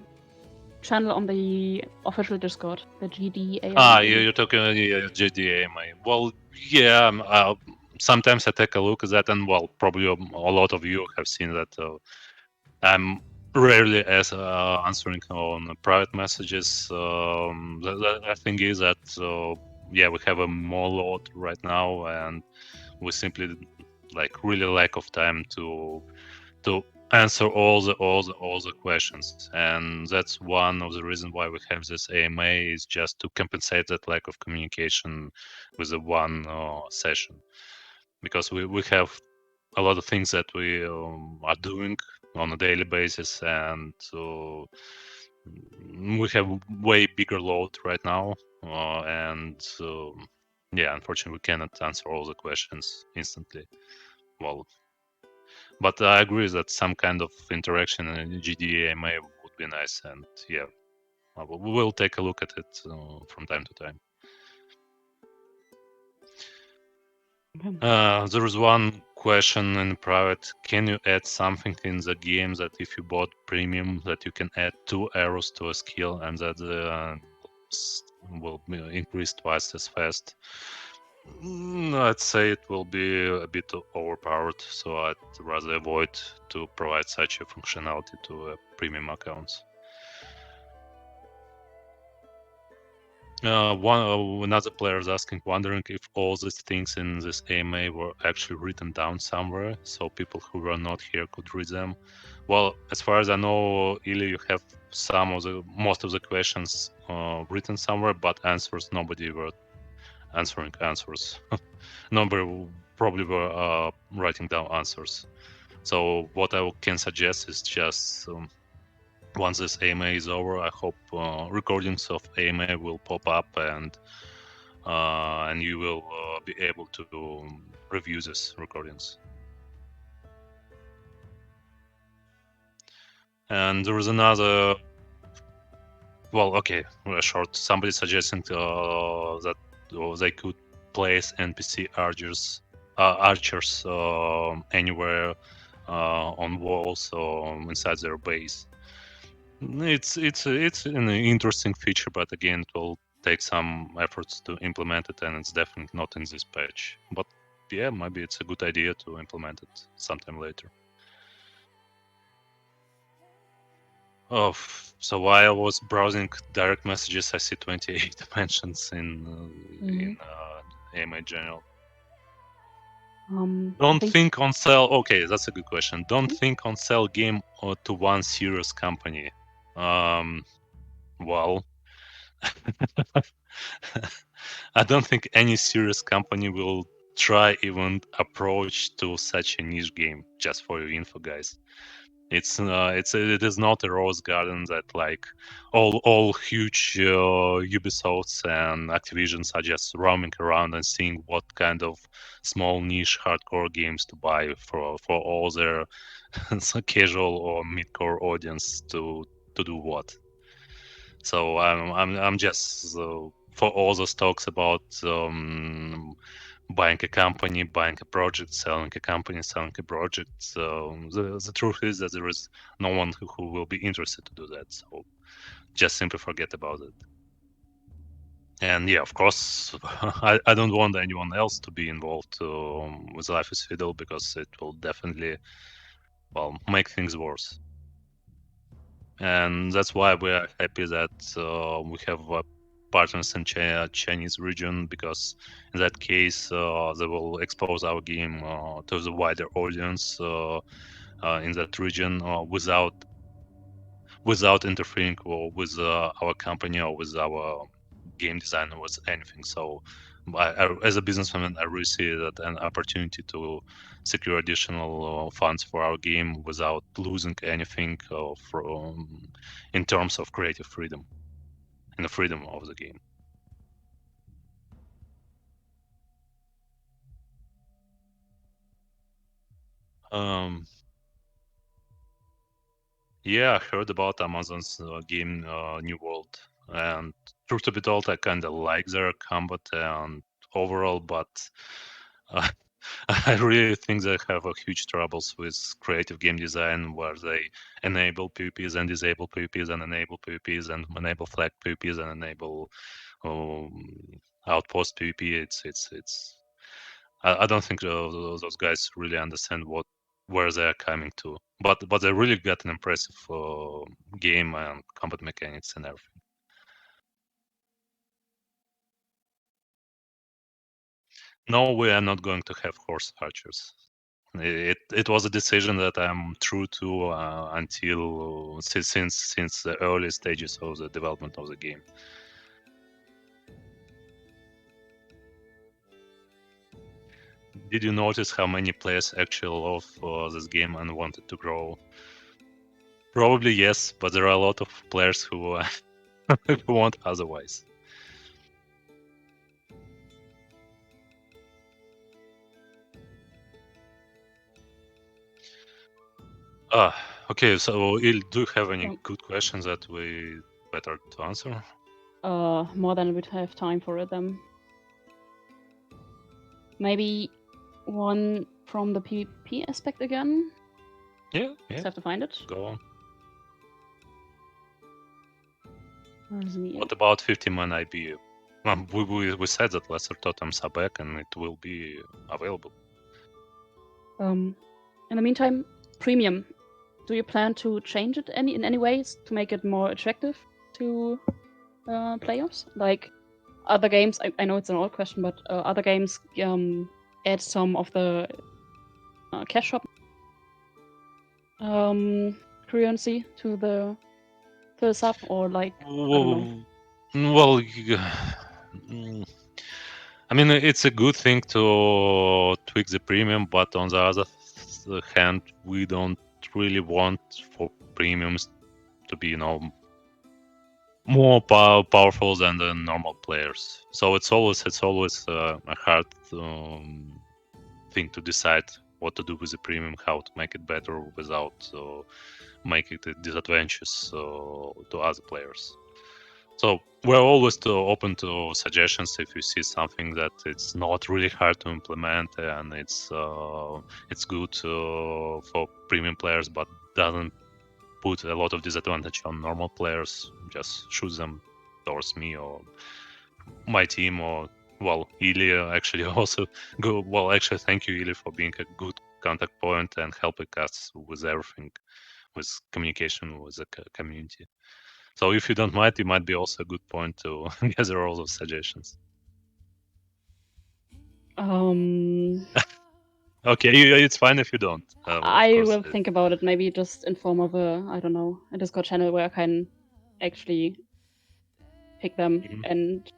channel on the official Discord, the GDAMA. You're talking GDAMA. Well, yeah. Sometimes I take a look at that, and well, probably a lot of you have seen that. I'm rarely answering on private messages. The thing is that we have a more load right now, and we simply really lack of time to answer all the questions, and that's one of the reasons why we have this AMA, is just to compensate that lack of communication with the one session, because we have a lot of things that we are doing on a daily basis, and we have way bigger load right now, and unfortunately we cannot answer all the questions instantly. Well, but I agree that some kind of interaction in GDAMA would be nice, and yeah, we will take a look at it from time to time. Okay. There is one question in private: can you add something in the game that if you bought premium, that you can add 2 arrows to a skill and that will increase twice as fast? I'd say it will be a bit overpowered, so I'd rather avoid to provide such a functionality to premium accounts. Another player is wondering if all these things in this AMA were actually written down somewhere, so people who were not here could read them. Well, as far as I know, Ili, you have most of the questions written somewhere, but answers nobody were answering answers. Nobody probably were writing down answers. So what I can suggest is just once this AMA is over, I hope recordings of AMA will pop up and you will be able to review these recordings. And there is another, well, okay, short. Somebody suggesting that they could place NPC archers anywhere on walls or inside their base. It's an interesting feature, but again, it will take some efforts to implement it, and it's definitely not in this patch. But yeah, maybe it's a good idea to implement it sometime later. Oh, so while I was browsing direct messages, I see 28 mentions in AMA General. Don't think on sell. Okay, that's a good question. Don't think on sell game to one serious company. Well, I don't think any serious company will try even approach to such a niche game. Just for your info, guys. It is not a rose garden that like all huge Ubisofts and Activisions are just roaming around and seeing what kind of small niche hardcore games to buy for all their casual or mid-core audience to do what. So I'm just for all those talks about buying a company, buying a project, selling a company, selling a project. So the truth is that there is no one who will be interested to do that. So just simply forget about it. And yeah, of course, I don't want anyone else to be involved with Life is Feudal because it will definitely, well, make things worse. And that's why we are happy that we have partners in Chinese region, because in that case they will expose our game to the wider audience in that region without interfering or with our company or with our game design or with anything. So as a businessman, I really see that an opportunity to secure additional funds for our game without losing anything in terms of creative freedom and the freedom of the game. Yeah, I heard about Amazon's game New World, and truth to be told, I kind of like their combat and overall, but I really think they have a huge troubles with creative game design, where they enable PvPs and disable PvPs and enable PvPs and enable flag PvPs and enable outpost PvP. It's. I don't think those guys really understand where they're coming to. But they really got an impressive game and combat mechanics and everything. No, we are not going to have horse archers. It was a decision that I'm true to until since the early stages of the development of the game. Did you notice how many players actually love this game and wanted to grow? Probably yes, but there are a lot of players who who want otherwise. Okay. So, Il, do you have any good questions that we better to answer? More than we'd have time for them. Maybe one from the PvP aspect again. Yeah. Just have to find it. Go on. Where's me? What about 50-man IBU? We said that Lesser Totems are back and it will be available. In the meantime, premium. Do you plan to change it in any ways to make it more attractive to players? Like other games, I know it's an old question, but other games add some of the cash shop currency to the sub, or like I don't know. Well, I mean, it's a good thing to tweak the premium, but on the other hand, we don't really want for premiums to be, more powerful than the normal players. So it's always a hard thing to decide what to do with the premium, how to make it better without making it disadvantageous to other players. So we're always open to suggestions if you see something that it's not really hard to implement and it's good for premium players, but doesn't put a lot of disadvantage on normal players. Just shoot them towards me or my team, or Ili actually also go. Well, actually, thank you, Ili, for being a good contact point and helping us with everything, with communication with the community. So if you don't mind, it might be also a good point to gather all those suggestions. Okay, it's fine if you don't. I will think about it. Maybe just in form of a Discord channel where I can actually pick them and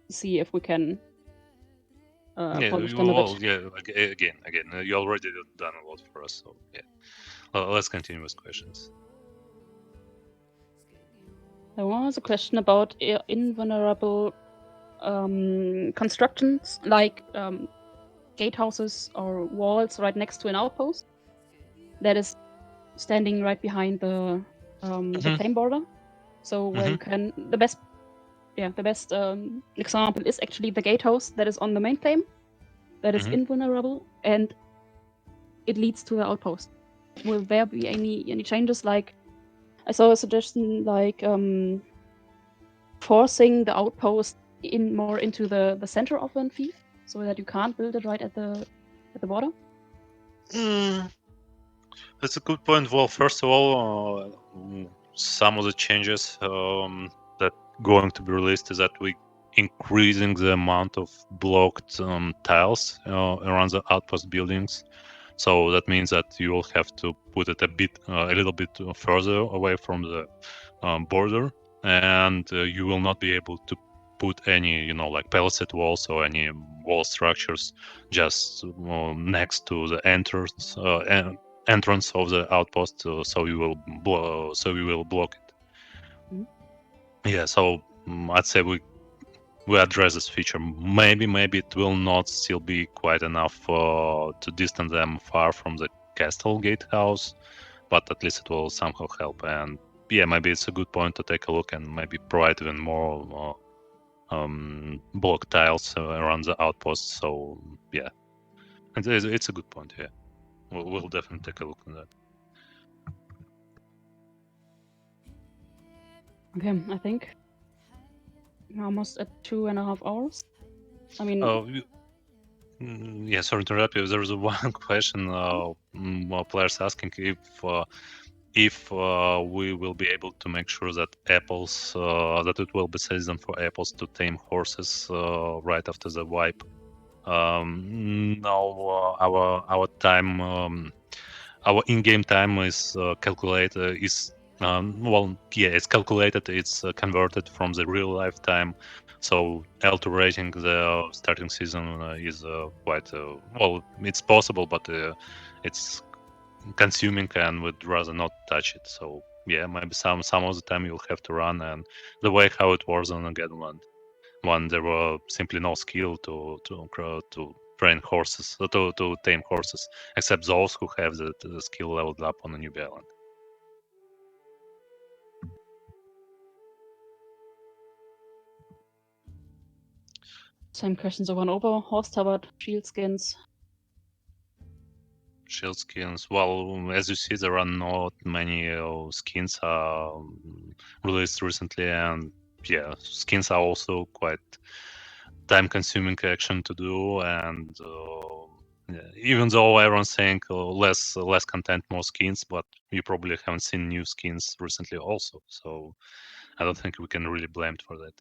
see if we can polish them a bit. Again, you already done a lot for us, so yeah. Let's continue with questions. There was a question about invulnerable constructions, like gatehouses or walls right next to an outpost that is standing right behind the flame border. So where you can the best example is actually the gatehouse that is on the main flame, that is invulnerable, and it leads to the outpost. Will there be any changes? Like I saw a suggestion like forcing the outpost more into the center of the field, so that you can't build it right at the border. That's a good point. Well, first of all, some of the changes that going to be released is that we increasing the amount of blocked tiles around the outpost buildings. So that means that you will have to put it a little bit further away from the border, and you will not be able to put any, like palisade walls or any wall structures just next to the entrance of the outpost, so you will block it. Yeah, so I'd say we address this feature. Maybe it will not still be quite enough to distance them far from the castle gatehouse, but at least it will somehow help. And yeah, maybe it's a good point to take a look and maybe provide even more block tiles around the outpost. So yeah, it's a good point. Yeah, we'll definitely take a look on that. Okay, I think we're almost at 2.5 hours. I mean, yeah, sorry to interrupt you. There was one question. Players asking if we will be able to make sure that that it will be season for apples to tame horses right after the wipe. No, our time, our in-game time is calculated. It's calculated. It's converted from the real life time. So altering the starting season is quite it's possible, but it's consuming, and would rather not touch it. So yeah, maybe some of the time you'll have to run, and the way how it was on Gadenland, when there were simply no skill to train horses, to tame horses, except those who have the skill leveled up on a new island. same questions over and over. Horse-covered shield skins. Shield skins. Well, as you see, there are not many skins released recently, and yeah, skins are also quite time-consuming action to do. And yeah, even though everyone's saying less content, more skins, but you probably haven't seen new skins recently also. So I don't think we can really blame it for that.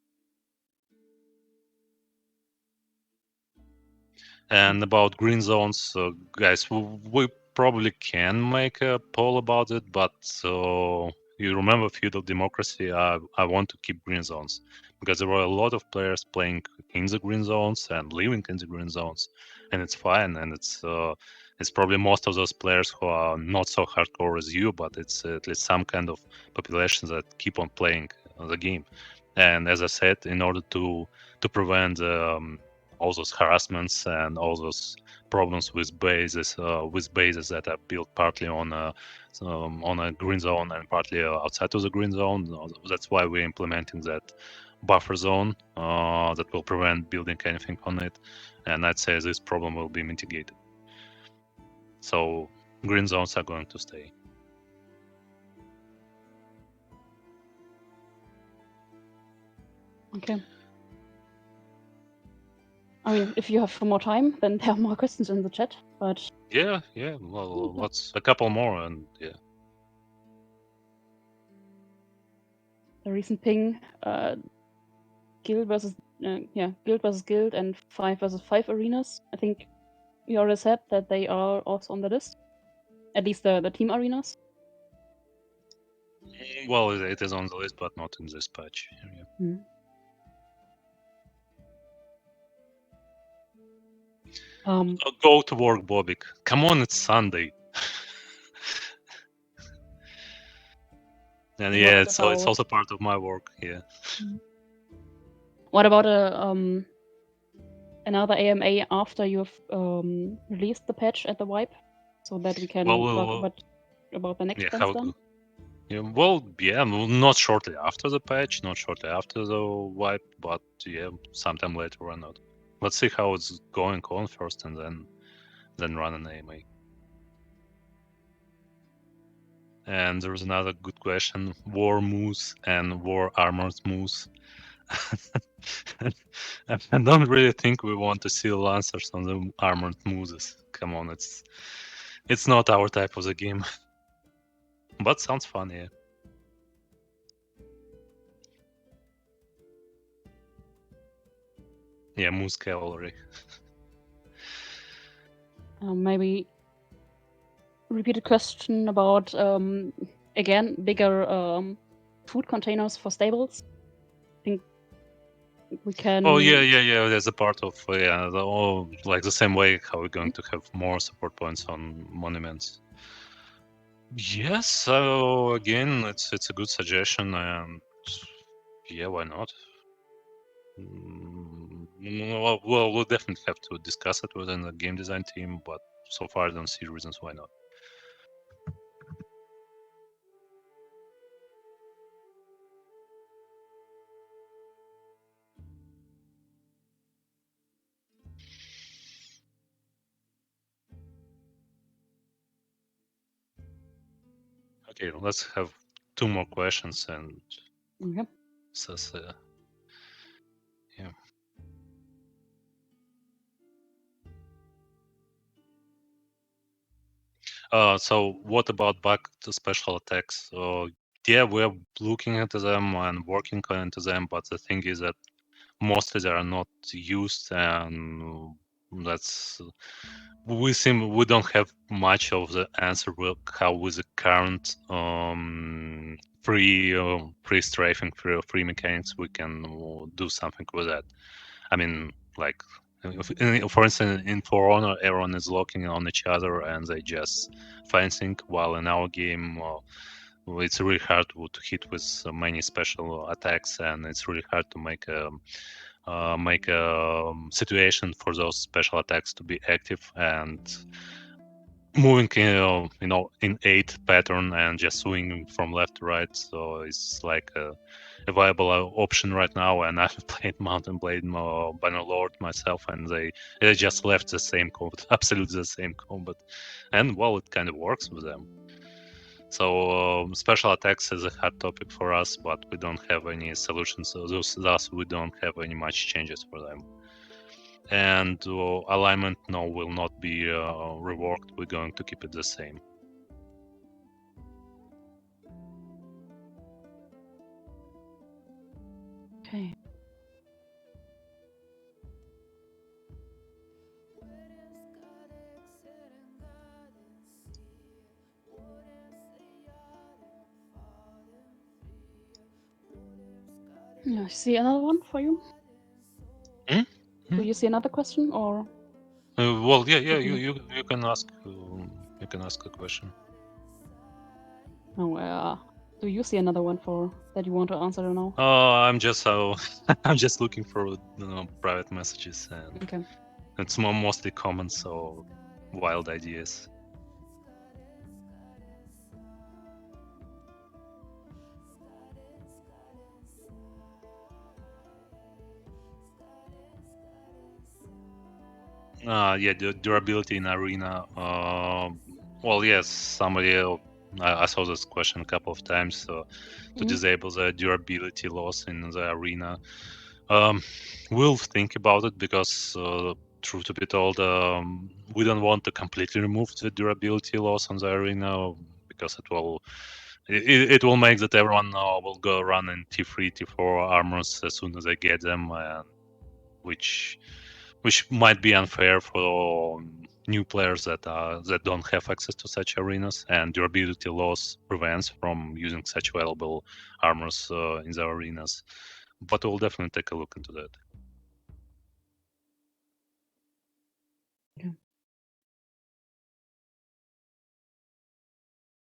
And about green zones, guys, we probably can make a poll about it, but you remember feudal democracy? I want to keep green zones because there were a lot of players playing in the green zones and living in the green zones, and it's fine. And it's probably most of those players who are not so hardcore as you, but it's at least some kind of population that keep on playing the game. And as I said, in order to prevent all those harassments and all those problems with bases that are built partly on a green zone and partly outside of the green zone. That's why we're implementing that buffer zone that will prevent building anything on it. And I'd say this problem will be mitigated. So green zones are going to stay. Okay. I mean, if you have more time, then there are more questions in the chat. But Yeah. Well, what's a couple more, and yeah. the recent ping, guild versus guild and 5 versus 5 arenas. I think you already said that they are also on the list, at least the team arenas. Well, it is on the list, but not in this patch. Yeah. Go to work, Bobik. Come on, it's Sunday. And yeah, it's also part of my work. Yeah. What about another AMA after you've released the patch at the wipe, so that we can talk about the next ones then? Yeah, well, yeah, not shortly after the patch, not shortly after the wipe, but yeah, sometime later, why not? Let's see how it's going on first, and then run an AMA. And there's another good question: War Moose and War Armored Moose. I don't really think we want to see lancers on the armored mooses. Come on, it's not our type of the game. But sounds fun, yeah. Yeah, moose cavalry. Maybe repeat a question about again bigger food containers for stables. I think we can. Oh yeah. There's a part of like the same way how we're going to have more support points on monuments. Yes. So again, it's a good suggestion, and yeah, why not? Well, we'll definitely have to discuss it within the game design team, but so far I don't see reasons why not. Okay, let's have 2 more questions and yeah. So what about back to special attacks? Yeah, we're looking into them and working into them, but the thing is that mostly they are not used, and that's we don't have much of the answer with how with the current free strafing, free mechanics we can do something with that. I mean, like for instance, in For Honor, everyone is locking on each other and they just fencing, while in our game, it's really hard to hit with many special attacks, and it's really hard to make a situation for those special attacks to be active. And moving in 8 pattern and just swinging from left to right, so it's like a viable option right now. And I've played Mountain Blade Bannerlord myself, and they just left the same combat, absolutely the same combat, and well, it kind of works with them. So special attacks is a hot topic for us, but we don't have any solutions. So thus we don't have any much changes for them. And alignment, no, will not be reworked. We're going to keep it the same. Okay. Yeah, I see another one for you. Do you see another question or? Well, yeah, you can ask. You can ask a question. No, do you see another one for that you want to answer now? I'm just I'm just looking for private messages, and Okay. it's mostly comments or wild ideas. Yeah, the durability in arena. Well, yes, somebody. I saw this question a couple of times. To disable the durability loss in the arena. We'll think about it because, truth to be told, we don't want to completely remove the durability loss on the arena because it will make that everyone will go run in T3, T4 armors as soon as they get them, which might be unfair for new players that don't have access to such arenas, and durability loss prevents from using such valuable armors in the arenas. But we'll definitely take a look into that. Okay.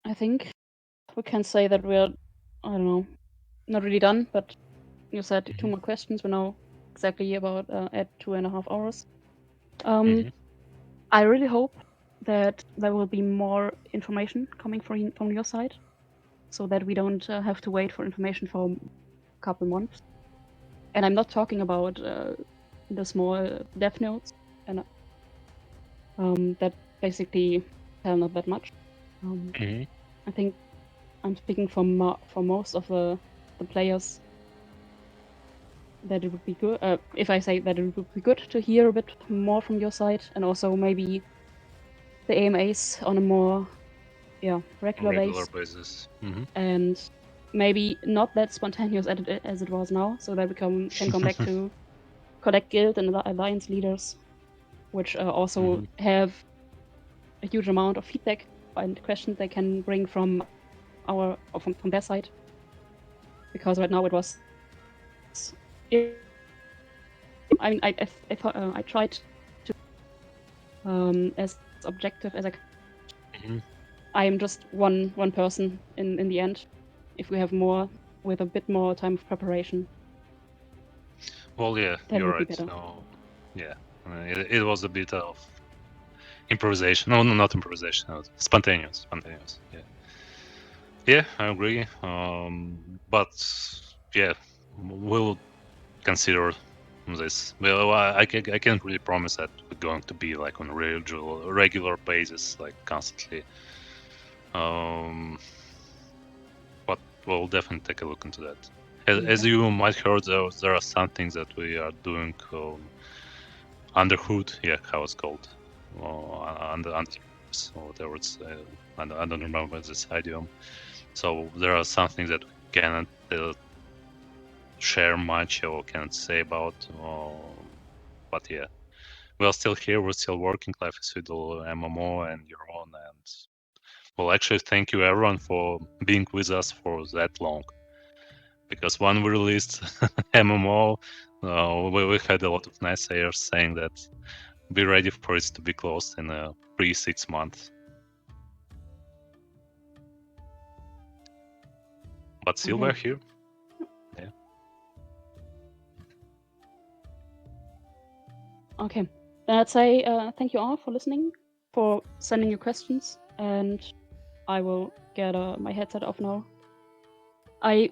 I think we can say that we're, I don't know, not really done, but you said 2 more questions. We're now exactly about at 2.5 hours. I really hope that there will be more information coming from your side, so that we don't have to wait for information for a couple months. And I'm not talking about the small dev notes, and that basically tell not that much. I think I'm speaking for most of the players that it would be good if I say that it would be good to hear a bit more from your side, and also maybe the AMAs on a more regular basis. And maybe not that spontaneous as it was now, so that we can come back to collect guild and alliance leaders, which also have a huge amount of feedback and questions they can bring from their side. Because right now it was, I mean, I thought I tried to as objective as I can. I am just one person in the end. If we have more with a bit more time of preparation. Well, yeah, that you're would be right. better. Yeah, it was a bit of improvisation. No, not improvisation. No, spontaneous. Yeah, I agree. But yeah, we'll consider this. Well, I can't really promise that we're going to be like on a regular basis, like constantly. But we'll definitely take a look into that. As you might heard, there are some things that we are doing under hood. Yeah, how it's called, under or whatever it's. I don't remember this idiom. So there are some things that we cannot share much or can't say about. But yeah, we're still here. We're still working. Life is Feudal MMO and your own. And well, actually, thank you everyone for being with us for that long. Because when we released MMO, we had a lot of naysayers saying that be ready for it to be closed in 3-6 months. But still, we're here. Yeah. Okay. Then I'd say thank you all for listening, for sending your questions, and I will get my headset off now. I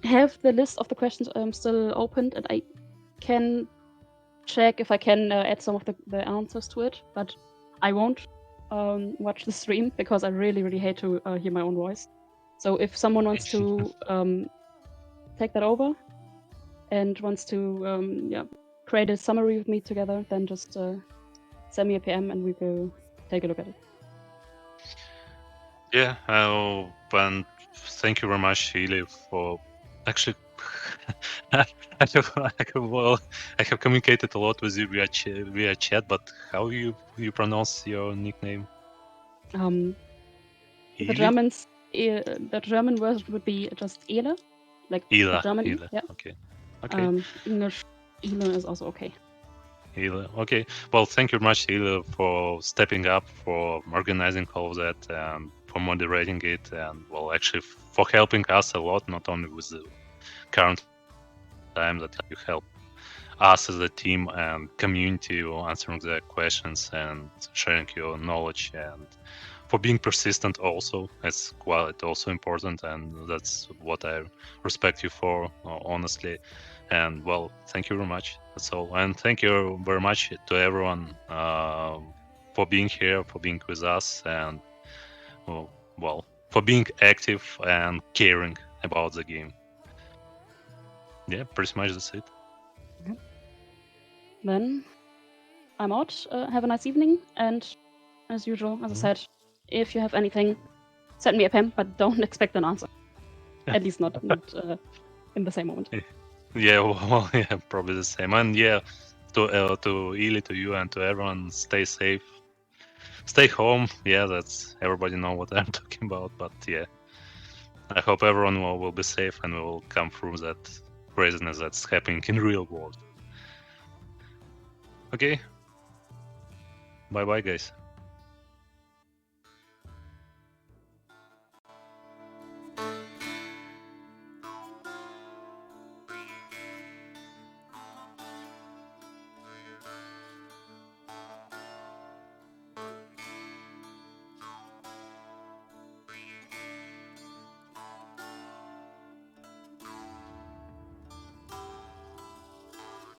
have the list of the questions still opened, and I can check if I can add some of the answers to it, but I won't watch the stream because I really, really hate to hear my own voice. So if someone wants to take that over and wants to create a summary with me together, then just send me a PM and we will take a look at it. Yeah, and thank you very much, Eli, for actually. I have communicated a lot with you via chat, but how you pronounce your nickname? The Eli? the German version would be just Ele, like Ila, German. Ila. Yeah. Okay. Okay. English Ele is also okay. Ila. Okay. Well, thank you very much, Ila, for stepping up, for organizing all of that, and for moderating it, and well, actually for helping us a lot, not only with the current time that you help us as a team and community answering the questions and sharing your knowledge, and for being persistent also. It's quite also important, and that's what I respect you for, honestly. And well, thank you very much. That's all. And thank you very much to everyone for being here, for being with us, and well, for being active and caring about the game. Yeah, pretty much that's it. Okay. Then I'm out. Have a nice evening, and as usual, as I said, if you have anything, send me a PM, but don't expect an answer. At least not in the same moment. Yeah, well, yeah, probably the same. And yeah, to Eli, to you, and to everyone, stay safe, stay home. Yeah, that's everybody know what I'm talking about. But yeah, I hope everyone will be safe and we will come through that craziness that's happening in real world. Okay, bye bye, guys.